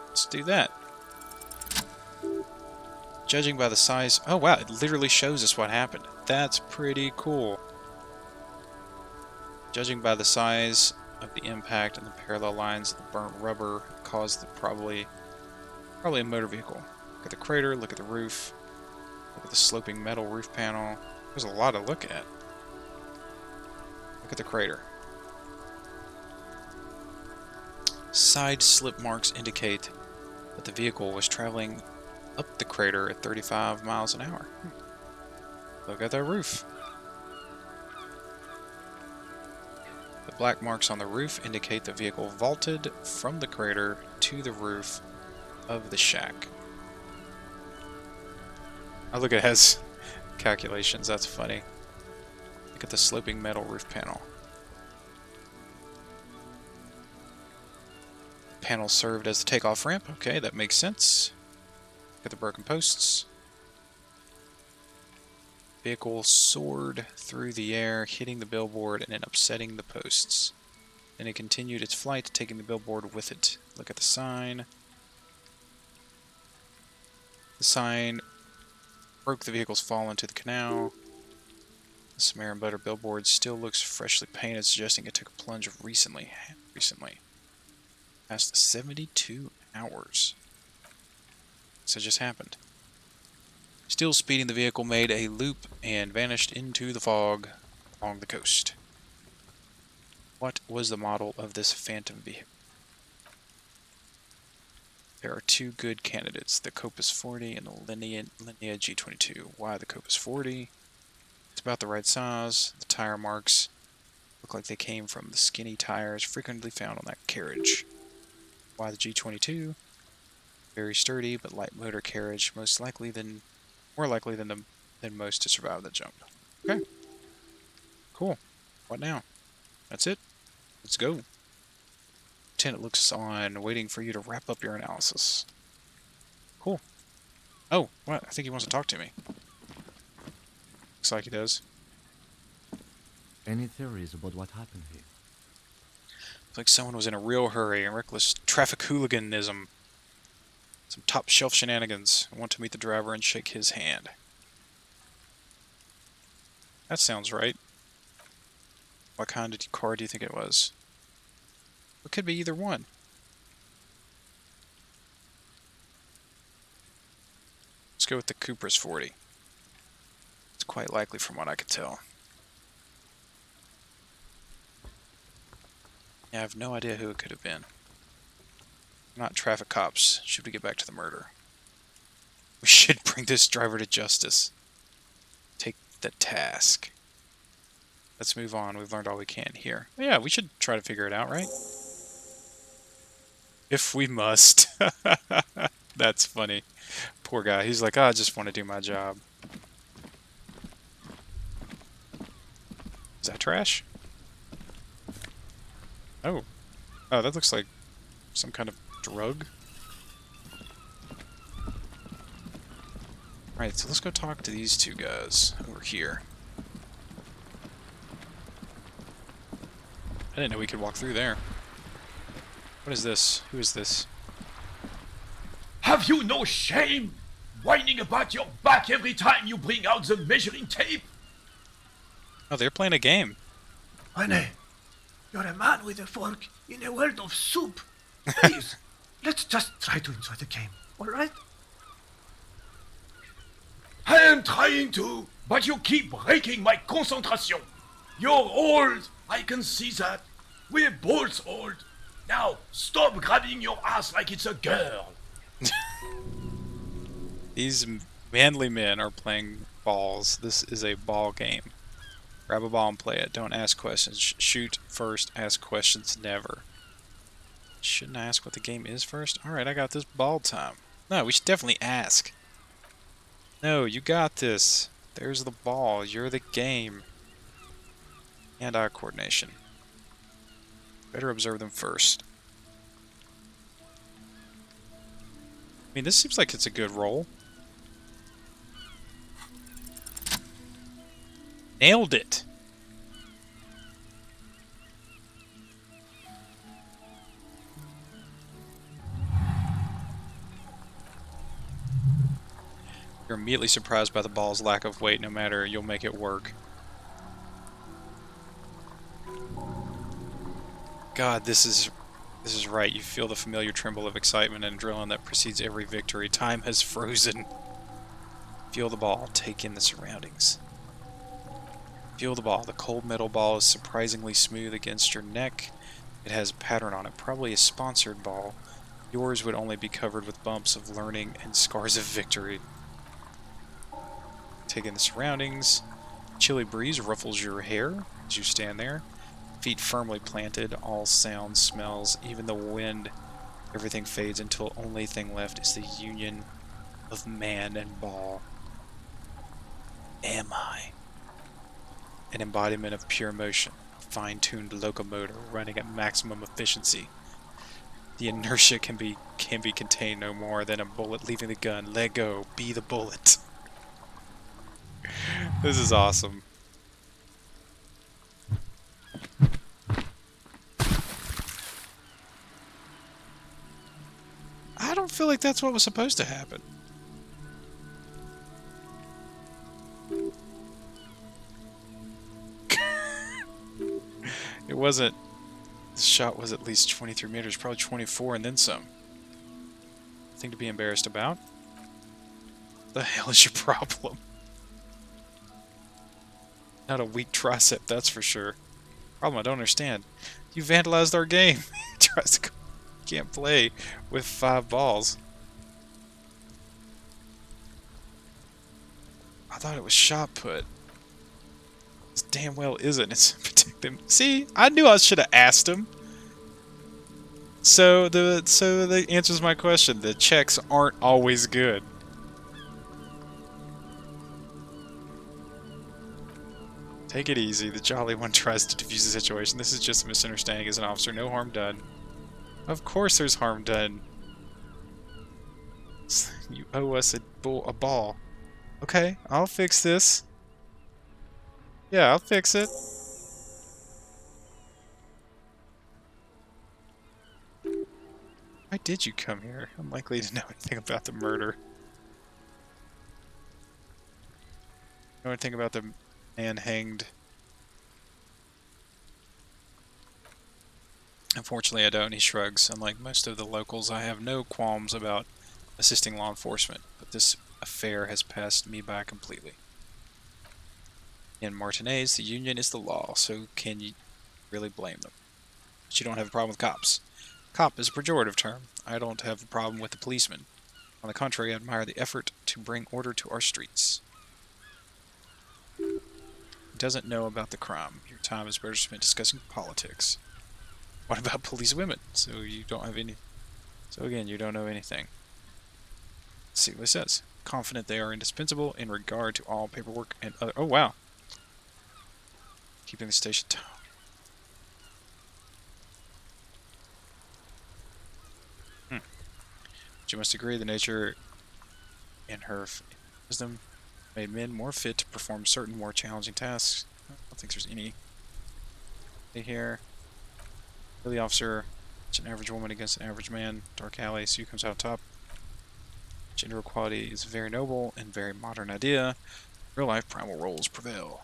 Let's do that. Judging by the size... Oh, wow. It literally shows us what happened. That's pretty cool. Judging by the size of the impact and the parallel lines of the burnt rubber caused the probably a motor vehicle. Look at the crater. Look at the roof. Look at the sloping metal roof panel. There's a lot to look at. Look at the crater. Side slip marks indicate that the vehicle was traveling up the crater at 35 miles an hour. Look at that roof. The black marks on the roof indicate the vehicle vaulted from the crater to the roof of the shack. Oh, look, it has calculations. That's funny. Look at the sloping metal roof panel. Panel served as the takeoff ramp. Okay, that makes sense. Look at the broken posts. Vehicle soared through the air, hitting the billboard and then upsetting the posts. Then it continued its flight, taking the billboard with it. Look at the sign. The sign broke the vehicle's fall into the canal. The Samarin butter billboard still looks freshly painted, suggesting it took a plunge recently. Past 72 hours. So it just happened. Still speeding, the vehicle made a loop and vanished into the fog along the coast. What was the model of this phantom vehicle? There are two good candidates, the Copus 40 and the Linea G22. Why the Copus 40? It's about the right size. The tire marks look like they came from the skinny tires frequently found on that carriage. Why the G22? Very sturdy but light motor carriage, more likely than most to survive the jump. Okay. Cool. What now? That's it. Let's go. Lieutenant looks on, waiting for you to wrap up your analysis. Cool. Oh, what? I think he wants to talk to me. Looks like he does. Any theories about what happened here? Looks like someone was in a real hurry and reckless traffic hooliganism. Some top-shelf shenanigans. I want to meet the driver and shake his hand. That sounds right. What kind of car do you think it was? It could be either one. Let's go with the Cooper's 40. It's quite likely from what I could tell. Yeah, I have no idea who it could have been. We're not traffic cops. Should we get back to the murder? We should bring this driver to justice. Take the task. Let's move on. We've learned all we can here. Yeah, we should try to figure it out, right? If we must. That's funny. Poor guy. He's like, oh, I just want to do my job. Is that trash? Oh. Oh, that looks like some kind of drug. Alright, so let's go talk to these two guys over here. I didn't know we could walk through there. What is this? Who is this? Have you no shame? Whining about your back every time you bring out the measuring tape? Oh, they're playing a game. René, you're a man with a fork in a world of soup. Please, let's just try to enjoy the game, alright? I am trying to, but you keep breaking my concentration. You're old, I can see that. We're both old. Now, stop grabbing your ass like it's a girl. These manly men are playing balls. This is a ball game. Grab a ball and play it. Don't ask questions. Shoot first. Ask questions never. Shouldn't I ask what the game is first? Alright, I got this ball time. No, we should definitely ask. No, you got this. There's the ball. You're the game. Hand-eye coordination. Better observe them first. I mean, this seems like it's a good roll. Nailed it! You're immediately surprised by the ball's lack of weight. No matter, you'll make it work. God, this is right. You feel the familiar tremble of excitement and adrenaline that precedes every victory. Time has frozen. Feel the ball. Take in the surroundings. Feel the ball. The cold metal ball is surprisingly smooth against your neck. It has a pattern on it. Probably a sponsored ball. Yours would only be covered with bumps of learning and scars of victory. Take in the surroundings. Chilly breeze ruffles your hair as you stand there. Feet firmly planted, all sounds, smells, even the wind. Everything fades until only thing left is the union of man and ball. Am I? An embodiment of pure motion, a fine-tuned locomotor running at maximum efficiency. The inertia can be contained no more than a bullet leaving the gun. Let go. Be the bullet. This is awesome. I don't feel like that's what was supposed to happen. It wasn't This shot was at least 23 meters, probably 24 and then some. Thing to be embarrassed about. The hell is your problem? Not a weak tricep, that's for sure. Problem I don't understand. You vandalized our game. Tries to go, can't play with 5 balls. I thought it was shot put. This damn well isn't. It's protect them. See, I knew I should have asked him. So the answers my question. The checks aren't always good. Take it easy. The Jolly One tries to defuse the situation. This is just a misunderstanding as an officer. No harm done. Of course there's harm done. You owe us a ball. Okay, I'll fix this. Yeah, I'll fix it. Why did you come here? Unlikely to know anything about the murder. Know anything about the man hanged? Unfortunately, I don't. He shrugs. Unlike most of the locals, I have no qualms about assisting law enforcement, but this affair has passed me by completely. In Martinez, the union is the law, so can you really blame them? But you don't have a problem with cops. Cop is a pejorative term. I don't have a problem with the policeman. On the contrary, I admire the effort to bring order to our streets. He doesn't know about the crime. Your time is better spent discussing politics. What about police women? So you don't have any... So again, you don't know anything. Let's see what it says. Confident they are indispensable in regard to all paperwork and other... Oh, wow. Keeping the station... But you must agree the nature in her wisdom made men more fit to perform certain more challenging tasks. I don't think there's any here. The officer, it's an average woman against an average man. Dark alley, so who comes out top. Gender equality is a very noble and very modern idea. Real life primal roles prevail.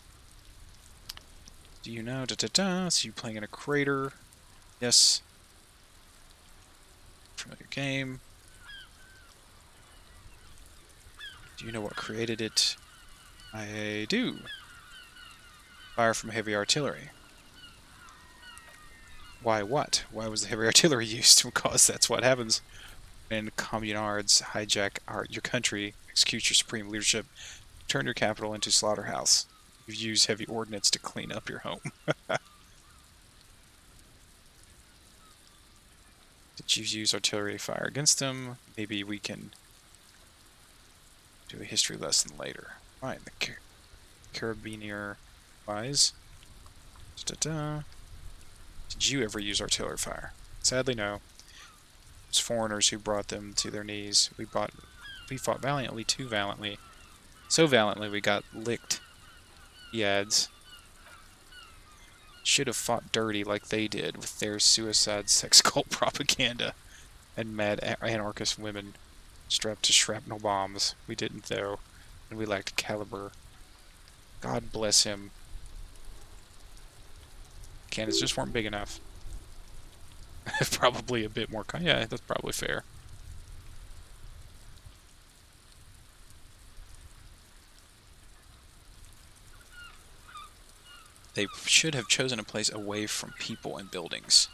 Do you know? So you playing in a crater? Yes. Familiar game. Do you know what created it? I do. Fire from heavy artillery. Why what? Why was the heavy artillery used? Because that's what happens when communards hijack your country, execute your supreme leadership, turn your capital into slaughterhouse. You use heavy ordnance to clean up your home. Did you use artillery fire against them? Maybe we can do a history lesson later. Fine, the carabiner wise. Did you ever use artillery fire? Sadly, no. It was foreigners who brought them to their knees. We fought valiantly, too valiantly. So valiantly we got licked. He adds. Should have fought dirty like they did with their suicide sex cult propaganda and mad anarchist women strapped to shrapnel bombs. We didn't, though, and we lacked caliber. God bless him. Cannons just weren't big enough. Probably a bit more... Yeah, that's probably fair. They should have chosen a place away from people and buildings.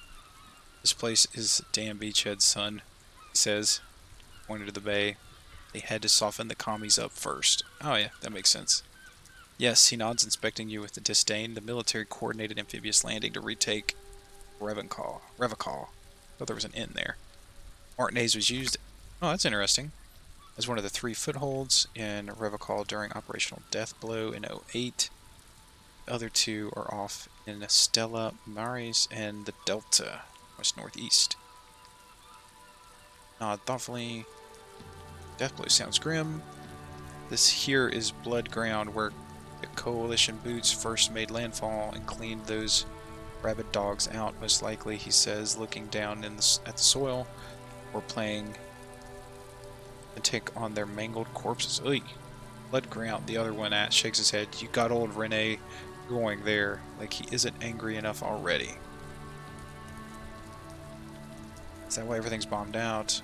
This place is damn beachhead, son, he says, pointing to the bay. They had to soften the commies up first. Oh yeah, that makes sense. Yes, he nods, inspecting you with disdain. The military coordinated amphibious landing to retake Revacol. Thought there was an N there. Martinez was used... Oh, that's interesting. As one of the 3 footholds in Revacol during Operational Death Blow in 08. The other 2 are off in Stella Maris and the Delta, west-northeast. Nod thoughtfully. Death Blow sounds grim. This here is blood ground where the coalition boots first made landfall and cleaned those rabid dogs out, most likely, he says, looking down at the soil, or playing and take on their mangled corpses. Oy. Blood ground, the other one shakes his head. You got old Rene going there, like he isn't angry enough already. Is that why everything's bombed out?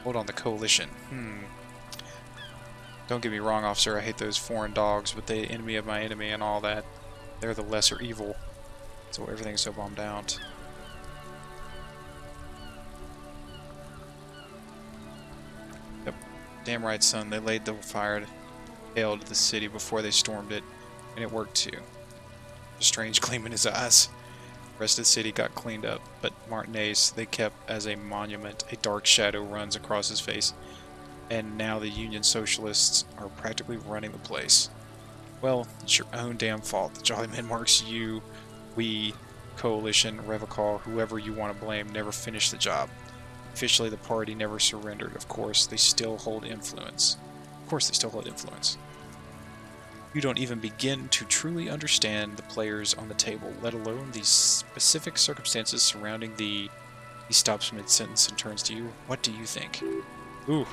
Hold on, the coalition. Don't get me wrong, officer, I hate those foreign dogs, but they enemy of my enemy and all that. They're the lesser evil. So everything's so bombed out. Yep. Damn right, son. They laid the fire hail to the city before they stormed it, and it worked too. A strange gleam in his eyes. The rest of the city got cleaned up, but Martinez they kept as a monument. A dark shadow runs across his face, and now the Union Socialists are practically running the place. Well, it's your own damn fault. The Jolly Men marks you, we, Coalition, Revocol, whoever you want to blame, never finished the job. Officially, the party never surrendered. Of course, they still hold influence. You don't even begin to truly understand the players on the table, let alone the specific circumstances surrounding the... He stops mid-sentence and turns to you. What do you think? Ooh,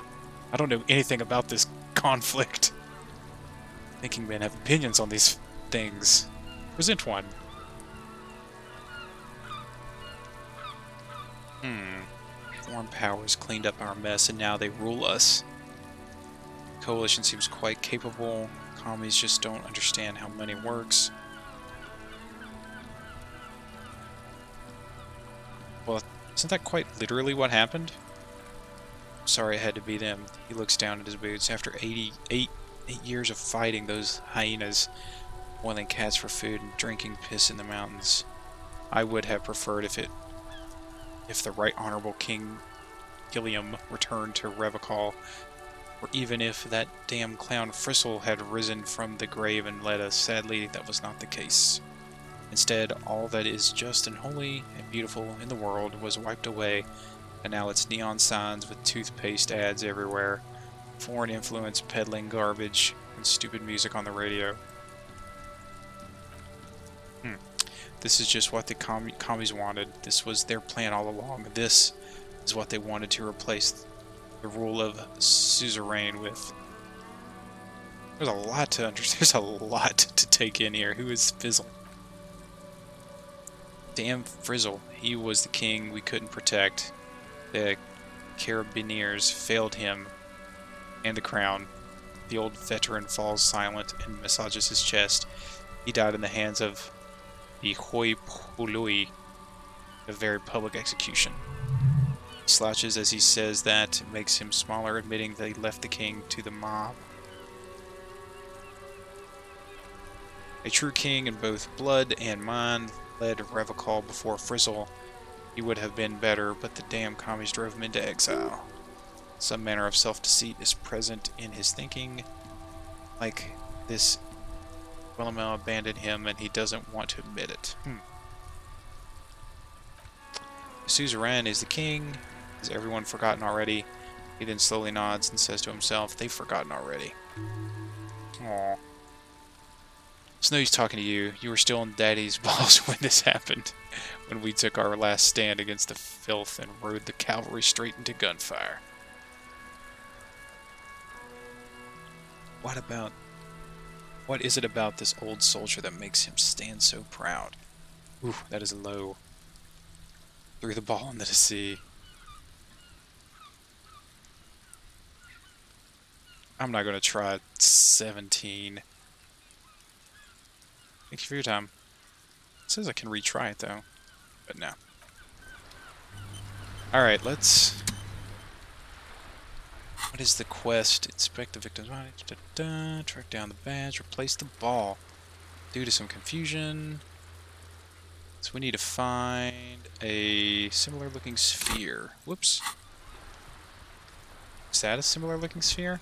I don't know anything about this conflict. Thinking men have opinions on these things. Present one. Foreign powers cleaned up our mess and now they rule us. Coalition seems quite capable. Commies just don't understand how money works. Well, isn't that quite literally what happened? Sorry it had to be them. He looks down at his boots. After 8 years of fighting those hyenas, boiling cats for food and drinking piss in the mountains, I would have preferred if the Right Honorable King Elysium returned to Revocol, or even if that damn clown Fristle had risen from the grave and led us. Sadly, that was not the case. Instead, all that is just and holy and beautiful in the world was wiped away, and now it's neon signs with toothpaste ads everywhere, foreign influence peddling garbage, and stupid music on the radio. This is just what the commies wanted. This was their plan all along. This is what they wanted to replace the rule of suzerain with. There's a lot to understand. There's a lot to take in here. Who is Fizzle? Damn Frizzle. He was the king we couldn't protect. The Carabineers failed him and the crown. The old veteran falls silent and massages his chest. He died in the hands of the hoi polloi, a very public execution. He slouches as he says that. It makes him smaller, admitting that he left the king to the mob. A true king in both blood and mind led Revocol before Frizzle. He would have been better, but the damn commies drove him into exile. Some manner of self-deceit is present in his thinking, like this Wilhelm abandoned him and he doesn't want to admit it. The suzerain is the king. Has everyone forgotten already? He then slowly nods and says to himself, they've forgotten already. Aww. It's no use talking to you. You were still in Daddy's balls when this happened. When we took our last stand against the filth and rode the cavalry straight into gunfire. What is it about this old soldier that makes him stand so proud? Ooh, that is low. Threw the ball into the sea. I'm not going to try 17. Thank you for your time. It says I can retry it though, but no. Alright, let's... What is the quest? Inspect the victim's body. Track down the badge. Replace the ball. Due to some confusion. So we need to find a similar looking sphere. Whoops. Is that a similar looking sphere?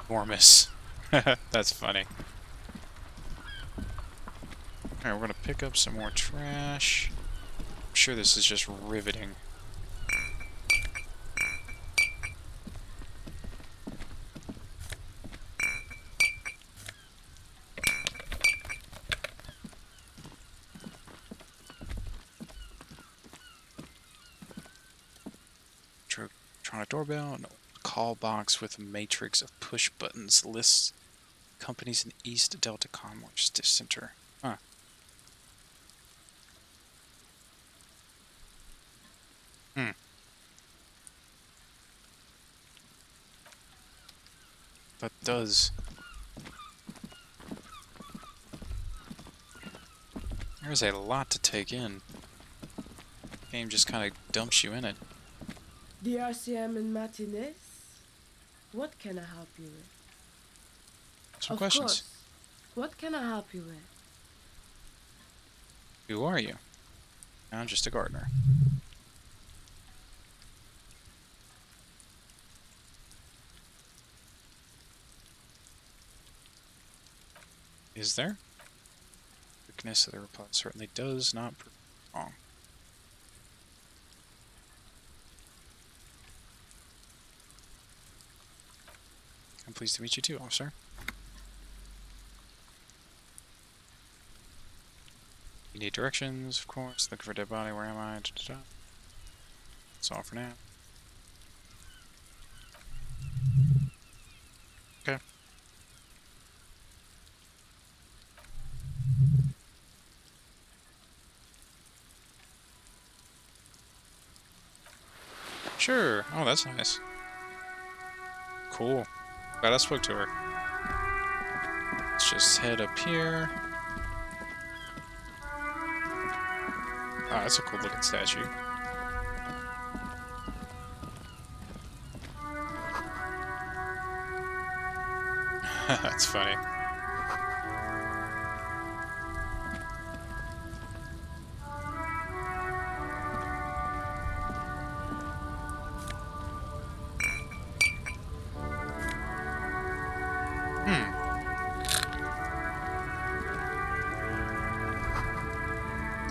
Enormous. That's funny. Alright, we're gonna pick up some more trash. I'm sure this is just riveting. Electronic doorbell, no. Call box with a matrix of push buttons, lists Companies in East Delta Commerce Center. Huh. Hmm. That does. There's a lot to take in. The game just kind of dumps you in it. The RCM in Martinez? What can I help you with? Some Of questions. course. What can I help you with? Who are you? I'm just a gardener. Is there? Weakness of the reply certainly does not prove wrong. I'm pleased to meet you too, officer. You need directions, of course. Looking for a dead body. Where am I? Da-da-da. That's all for now. Okay. Sure. Oh, that's nice. Cool. Glad I spoke to her. Let's just head up here. Oh, that's a cool looking statue. That's funny.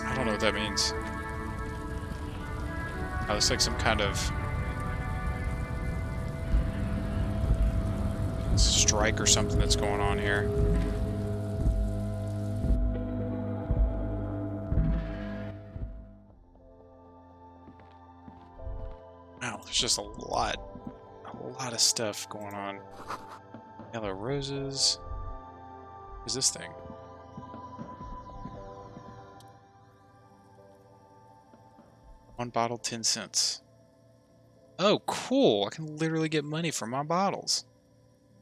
I don't know what that means. Oh, looks like some kind of strike or something that's going on here. Wow, there's just a lot of stuff going on. Yellow roses. What's this thing? One bottle, 10 cents. Oh, cool. I can literally get money from my bottles.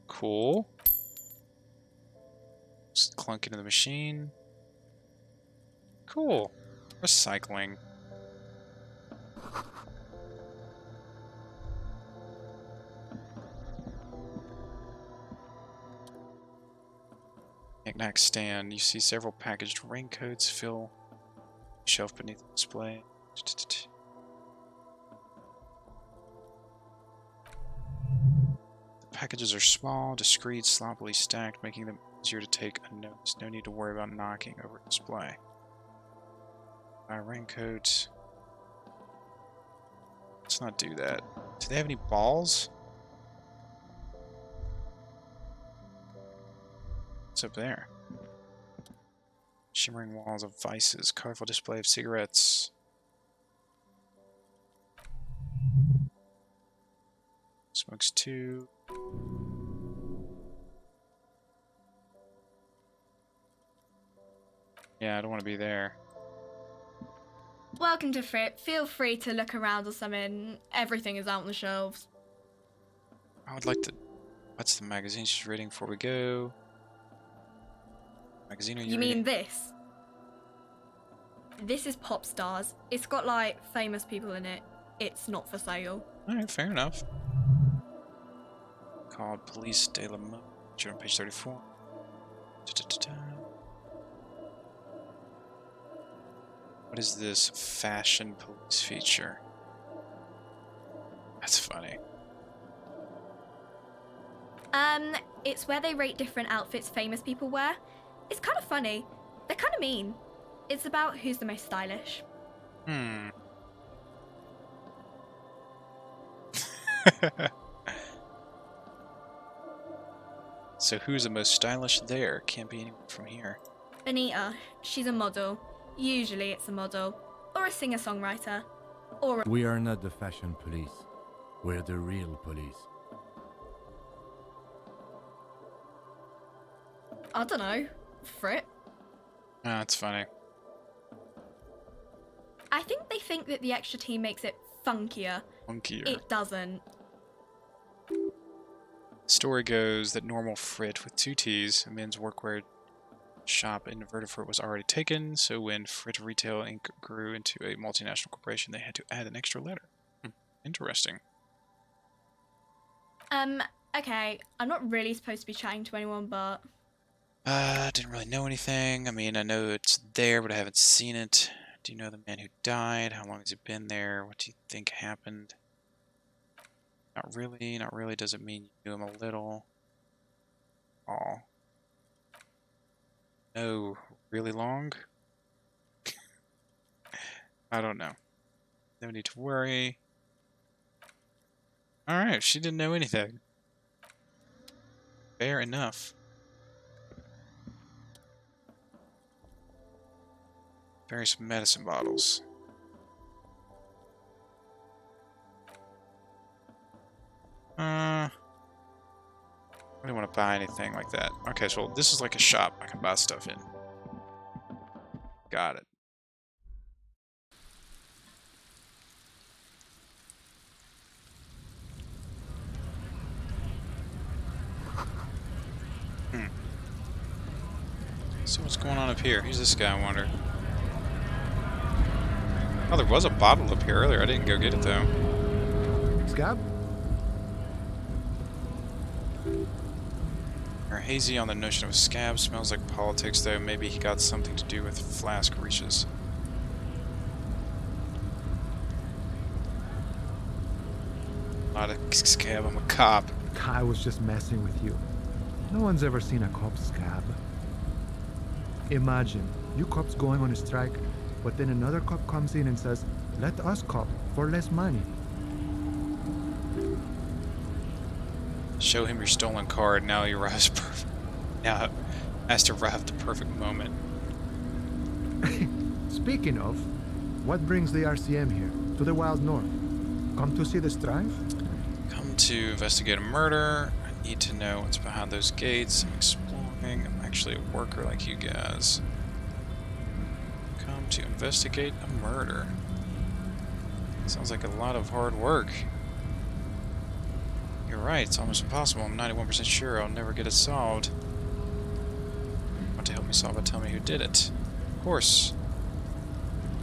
Cool. Just clunk into the machine. Cool. Recycling. Knick-knack stand. You see several packaged raincoats fill shelf beneath the display. The packages are small, discreet, sloppily stacked, making them easier to take unnoticed. No need to worry about knocking over a display. Buy a raincoat. Let's not do that. Do they have any balls? What's up there? Shimmering walls of vices, colorful display of cigarettes. Smokes 2. Yeah, I don't want to be there. Welcome to Fripp. Feel free to look around or something. Everything is out on the shelves. I would like to... What's the magazine she's reading before we go? Magazine are you You reading? mean this? This is Pop Stars. It's got like famous people in it. It's not for sale. Alright, fair enough. Called Police de la Mode. On page 34. Da-da-da-da. What is this fashion police feature? That's funny. It's where they rate different outfits famous people wear. It's kind of funny. They're kind of mean. It's about who's the most stylish. So who's the most stylish there? Can't be anyone from here. Anita, she's a model. Usually it's a model. Or a singer-songwriter. Or a... We are not the fashion police. We're the real police. I don't know. Frit. Ah, that's funny. I think they think that the extra T makes it funkier. Funkier. It doesn't. Story goes that normal Frit with 2 T's, a men's workwear shop in Vertifort was already taken, so when Frit Retail Inc. grew into a multinational corporation, they had to add an extra letter. Interesting. Okay, I'm not really supposed to be chatting to anyone, but... Didn't really know anything. I mean, I know it's there, but I haven't seen it. Do you know the man who died? How long has he been there? What do you think happened? Not really, not really. Does it mean you knew him a little? Oh. No, really long? I don't know. No need to worry. Alright, she didn't know anything. Fair enough. Various medicine bottles. I don't want to buy anything like that. Okay, so this is like a shop I can buy stuff in. Got it. So what's going on up here? Who's this guy, I wonder? Oh, there was a bottle up here earlier. I didn't go get it, though. Scab? You're hazy on the notion of a scab. Smells like politics, though. Maybe he got something to do with flask reaches. Not a scab, I'm a cop. I was just messing with you. No one's ever seen a cop scab. Imagine, you cops going on a strike, but then another cop comes in and says, let us cop for less money. Show him your stolen card. Now he arrives perfect. Now has to arrive at the perfect moment. Speaking of, what brings the RCM here, to the Wild North? Come to see the strife? Come to investigate a murder. I need to know what's behind those gates. I'm exploring. I'm actually a worker like you guys. Come to investigate a murder. Sounds like a lot of hard work. You're right, it's almost impossible. I'm 91% sure I'll never get it solved. Want to help me solve it? Tell me who did it. Of course.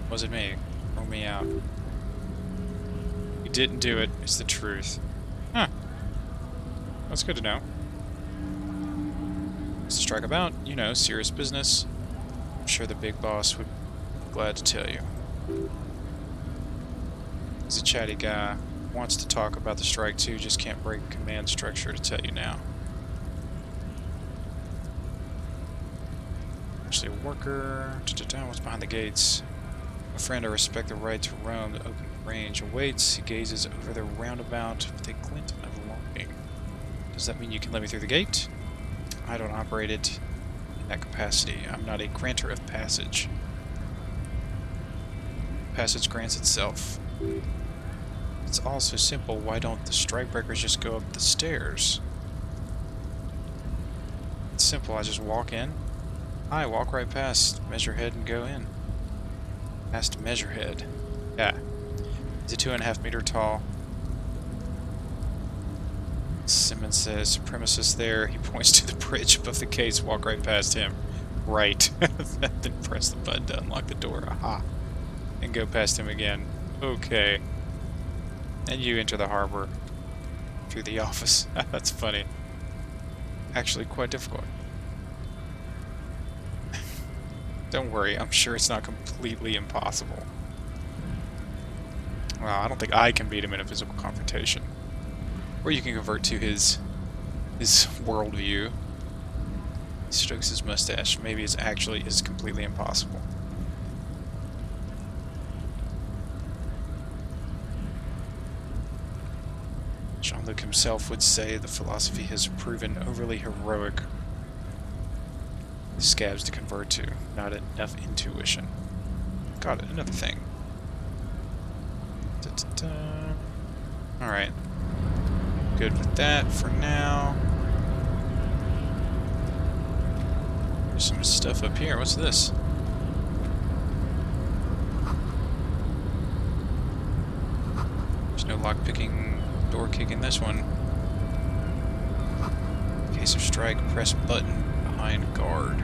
Was it me? Throw me out. You didn't do it. It's the truth. Huh. That's good to know. What's the strike about? You know, serious business. I'm sure the big boss would be glad to tell you. He's a chatty guy. Wants to talk about the strike too, just can't break command structure to tell you now. Actually a worker. What's behind the gates? A friend, I respect the right to roam. The open range awaits. He gazes over the roundabout with a glint of longing. Does that mean you can let me through the gate? I don't operate it in that capacity. I'm not a granter of passage. Passage grants itself. It's all so simple. Why don't the strikebreakers just go up the stairs? It's simple. I just walk in. I walk right past Measurehead and go in. Past Measurehead. Yeah. He's a 2.5 meter tall. Simmons says, supremacist there. He points to the bridge above the gates. Walk right past him. Right. Then press the button to unlock the door. Aha. And go past him again. Okay. And you enter the harbor through the office. That's funny. Actually quite difficult. Don't worry, I'm sure it's not completely impossible. Well, I don't think I can beat him in a physical confrontation. Or you can convert to his worldview. He strokes his mustache. Maybe it actually is completely impossible. Jean-Luc himself would say the philosophy has proven overly heroic. Scabs to convert to, not enough intuition. Got it, another thing. Alright. Good with that for now. There's some stuff up here. What's this? There's no lock-picking, door-kicking this one. In case of strike, press button behind guard.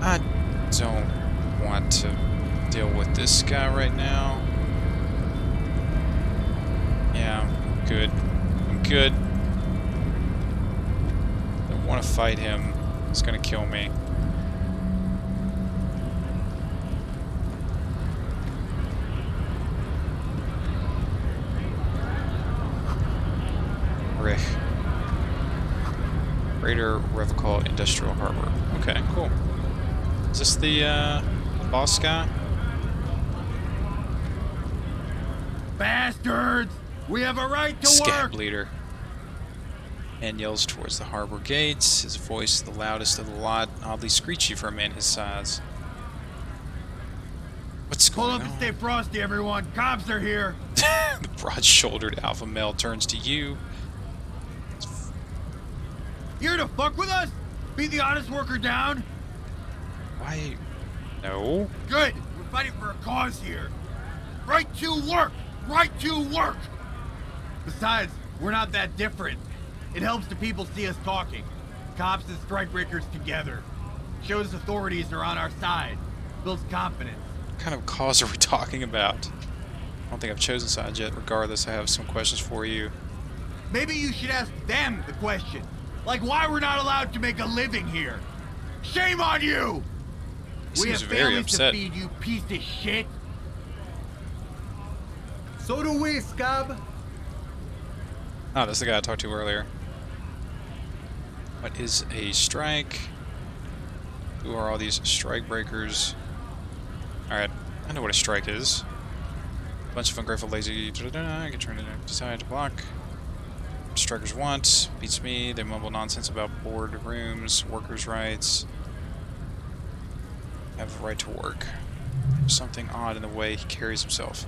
I don't want to deal with this guy right now. Yeah, I'm good. I'm good. Don't want to fight him. He's gonna kill me. Rick. Greater Revocol Industrial Harbor. Okay, cool. Is this the boss guy? Bastards! We have a right to work! Scab leader. And yells towards the harbor gates, his voice the loudest of the lot, oddly screechy for a man his size. What's Pull going up on? and stay frosty, everyone. Cops are here. The broad-shouldered alpha male turns to you. You here to fuck with us? Beat the honest worker down? Why? No. Good. We're fighting for a cause here. Right to work. Right to work. Besides, we're not that different. It helps the people see us talking. Cops and strikebreakers together. Shows authorities are on our side. Builds confidence. What kind of cause are we talking about? I don't think I've chosen sides yet. Regardless, I have some questions for you. Maybe you should ask them the question. Like why we're not allowed to make a living here. Shame on you! We have Seems very families upset. to feed, you piece of shit. So do we, Scab. Oh, that's the guy I talked to earlier. What is a strike? Who are all these strike breakers? Alright, I know what a strike is. A bunch of ungrateful, lazy, get trying to decide to block. Strikers want, beats me, they mumble nonsense about board rooms, workers' rights. Have the right to work. There's something odd in the way he carries himself.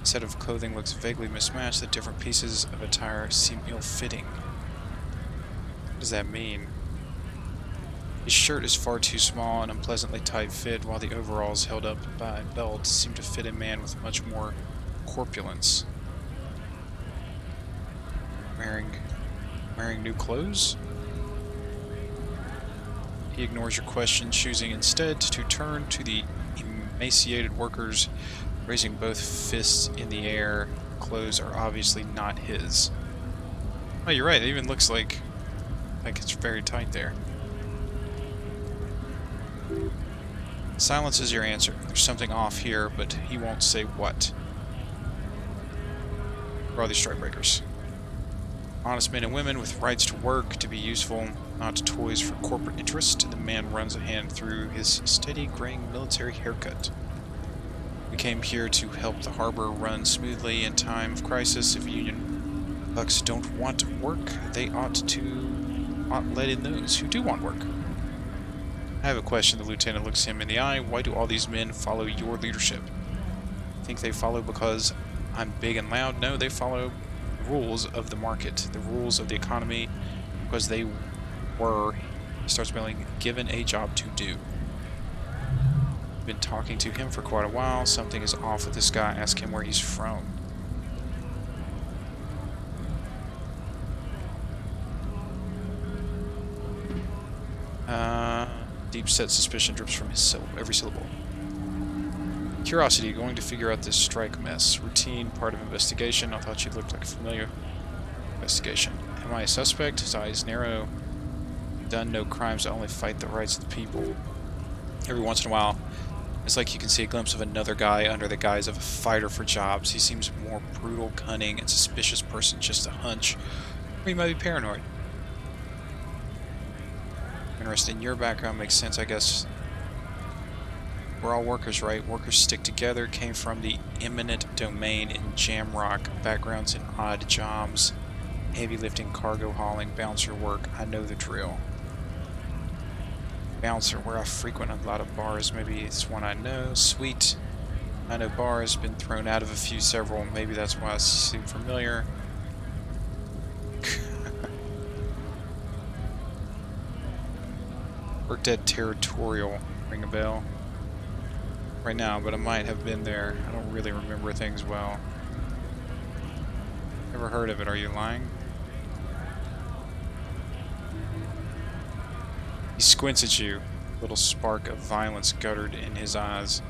His set of clothing looks vaguely mismatched, the different pieces of attire seem ill-fitting. What does that mean? His shirt is far too small and unpleasantly tight fit, while the overalls held up by a belt seem to fit a man with much more corpulence. Wearing new clothes? He ignores your question, choosing instead to turn to the emaciated workers, raising both fists in the air. Clothes are obviously not his. Oh, you're right. It even looks like it's very tight there. Silence is your answer. There's something off here, but he won't say what. Who are these strikebreakers? Honest men and women with rights to work, to be useful, not toys for corporate interest. The man runs a hand through his steady graying military haircut. We came here to help the harbor run smoothly in time of crisis. If union bucks don't want work, they ought let in those who do want work. I have a question. The lieutenant looks him in the eye. Why do all these men follow your leadership? Think they follow because I'm big and loud? No, they follow rules of the market, the rules of the economy, because they were, he starts spelling, given a job to do. Been talking to him for quite a while. Something is off with this guy. Ask him where he's from. Deep-set suspicion drips from his every syllable. Curiosity, going to figure out this strike mess. Routine, part of investigation. I thought you looked like a familiar investigation. Am I a suspect? His eyes narrow. Done no crimes, I only fight the rights of the people. Every once in a while, it's like you can see a glimpse of another guy under the guise of a fighter for jobs. He seems a more brutal, cunning, and suspicious person, just a hunch. Or he might be paranoid. Interested in your background, makes sense, I guess. We're all workers, right? Workers stick together, came from the eminent domain in Jamrock, backgrounds in odd jobs, heavy lifting, cargo hauling, bouncer work. I know the drill. Bouncer, where I frequent a lot of bars. Maybe it's one I know. Sweet. I know bars, been thrown out of several. Maybe that's why I seem familiar. Worked at Territorial. Ring a bell. Right now, but I might have been there. I don't really remember things well. Never heard of it, are you lying? He squints at you. A little spark of violence guttered in his eyes.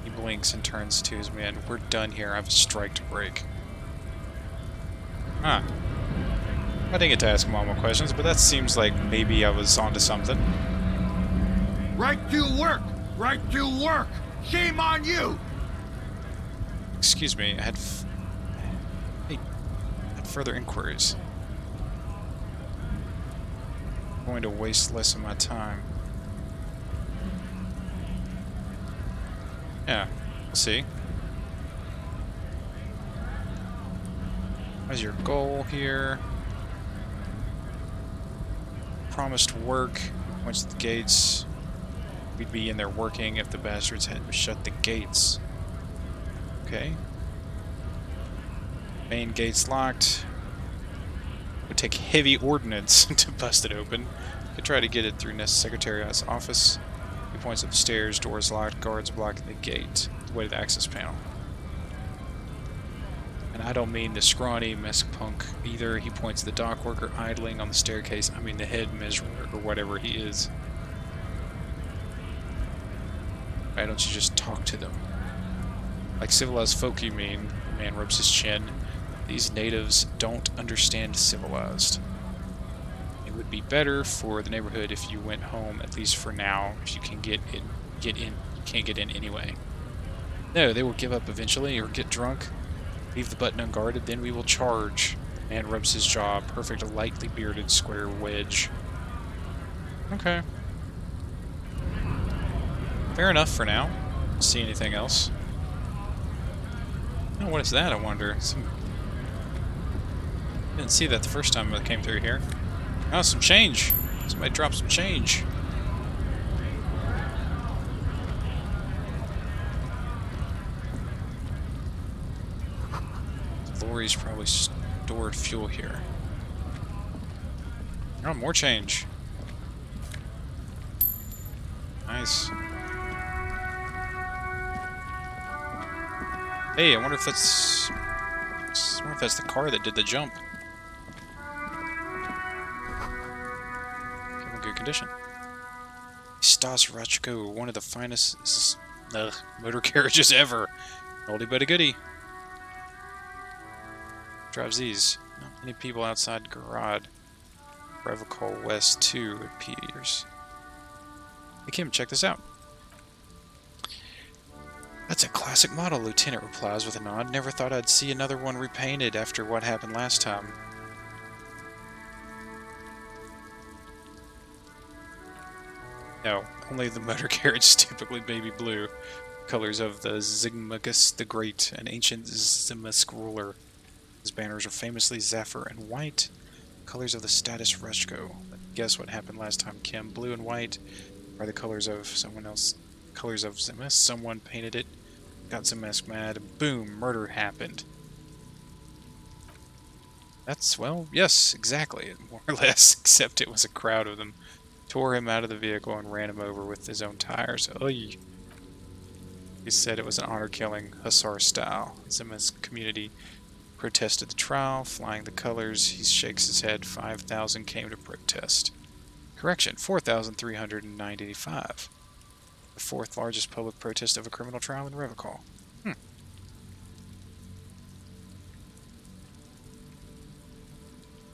He blinks and turns to his men. We're done here. I have a strike to break. Huh. I didn't get to ask him all my questions, but that seems like maybe I was onto something. Right to work! Right to work! Shame on you! Excuse me, I had further inquiries. I'm going to waste less of my time. Yeah, we'll see. What's your goal here? Promised work. Once the gates. We'd be in there working if the bastards hadn't shut the gates. Okay. Main gate's locked. Would take heavy ordnance to bust it open. Could try to get it through Secretariat's office. He points up the stairs, doors locked, guards blocking the gate. The way to the access panel. And I don't mean the scrawny mess punk either. He points to the dock worker idling on the staircase. I mean the head measurer or whatever he is. Why don't you just talk to them? Like civilized folk, you mean? The man rubs his chin. These natives don't understand civilized. It would be better for the neighborhood if you went home, at least for now. If you can get in. You can't get in anyway. No, they will give up eventually or get drunk. Leave the button unguarded, then we will charge. Man rubs his jaw. Perfect, lightly bearded square wedge. Okay. Fair enough for now. See anything else? Oh, what is that, I wonder? Didn't see that the first time I came through here. Oh, some change. Somebody dropped some change. The lorries probably stored fuel here. Oh, more change. Nice. Hey, I wonder if that's the car that did the jump. Okay, in good condition. Stas Rachko, one of the finest motor carriages ever. Oldie but a goodie. Drives these. Not many people outside Garad. Revocol West 2 at Peters. Hey Kim, check this out. That's a classic model, Lieutenant replies with a nod. Never thought I'd see another one repainted after what happened last time. No, only the motor carriage is typically baby blue. Colors of the Zigmagus the Great, an ancient Zimusk ruler. His banners are famously zephyr and white. Colors of the status Reshko. Guess what happened last time, Kim? Blue and white are the colors of someone else. Colors of Zemesk. Someone painted it, got Zemesk mad, and boom, murder happened. That's, well, yes, exactly, more or less, except it was a crowd of them. Tore him out of the vehicle and ran him over with his own tires. Oy. He said it was an honor killing, Hussar style. Zemesk community protested the trial, flying the colors. He shakes his head. 5,000 came to protest. Correction, 4,395. The fourth largest public protest of a criminal trial in Revocol.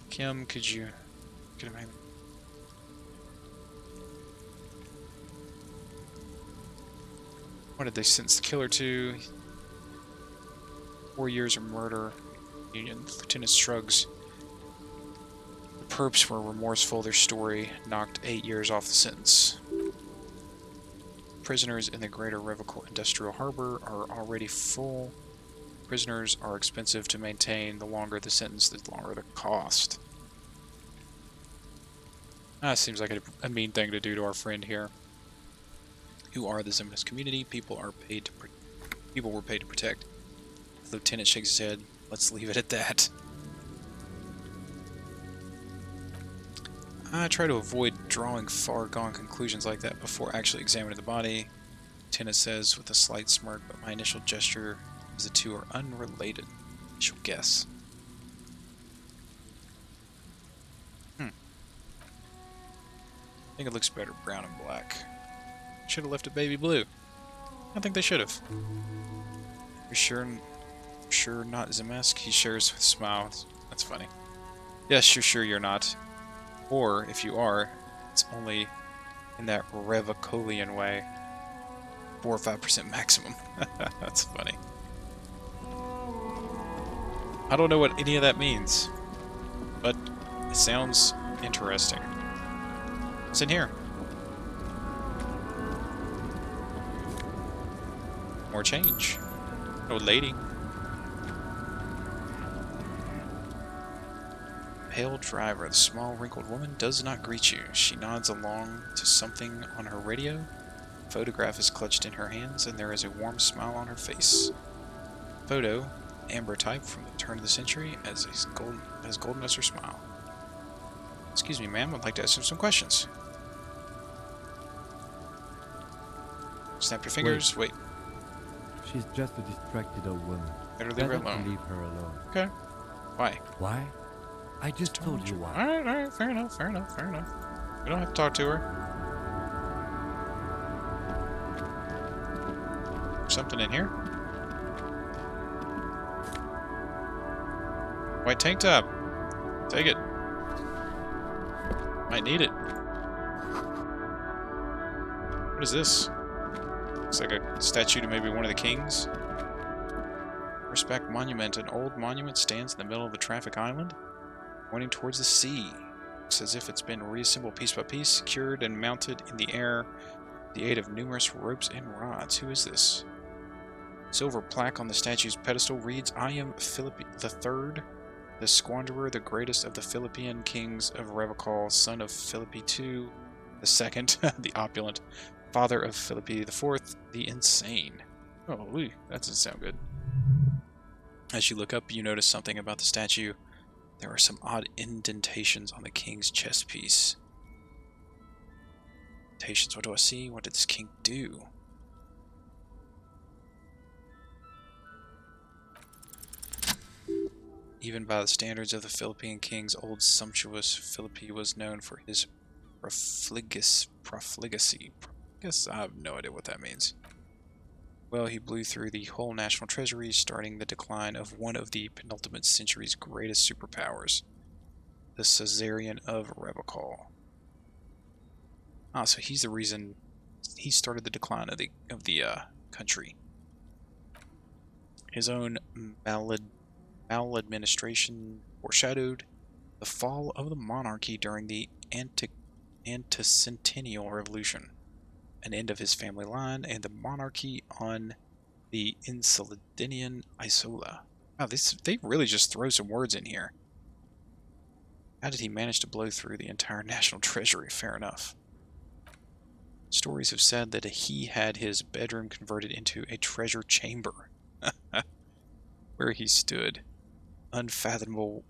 Kim, could you imagine? What did they sentence the killer to? 4 years of murder. Union. The lieutenant shrugs. The perps were remorseful. Their story knocked 8 years off the sentence. Prisoners in the greater Revocol Industrial Harbor are already full. Prisoners are expensive to maintain. The longer the sentence, the longer the cost. That seems like a mean thing to do to our friend here. Who are the Zemesk community? People were paid to protect. The lieutenant shakes his head. Let's leave it at that. I try to avoid drawing far-gone conclusions like that before actually examining the body. Lieutenant says with a slight smirk, but my initial gesture is the two are unrelated. She'll guess. I think it looks better brown and black. Should have left it baby blue. I think they should have. You're sure not Zemesk? He shares with a smile. That's funny. Yes, you're sure you're not. Or, if you are, it's only in that Revocolian way. 4 or 5% maximum. That's funny. I don't know what any of that means, but it sounds interesting. What's in here? More change. Oh, lady. Pale driver, the small wrinkled woman, does not greet you. She nods along to something on her radio. The photograph is clutched in her hands, and there is a warm smile on her face. Photo, amber type from the turn of the century, as golden as her smile. Excuse me, ma'am, I'd like to ask you some questions. Snap your fingers. Wait. She's just a distracted old woman. Better leave her Better alone. leave her alone. Okay. Why? Why? I just told you why. Alright, fair enough. We don't have to talk to her. Something in here? White tank top. Take it. Might need it. What is this? Looks like a statue to maybe one of the kings. Horseback monument. An old monument stands in the middle of the traffic island, pointing towards the sea. Looks as if it's been reassembled piece by piece, secured and mounted in the air with the aid of numerous ropes and rods. Who is this? Silver plaque on the statue's pedestal reads, I am Philip III, the Squanderer, the greatest of the Philippian kings of Revocol, son of Philippi II, the second, the opulent, father of Philippi IV, the insane. Oh, that doesn't sound good. As you look up, you notice something about the statue. There are some odd indentations on the king's chest piece. Indentations, what do I see? What did this king do? Even by the standards of the Philippine kings, old sumptuous Philippi was known for his profligacy. I have no idea what that means. Well, he blew through the whole national treasury, starting the decline of one of the penultimate century's greatest superpowers, the Caesarian of Revocol. Ah, so he's the reason he started the decline of the country. His own maladministration foreshadowed the fall of the monarchy during the Anticentennial Revolution, an end of his family line, and the monarchy on the Insuladinian Isola. Wow, they really just throw some words in here. How did he manage to blow through the entire national treasury? Fair enough. Stories have said that he had his bedroom converted into a treasure chamber, where he stored unfathomable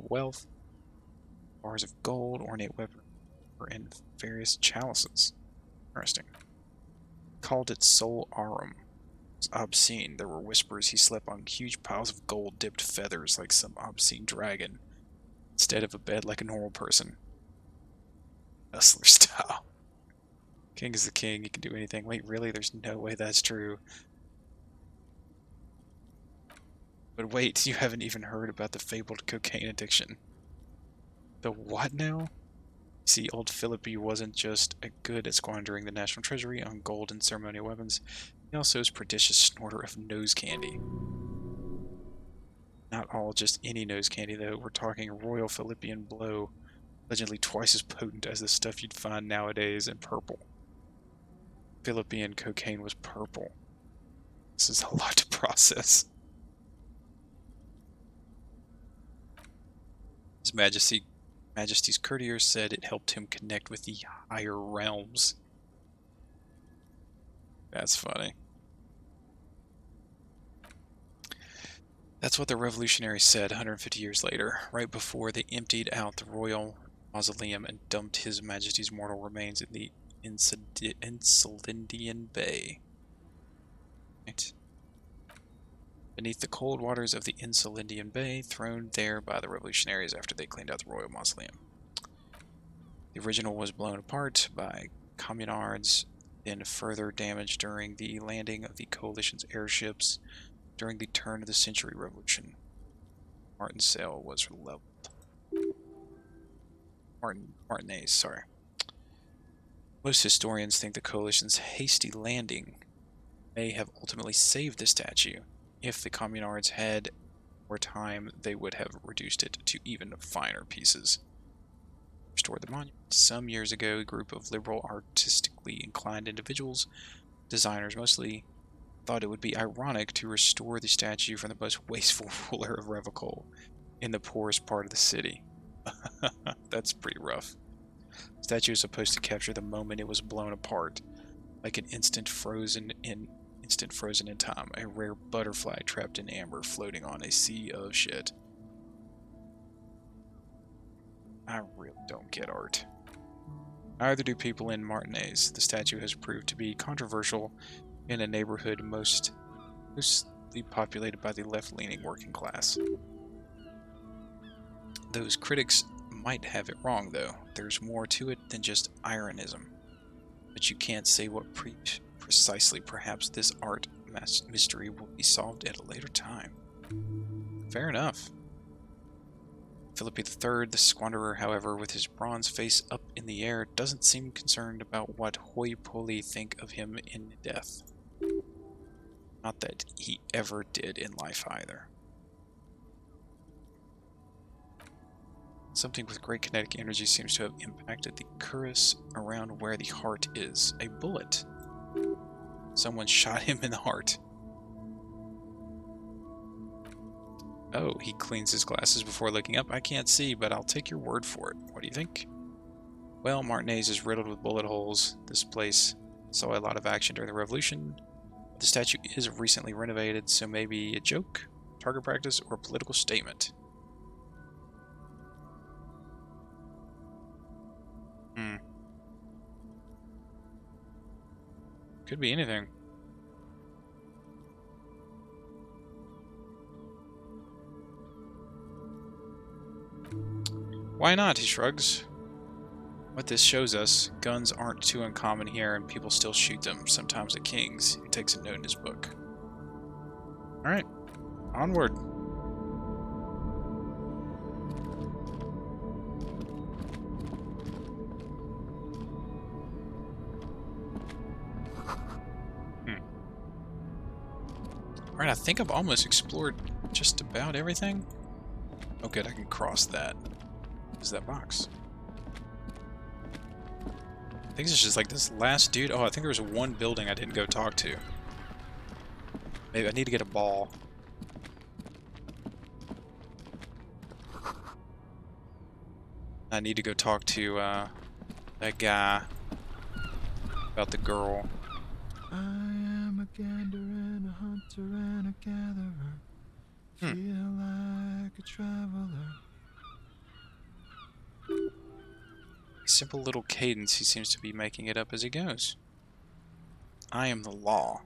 wealth, bars of gold, ornate weapons, and various chalices. Interesting. Called it Sol Arum. It was obscene. There were whispers he slept on huge piles of gold-dipped feathers like some obscene dragon, instead of a bed like a normal person. Hustler style. King is the king, he can do anything. Wait, really? There's no way that's true. But wait, you haven't even heard about the fabled cocaine addiction. The what now? See, old Philippi wasn't just good at squandering the national treasury on gold and ceremonial weapons, he also is a prodigious snorter of nose candy. Not all just any nose candy, though. We're talking Royal Philippian Blow, allegedly twice as potent as the stuff you'd find nowadays, in purple. Philippian cocaine was purple. This is a lot to process. His Majesty's courtier said it helped him connect with the higher realms. That's funny. That's what the revolutionaries said 150 years later, right before they emptied out the royal mausoleum and dumped His Majesty's mortal remains in the Insulindian Bay. Right. Beneath the cold waters of the Insulindian Bay, thrown there by the revolutionaries after they cleaned out the royal mausoleum. The original was blown apart by communards, then further damaged during the landing of the coalition's airships during the turn of the century revolution. Martin's sail was leveled. Martinez, sorry. Most historians think the coalition's hasty landing may have ultimately saved the statue. If the communards had more time, they would have reduced it to even finer pieces. Restored the monument. Some years ago, a group of liberal, artistically inclined individuals, designers mostly, thought it would be ironic to restore the statue from the most wasteful ruler of Revocol in the poorest part of the city. That's pretty rough. The statue is supposed to capture the moment it was blown apart, like an instant frozen in time, a rare butterfly trapped in amber floating on a sea of shit. I really don't get art. Neither do people in Martinez. The statue has proved to be controversial in a neighborhood mostly populated by the left-leaning working class. Those critics might have it wrong, though. There's more to it than just ironism. But you can't say what precisely. Perhaps this art mystery will be solved at a later time. Fair enough. Philip III, the squanderer, however, with his bronze face up in the air, doesn't seem concerned about what hoi-polloi think of him in death. Not that he ever did in life either. Something with great kinetic energy seems to have impacted the cuirass around where the heart is. A bullet. Someone shot him in the heart. Oh, he cleans his glasses before looking up. I can't see, but I'll take your word for it. What do you think? Well, Martinez is riddled with bullet holes. This place saw a lot of action during the Revolution. The statue is recently renovated, so maybe a joke, target practice, or a political statement. Could be anything. Why not? He shrugs. What this shows us, guns aren't too uncommon here and people still shoot them, sometimes at kings. He takes a note in his book. Alright, onward. Alright, I think I've almost explored just about everything. Oh good, I can cross that. What is that box? I think it's just like this last dude. Oh, I think there was one building I didn't go talk to. Maybe I need to get a ball. I need to go talk to that guy about the girl. I am a gander and a hunter and a gatherer. Feel like a traveler. Simple little cadence, he seems to be making it up as he goes. I am the law.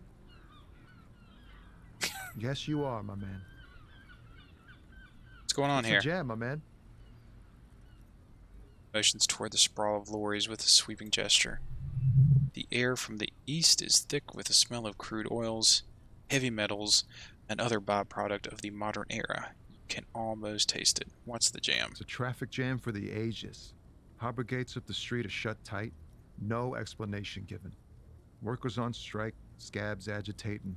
Yes, you are, my man. What's going on here? It's a jam, my man. Motions toward the sprawl of lorries with a sweeping gesture. The air from the east is thick with the smell of crude oils, heavy metals, and other byproduct of the modern era. You can almost taste it. What's the jam? It's a traffic jam for the ages. Harbor gates up the street are shut tight. No explanation given. Workers on strike, scabs agitating,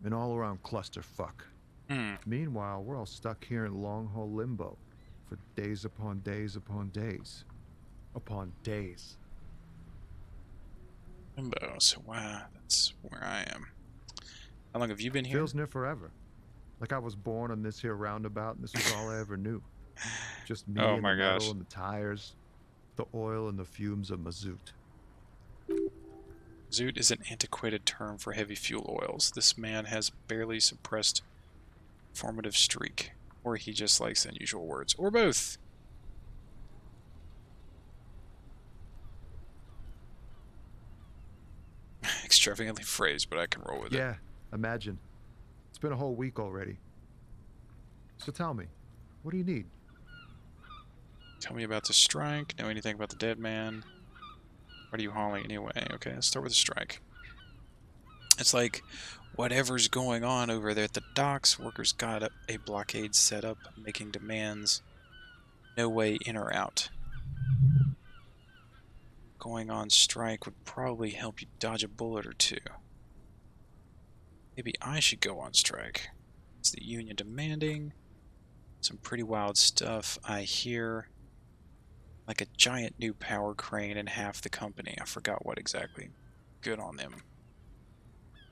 an all-around clusterfuck. Meanwhile, we're all stuck here in long-haul limbo for days upon days upon days. Upon days. Limbo, so wow, that's where I am. How long have you been here? Feels near forever. Like I was born on this here roundabout and this was all I ever knew. Just me and the metal and the tires, the oil and the fumes of mazout. Mazout is an antiquated term for heavy fuel oils. This man has barely suppressed Formative streak. Or he just likes unusual words. Or both. Extravagantly phrased, but I can roll with it. Yeah, imagine. It's been a whole week already. So tell me, what do you need? Tell me about the strike. Know anything about the dead man? What are you hauling anyway? Okay, let's start with the strike. It's like whatever's going on over there at the docks, workers got a blockade set up, making demands. No way in or out. Going on strike would probably help you dodge a bullet or two. Maybe I should go on strike. It's the union demanding. Some pretty wild stuff I hear. Like a giant new power crane in half the company. I forgot what exactly. Good on them.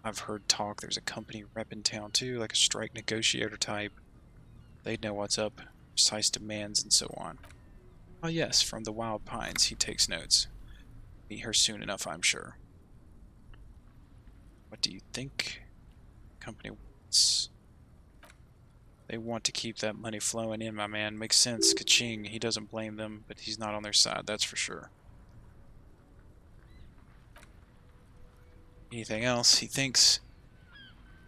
I've heard talk there's a company rep in town too, like a strike negotiator type. They'd know what's up, precise demands, and so on. Oh yes, from the Wild Pines, he takes notes. Meet her soon enough, I'm sure. What do you think? Company wants... They want to keep that money flowing in, my man. Makes sense. Ka-ching. He doesn't blame them, but he's not on their side, that's for sure. Anything else? He thinks,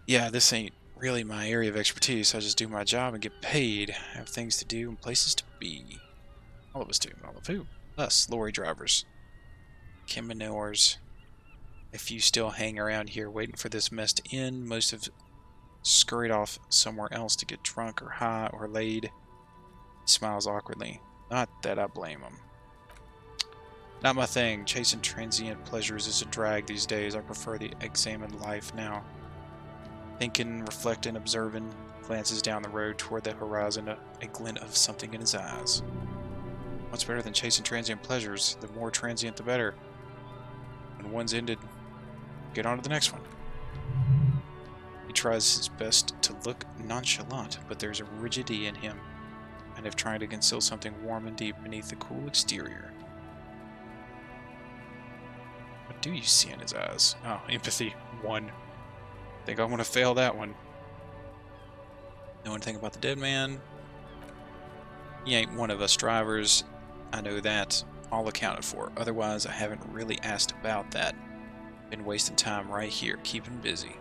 yeah, this ain't really my area of expertise. I just do my job and get paid. I have things to do and places to be. All of us do. All of who? Us, lorry drivers. Cheminors. A few still hang around here waiting for this mess to end. Most have scurried off somewhere else to get drunk or high or laid. He smiles awkwardly. Not that I blame him. Not my thing. Chasing transient pleasures is a drag these days. I prefer the examined life now. Thinking, reflecting, observing, glances down the road toward the horizon, a glint of something in his eyes. What's better than chasing transient pleasures? The more transient, the better. When one's ended, get on to the next one. He tries his best to look nonchalant, but there's a rigidity in him, and of trying to conceal something warm and deep beneath the cool exterior. What do you see in his eyes? Oh, empathy. 1. Think I want to fail that one. Know anything about the dead man? He ain't one of us drivers. I know that. All accounted for. Otherwise, I haven't really asked about that. Been wasting time right here, keeping busy.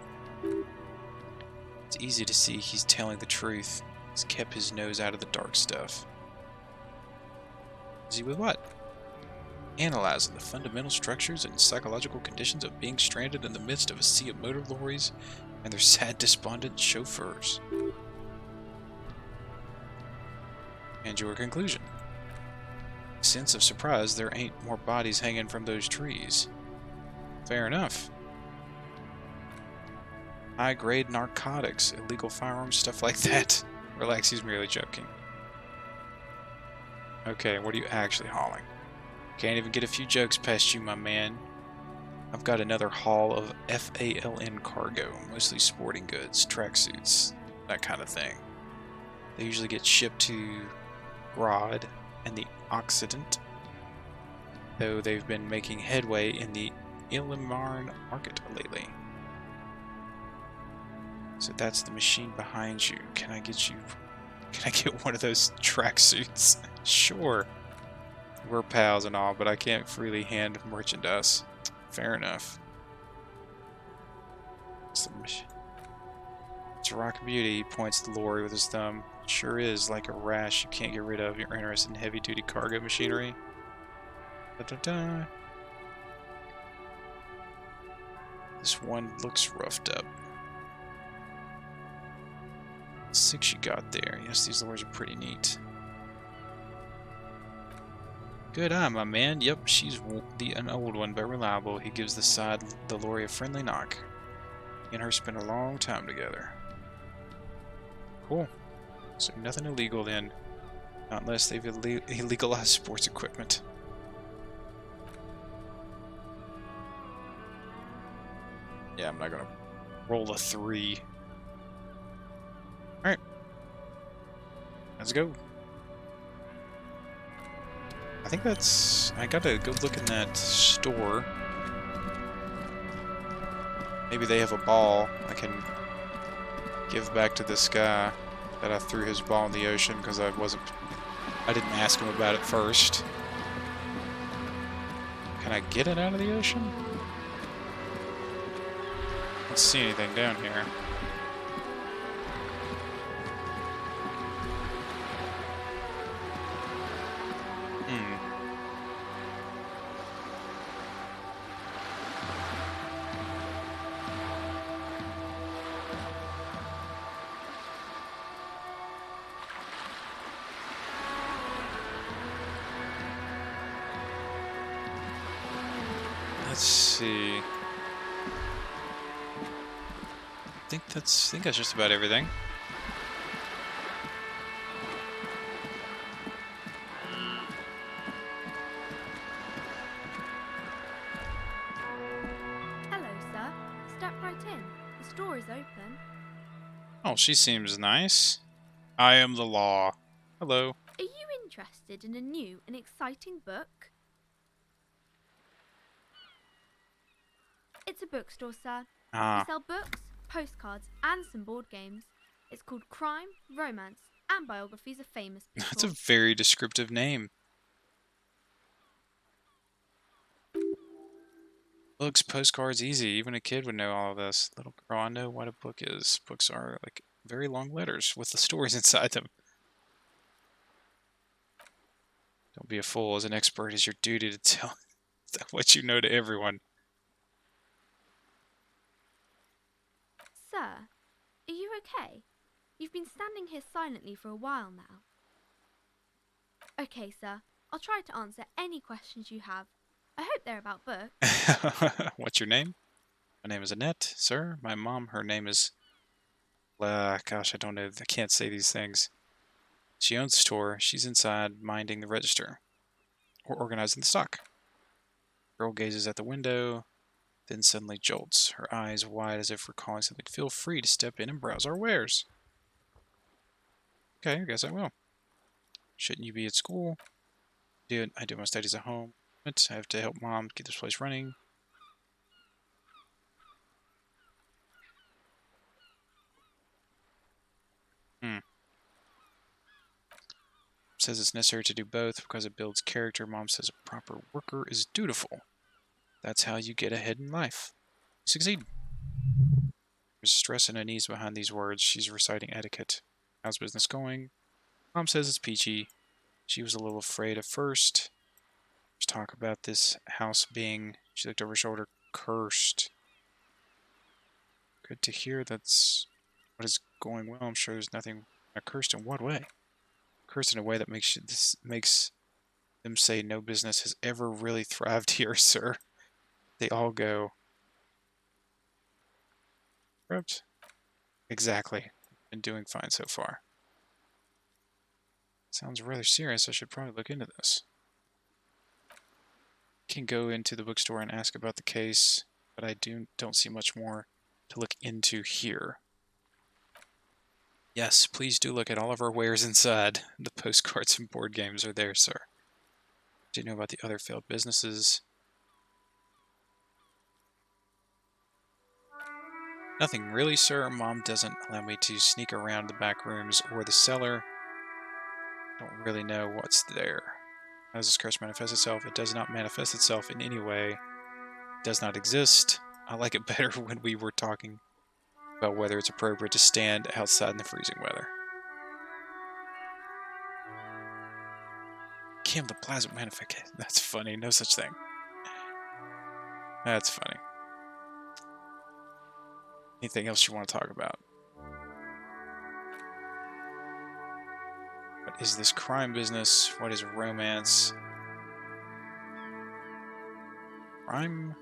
It's easy to see he's telling the truth. He's kept his nose out of the dark stuff. Busy with what? Analyzing the fundamental structures and psychological conditions of being stranded in the midst of a sea of motor lorries and their sad, despondent chauffeurs. And your conclusion. Sense of surprise, there ain't more bodies hanging from those trees. Fair enough. High-grade narcotics, illegal firearms, stuff like that. Relax, he's merely joking. Okay, what are you actually hauling? Can't even get a few jokes past you, my man. I've got another haul of FALN cargo, mostly sporting goods, tracksuits, that kind of thing. They usually get shipped to Grodd and the Occident, though they've been making headway in the Elysium market lately. So that's the machine behind you. Can I get one of those tracksuits? Sure. We're pals and all, but I can't freely hand merchandise. Fair enough. It's a rock beauty. He points to the lorry with his thumb. Sure is like a rash you can't get rid of. You're interested in heavy-duty cargo machinery. Da-da-da. This one looks roughed up. 6 you got there. Yes, these lorries are pretty neat. Good eye, my man. Yep, she's an old one, but reliable. He gives the lorry a friendly knock. He and her spend a long time together. Cool. So nothing illegal then. Not unless they've illegalized sports equipment. Yeah, I'm not gonna roll a 3. Alright. Let's go. I think that's... I gotta go look in that store. Maybe they have a ball I can Give back to this guy that I threw his ball in the ocean because I didn't ask him about it first. Can I get it out of the ocean? I don't see anything down here. Let's see. I think that's just about everything. Hello, sir. Step right in. The store is open. Oh, she seems nice. I am the law. Hello. Are you interested in a new and exciting book? It's a bookstore, sir. We sell books, postcards, and some board games. It's called Crime, Romance, and Biographies of Famous People. That's a very descriptive name. Books, postcards, easy. Even a kid would know all of this. Little girl, I know what a book is. Books are like very long letters with the stories inside them. Don't be a fool. As an expert, it's your duty to tell what you know to everyone. Sir, are you okay? You've been standing here silently for a while now. Okay, sir. I'll try to answer any questions you have. I hope they're about books. What's your name? My name is Annette, sir. My mom, her name is... gosh, I don't know. I can't say these things. She owns the store. She's inside minding the register. Or organizing the stock. Girl gazes at the window, then suddenly jolts, her eyes wide as if recalling something. Feel free to step in and browse our wares. Okay, I guess I will. Shouldn't you be at school? I do my studies at home. I have to help Mom get this place running. Says it's necessary to do both because it builds character. Mom says a proper worker is dutiful. That's how you get ahead in life. You succeed. There's stress and unease behind these words. She's reciting etiquette. How's business going? Mom says it's peachy. She was a little afraid at first. There's talk about this house being, she looked over her shoulder, cursed. Good to hear that's what is going well. I'm sure there's nothing cursed. In what way? Cursed in a way that makes them say no business has ever really thrived here, sir. They all go. Corrupt? Exactly. Been doing fine so far. Sounds rather serious. I should probably look into this. Can go into the bookstore and ask about the case, but I don't see much more to look into here. Yes, please do look at all of our wares inside. The postcards and board games are there, sir. Didn't know about the other failed businesses. Nothing really, sir. Mom doesn't allow me to sneak around the back rooms or the cellar. Don't really know what's there. How does this curse manifest itself? It does not manifest itself in any way. It does not exist. I like it better when we were talking about whether it's appropriate to stand outside in the freezing weather. Kim, the plasma manifest. That's funny. No such thing. That's funny. Anything else you want to talk about? What is this crime business? What is romance? Crime?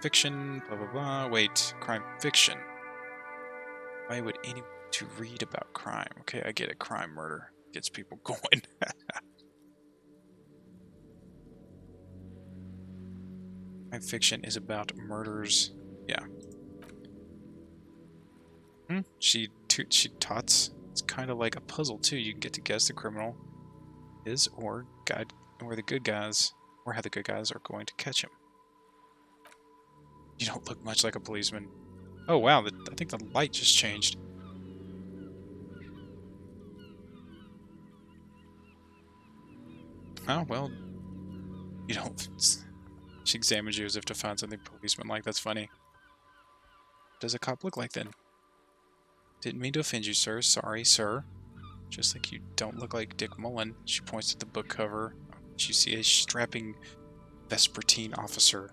Fiction? Blah, blah, blah. Wait. Crime fiction. Why would anyone to read about crime? Okay, I get it. Crime, murder. Gets people going. Crime fiction is about murders. Yeah. She tots. It's kind of like a puzzle too. You can get to guess the criminal is or the good guys, or how the good guys are going to catch him. You don't look much like a policeman. Oh wow, I think the light just changed. Oh, well, you don't... She examines you as if to find something policeman-like. That's funny. What does a cop look like, then? Didn't mean to offend you, sir. Sorry, sir. Just like you don't look like Dick Mullen. She points to the book cover. You see a strapping Vespertine officer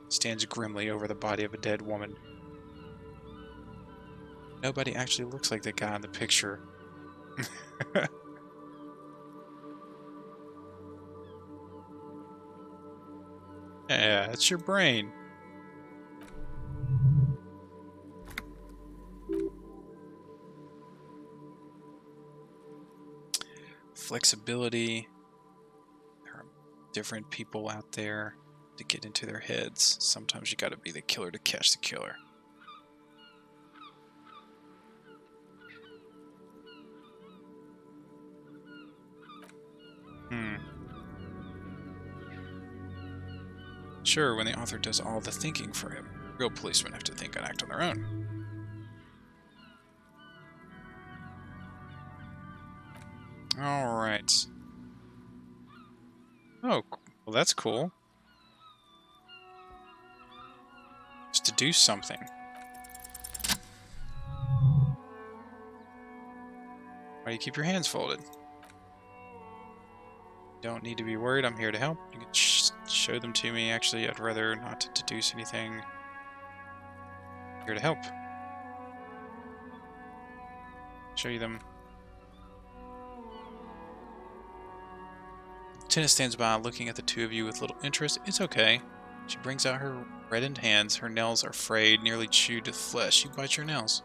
stands grimly over the body of a dead woman. Nobody actually looks like the guy in the picture. Yeah, it's your brain. Flexibility. There are different people out there to get into their heads. Sometimes you gotta be the killer to catch the killer. Sure, when the author does all the thinking for him. Real policemen have to think and act on their own. Alright. Oh, well that's cool. Just to do something. Why do you keep your hands folded? Don't need to be worried, I'm here to help. You can show them to me. Actually, I'd rather not to deduce anything. Here to help. Show you them. Lieutenant stands by, looking at the two of you with little interest. It's okay. She brings out her reddened hands. Her nails are frayed, nearly chewed to flesh. You bite your nails.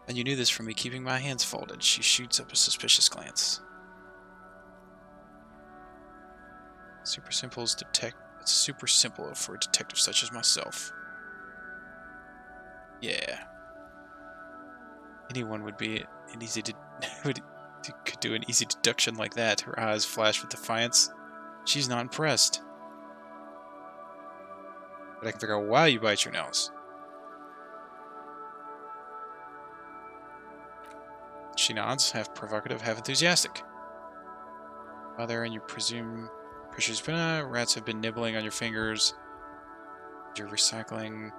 And you knew this from me keeping my hands folded. She shoots up a suspicious glance. Super simple as It's super simple for a detective such as myself. Yeah. Anyone would be an easy could do an easy deduction like that. Her eyes flash with defiance. She's not impressed. But I can figure out why you bite your nails. She nods, half provocative, half enthusiastic. Mother, and you presume pressure's been rats have been nibbling on your fingers. You're recycling.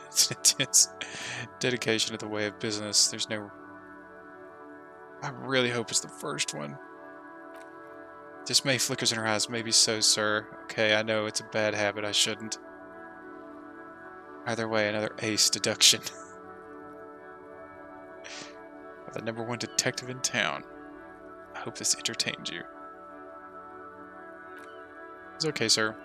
It's an intense dedication to the way of business. There's no... I really hope it's the first one. Dismay flickers in her eyes. Maybe so, sir. Okay, I know it's a bad habit. I shouldn't. Either way, another ace deduction. The #1 detective in town. I hope this entertained you. It's okay, sir.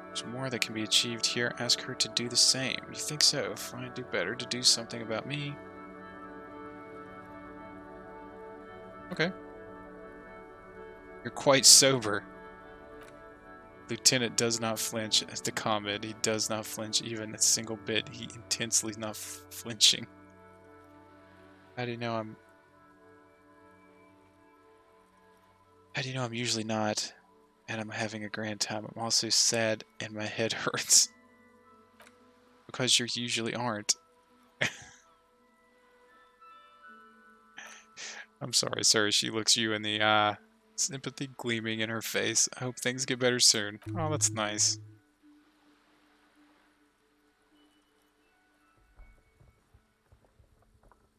There's more that can be achieved here. Ask her to do the same. You think so? Fine, do better. To do something about me. Okay. You're quite sober. Lieutenant does not flinch at the comment. He does not flinch even a single bit. He intensely is not flinching. How do you know I'm... How do you know I'm usually not? And I'm having a grand time. I'm also sad and my head hurts. Because you usually aren't. I'm sorry, sir. She looks you in the eye. Sympathy gleaming in her face. I hope things get better soon. Oh, that's nice.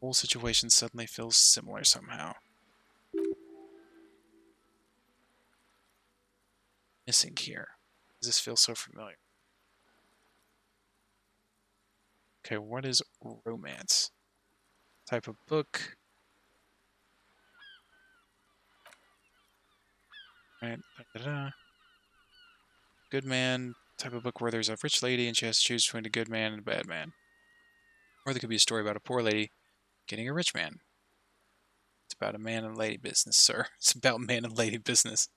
The whole situation suddenly feels similar somehow. Missing here. Does this feel so familiar? Okay, what is romance? Type of book. Right. Good man. Type of book where there's a rich lady and she has to choose between a good man and a bad man. Or there could be a story about a poor lady getting a rich man. It's about a man and lady business, sir. It's about man and lady business.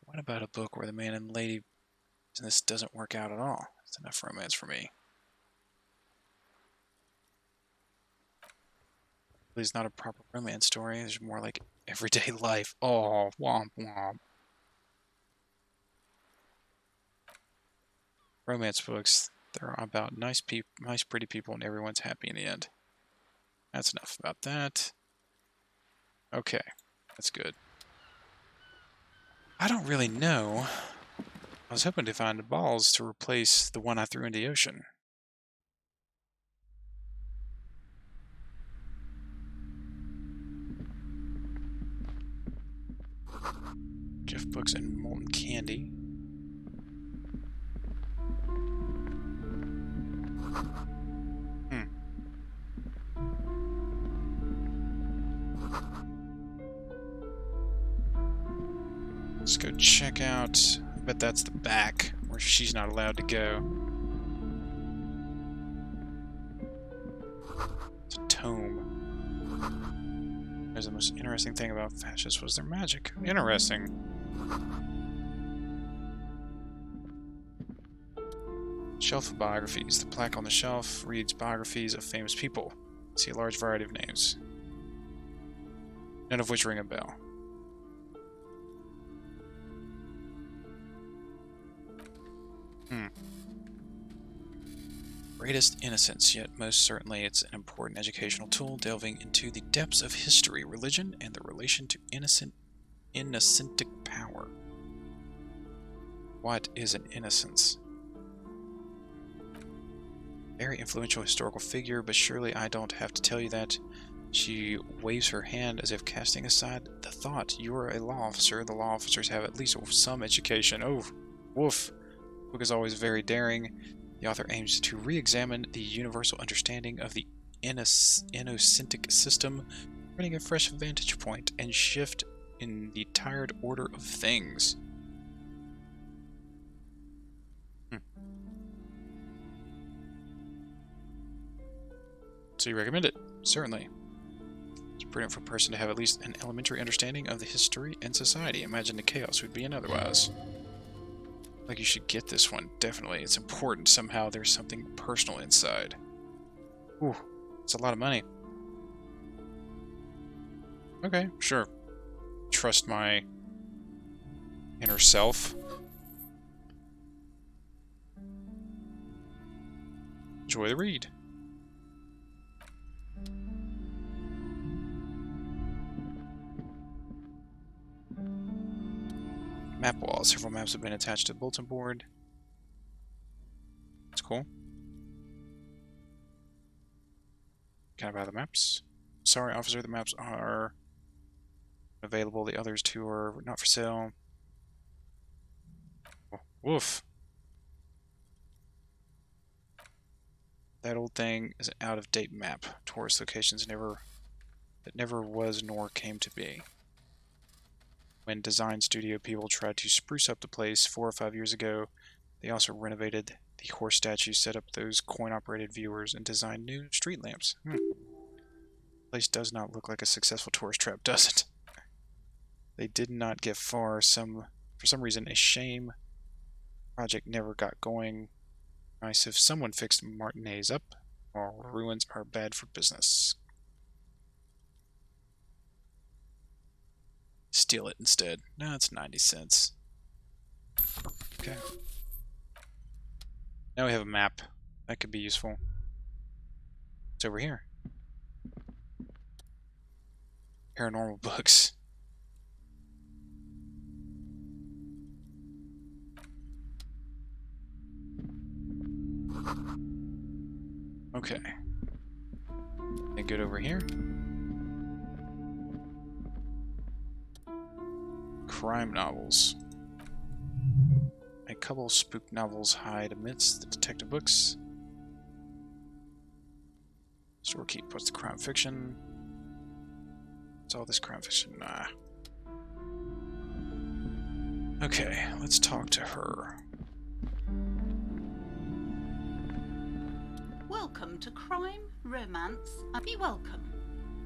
What about a book where the man and lady business doesn't work out at all? It's enough romance for me. It's not a proper romance story. It's more like everyday life. Oh, womp womp. Romance books, they're about nice pretty people, and everyone's happy in the end. That's enough about that. Okay, that's good. I don't really know. I was hoping to find the balls to replace the one I threw into the ocean. Gift books and molten candy. Let's go check out. I bet that's the back where she's not allowed to go. It's a tome. There's the most interesting thing about fascists was their magic. Interesting. Shelf of biographies. The plaque on the shelf reads biographies of famous people. See a large variety of names, none of which ring a bell. Greatest innocence, yet most certainly it's an important educational tool delving into the depths of history, religion, and the relation to innocentic power. What is an innocence? Very influential historical figure, but surely I don't have to tell you that. She waves her hand as if casting aside the thought. You are a law officer. The law officers have at least some education. Oh, woof. The book is always very daring. The author aims to re-examine the universal understanding of the innocentic system, bringing a fresh vantage point and shift in the tired order of things. So you recommend it? Certainly. It's prudent for a person to have at least an elementary understanding of the history and society. Imagine the chaos would be in otherwise. Like, you should get this one, definitely. It's important. Somehow there's something personal inside. Ooh, it's a lot of money. Okay, sure. Trust my inner self. Enjoy the read. Map wall. Several maps have been attached to the bulletin board. That's cool. Can I buy the maps? Sorry, officer, the maps are available. The others two are not for sale. Oh, woof. That old thing is an out-of-date map. Tourist locations that never was nor came to be. When design studio people tried to spruce up the place 4 or 5 years ago, they also renovated the horse statues, set up those coin-operated viewers, and designed new street lamps. The place does not look like a successful tourist trap, does it? They did not get far. For some reason, a shame. Project never got going. Nice if someone fixed Martinez up. All ruins are bad for business. Steal it instead. No, it's 90 cents. Okay. Now we have a map. That could be useful. It's over here. Paranormal books. Okay. And good over here. Crime novels. A couple spook novels hide amidst the detective books. Storekeep, what's the crime fiction? What's all this crime fiction? Nah. Okay, let's talk to her. Welcome to Crime, Romance, and be welcome.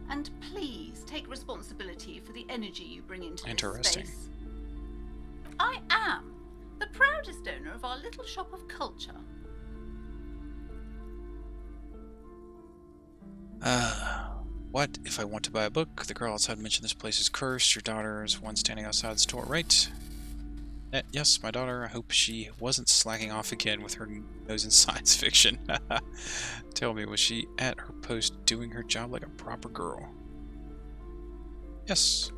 And please take responsibility for the energy you bring into this space. I am the proudest owner of our little shop of culture. What if I want to buy a book? The girl outside mentioned this place is cursed. Your daughter is one standing outside the store, right? Yes, my daughter. I hope she wasn't slacking off again with her nose in science fiction. Tell me, was she at her post doing her job like a proper girl? Yes.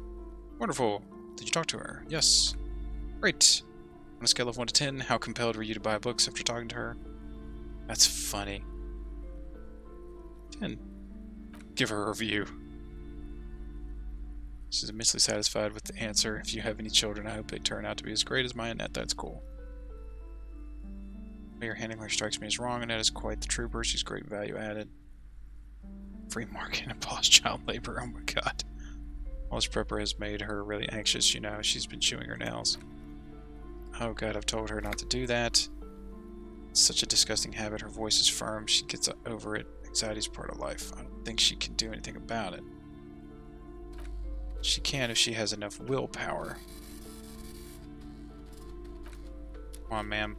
Wonderful. Did you talk to her? Yes. Great. On a scale of 1 to 10, how compelled were you to buy books after talking to her? That's funny. 10. Give her a review. She's immensely satisfied with the answer. If you have any children, I hope they turn out to be as great as my Annette. That's cool. Your handling her strikes me as wrong. Annette is quite the trooper. She's great value added. Free market and abolished child labor. Oh my god. All this prepper has made her really anxious, you know. She's been chewing her nails. Oh god, I've told her not to do that. It's such a disgusting habit. Her voice is firm. She gets over it. Anxiety's part of life. I don't think she can do anything about it. She can if she has enough willpower. Come on, ma'am.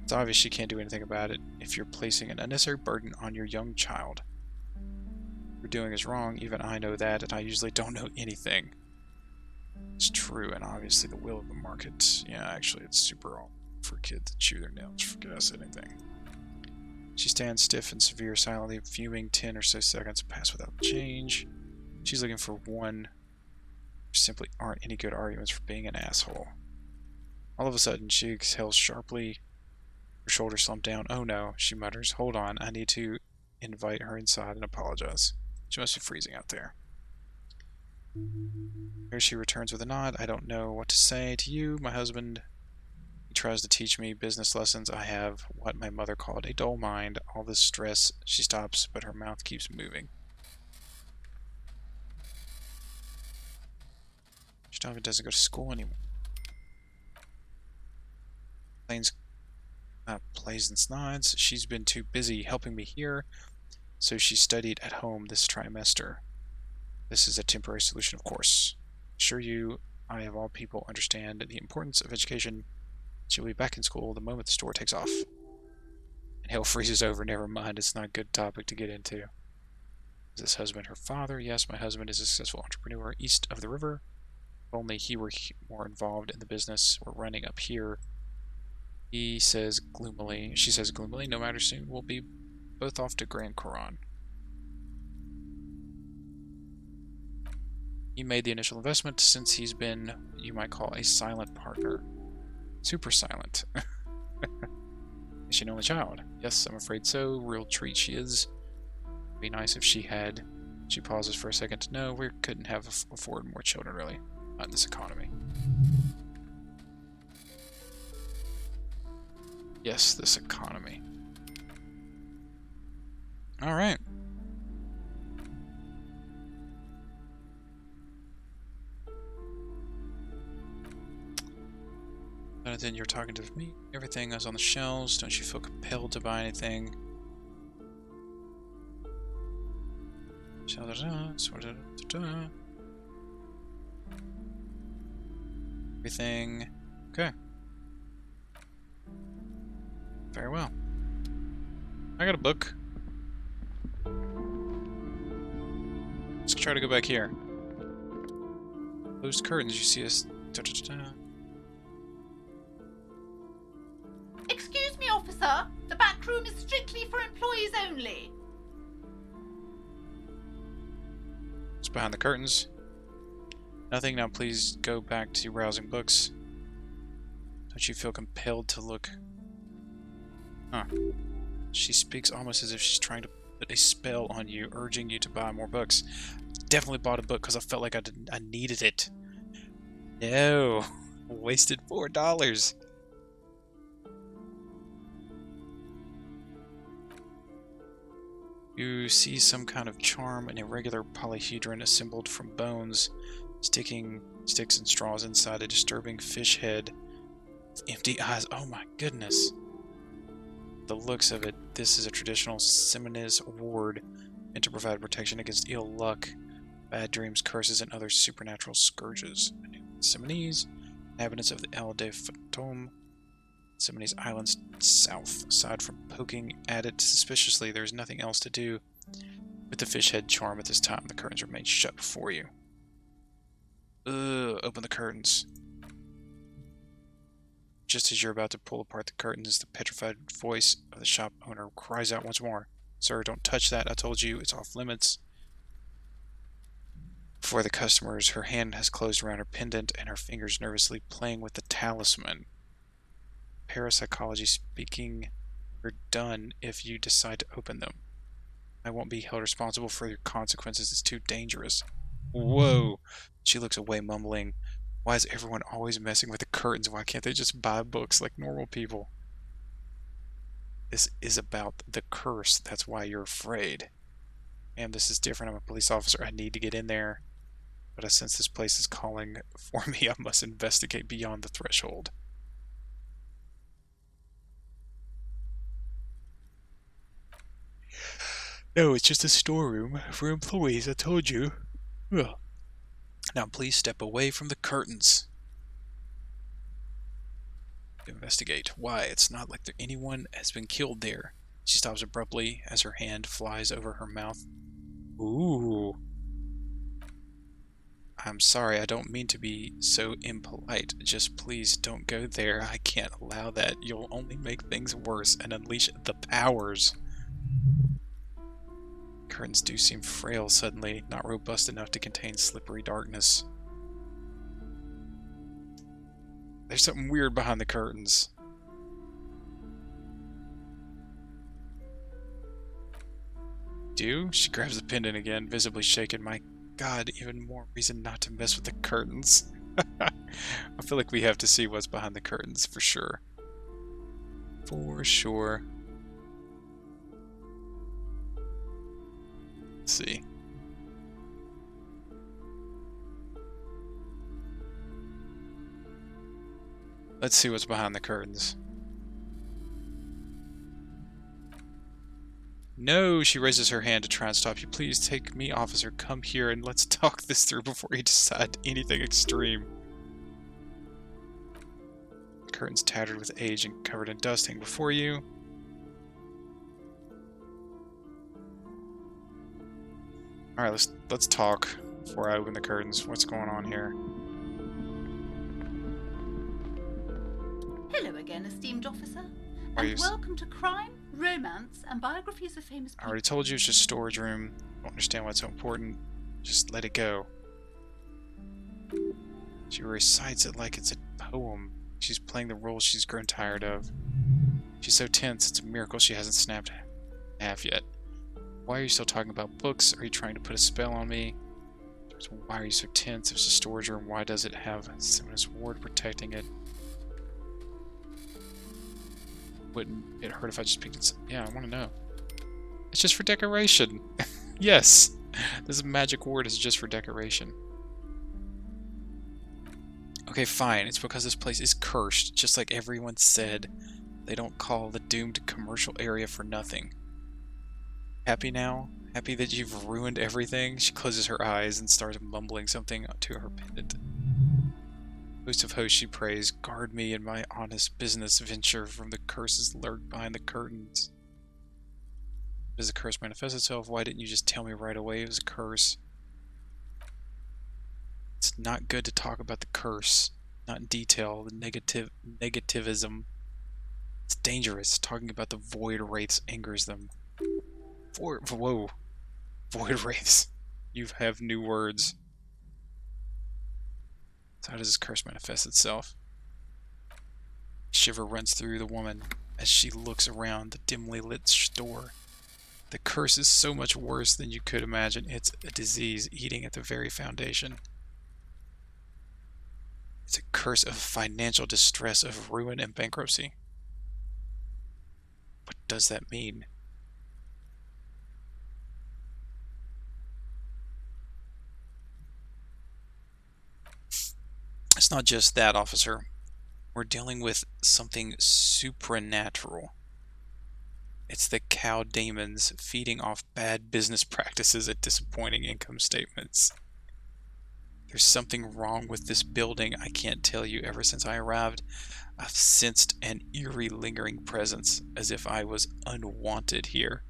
It's obvious she can't do anything about it if you're placing an unnecessary burden on your young child. What you're doing is wrong. Even I know that, and I usually don't know anything. It's true, and obviously the will of the market. Yeah, actually, it's super all for kids to chew their nails. Forget I said anything. She stands stiff and severe, silently fuming. 10 or so seconds pass without change. She's looking for one. There simply aren't any good arguments for being an asshole. All of a sudden, she exhales sharply. Her shoulders slump down. Oh no, she mutters. Hold on, I need to invite her inside and apologize. She must be freezing out there. Here she returns with a nod. I don't know what to say to you, my husband. He tries to teach me business lessons. I have what my mother called a dull mind. All this stress. She stops, but her mouth keeps moving. She doesn't go to school anymore. Plays and snods. She's been too busy helping me here, so she studied at home this trimester. This is a temporary solution, of course. Assure you, I of all people understand the importance of education. She'll be back in school the moment the store takes off. And hell freezes over. Never mind, it's not a good topic to get into. Is this husband her father? Yes, my husband is a successful entrepreneur east of the river. If only he were more involved in the business we're running up here. She says gloomily, no matter, soon we'll be both off to Grand Coron. He made the initial investment since he's been, you might call, a silent partner. Super silent. Is she an only child? Yes, I'm afraid so. Real treat she is. It'd be nice if she had. She pauses for a second. No, we couldn't have afford more children, really. Not in this economy. Yes, this economy. Alright. Then you're talking to me. Everything is on the shelves. Don't you feel compelled to buy anything? Everything. Okay. Very well. I got a book. Let's try to go back here. Closed curtains. You see us. Excuse me, officer. The back room is strictly for employees only. It's behind the curtains. Nothing. Now please go back to browsing books. Don't you feel compelled to look? Huh. She speaks almost as if she's trying to put a spell on you, urging you to buy more books. Definitely bought a book because I felt like I needed it. No. Wasted $4. You see some kind of charm, an irregular polyhedron assembled from bones, sticks and straws inside a disturbing fish head with empty eyes. Oh my goodness. The looks of it, this is a traditional Simonese ward meant to provide protection against ill luck, bad dreams, curses, and other supernatural scourges. Simonese, inhabitants of the Ile de Fantôme, Simonese Islands south. Aside from poking at it suspiciously, there's nothing else to do with the fish head charm at this time. The curtains remain shut before you. Open the curtains. Just as you're about to pull apart the curtains, the petrified voice of the shop owner cries out once more. Sir, don't touch that. I told you it's off limits. Before the customers, her hand has closed around her pendant and her fingers nervously playing with the talisman. Parapsychology speaking, you're done if you decide to open them. I won't be held responsible for your consequences. It's too dangerous. Whoa! She looks away, mumbling, why is everyone always messing with the curtains? Why can't they just buy books like normal people? This is about the curse. That's why you're afraid. And this is different. I'm a police officer. I need to get in there. But since this place is calling for me, I must investigate beyond the threshold. No, it's just a storeroom for employees, I told you. Ugh. Now please step away from the curtains. To investigate. Why? It's not like anyone has been killed there. She stops abruptly as her hand flies over her mouth. Ooh. I'm sorry, I don't mean to be so impolite. Just please don't go there. I can't allow that. You'll only make things worse and unleash the powers. Curtains do seem frail suddenly, not robust enough to contain slippery darkness. There's something weird behind the curtains. She grabs the pendant again, visibly shaken. My God, even more reason not to mess with the curtains. I feel like we have to see what's behind the curtains for sure. For sure. Let's see. Let's see what's behind the curtains. No, she raises her hand to try and stop you. Please take me, officer. Come here and let's talk this through before you decide anything extreme. The curtain's tattered with age and covered in dust hang before you. Alright, let's talk before I open the curtains. What's going on here? Hello again, esteemed officer. And welcome to Crime, Romance, and Biographies of Famous People. I already told you it's just a storage room. I don't understand why it's so important. Just let it go. She recites it like it's a poem. She's playing the role she's grown tired of. She's so tense, it's a miracle she hasn't snapped half yet. Why are you still talking about books? Are you trying to put a spell on me? Why are you so tense? If it's a storage room, why does it have Simon's ward protecting it? Wouldn't it hurt if I just picked it? Yeah, I want to know. It's just for decoration. Yes, this magic word is just for decoration. Okay, fine. It's because this place is cursed, just like everyone said. They don't call the doomed commercial area for nothing. Happy now? Happy that you've ruined everything? She closes her eyes and starts mumbling something to her pendant. Host of hosts, she prays, guard me in my honest business venture from the curses lurked behind the curtains. Does the curse manifest itself? Why didn't you just tell me right away it was a curse? It's not good to talk about the curse, not in detail, the negativism. It's dangerous. Talking about the void wraiths angers them. Whoa. Void wraiths. You have new words. So how does this curse manifest itself? A shiver runs through the woman as she looks around the dimly lit store. The curse is so much worse than you could imagine. It's a disease eating at the very foundation. It's a curse of financial distress, of ruin and bankruptcy. What does that mean? It's not just that, officer. We're dealing with something supernatural. It's the cow demons feeding off bad business practices and disappointing income statements. There's something wrong with this building. I can't tell you. Ever since I arrived, I've sensed an eerie lingering presence, as if I was unwanted here.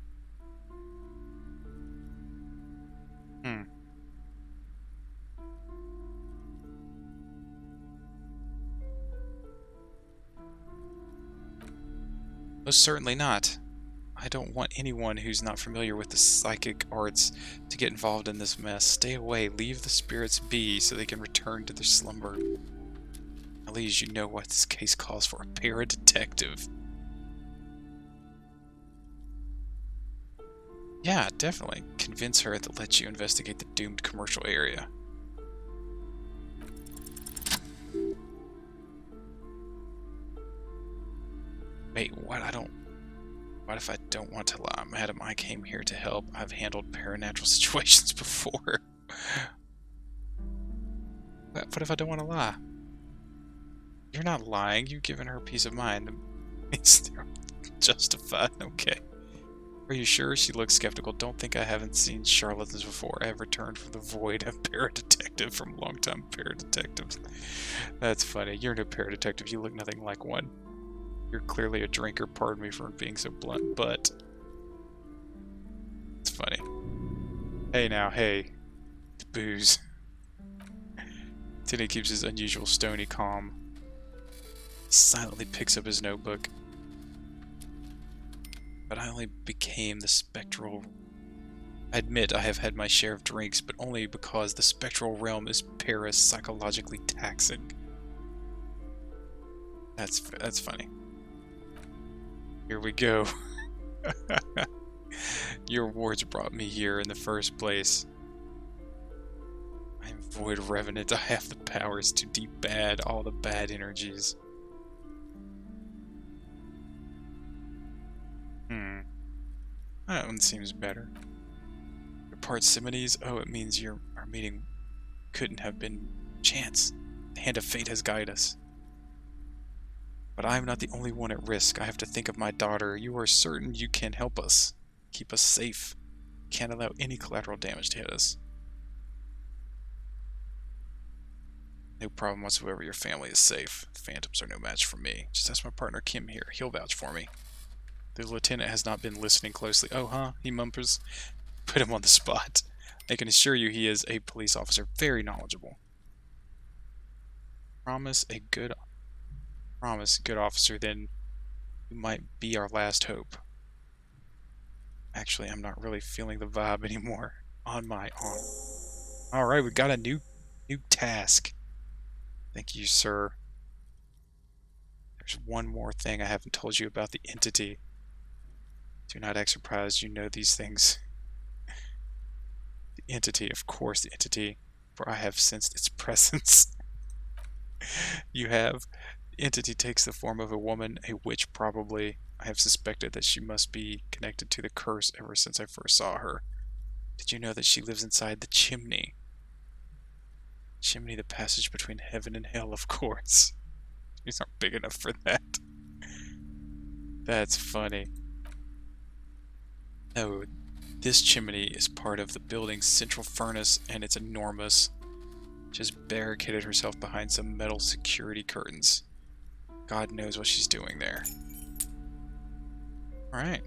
Most certainly not. I don't want anyone who's not familiar with the psychic arts to get involved in this mess. Stay away. Leave the spirits be so they can return to their slumber. At least you know what this case calls for. A para-detective. Yeah, definitely. Convince her that lets you investigate the doomed commercial area. Wait, what? What if I don't want to lie? Madam, I came here to help. I've handled paranatural situations before. What if I don't want to lie? You're not lying. You've given her peace of mind. It's justified. Okay. Are you sure? She looks skeptical. Don't think I haven't seen charlatans before. I have returned from the void, a paradetective from long-time paradetectives. That's funny. You're no paradetective. You look nothing like one. You're clearly a drinker. Pardon me for being so blunt, but it's funny. Hey now, hey. The booze. Tinny keeps his unusual stony calm. Silently picks up his notebook. But I only became the spectral... I admit I have had my share of drinks, but only because the spectral realm is psychologically taxing. That's funny. Here we go. Your words brought me here in the first place. I am Void Revenant. I have the powers to debad all the bad energies. That one seems better. Your parsimonies? Oh, it means our meeting couldn't have been chance. The hand of fate has guided us. But I am not the only one at risk. I have to think of my daughter. You are certain you can help us. Keep us safe. Can't allow any collateral damage to hit us. No problem whatsoever. Your family is safe. The phantoms are no match for me. Just ask my partner Kim here. He'll vouch for me. The lieutenant has not been listening closely. Oh, huh? He mumpers. Put him on the spot. I can assure you he is a police officer. Very knowledgeable. Promise, good officer, then you might be our last hope. Actually, I'm not really feeling the vibe anymore. On my own. Alright, we got a new task. Thank you, sir. There's one more thing I haven't told you about the entity. Do not act surprised, you know these things. The entity, of course, the entity, for I have sensed its presence. You have. The entity takes the form of a woman, a witch probably. I have suspected that she must be connected to the curse ever since I first saw her. Did you know that she lives inside the chimney? Chimney, the passage between heaven and hell, of course. These aren't big enough for that. That's funny. No, this chimney is part of the building's central furnace, and it's enormous. She's barricaded herself behind some metal security curtains. God knows what she's doing there. Alright.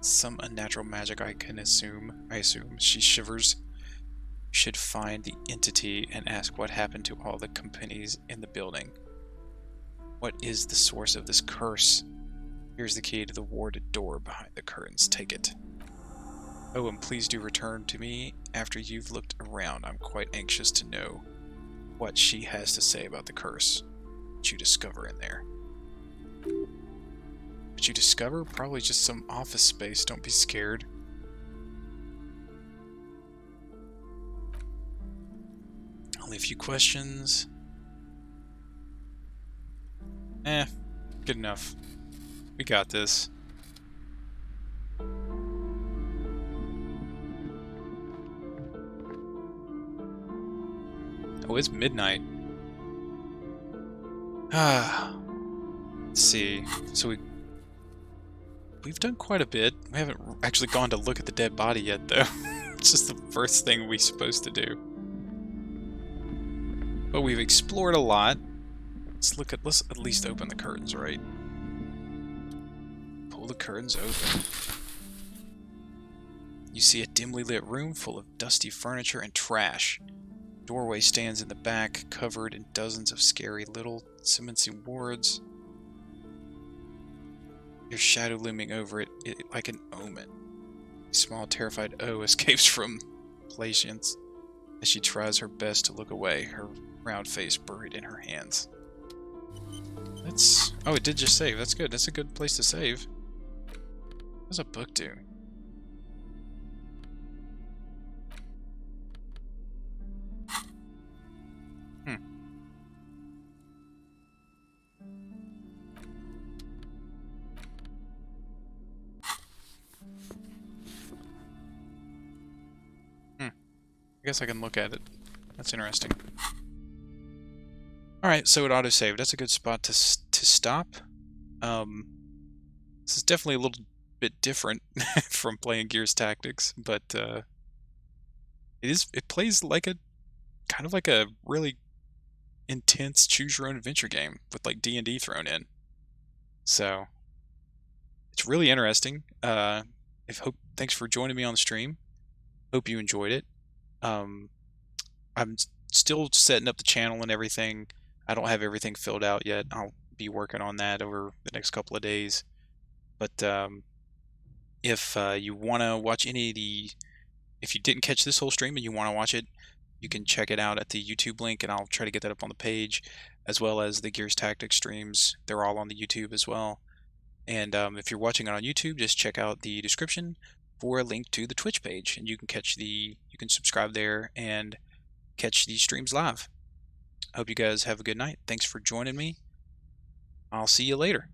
Some unnatural magic I assume. She shivers. You should find the entity and ask what happened to all the companies in the building. What is the source of this curse? Here's the key to the warded door behind the curtains. Take it. Oh, and please do return to me after you've looked around. I'm quite anxious to know what she has to say about the curse. What you discover in there. What you discover? Probably just some office space. Don't be scared. Only a few questions. Good enough. We got this. Oh, it's midnight. Let's see. So we've done quite a bit. We haven't actually gone to look at the dead body yet, though. It's just the first thing we're supposed to do. But we've explored a lot. Let's at least open the curtains, right? Pull the curtains open. You see a dimly lit room full of dusty furniture and trash. Doorway stands in the back, covered in dozens of scary little cemency wards. your shadow looming over it, like an omen. A small, terrified O escapes from Patience as she tries her best to look away, her round face buried in her hands. That's... Oh, it did just save. That's good. That's a good place to save. What does a book do? I guess I can look at it. That's interesting. Alright, so it autosaved. That's a good spot to stop. This is definitely a little bit different from playing Gears Tactics, but it plays like a kind of like a really intense choose your own adventure game with like D&D thrown in. So it's really interesting. Thanks for joining me on the stream. Hope you enjoyed it. I'm still setting up the channel and everything. I don't have everything filled out yet. I'll be working on that over the next couple of days. But if you want to watch if you didn't catch this whole stream and you want to watch it, you can check it out at the YouTube link, and I'll try to get that up on the page, as well as the Gears Tactics streams. They're all on the YouTube as well. And if you're watching it on YouTube, just check out the description for a link to the Twitch page, and you can subscribe there and catch these streams live. I hope you guys have a good night. Thanks for joining me. I'll see you later.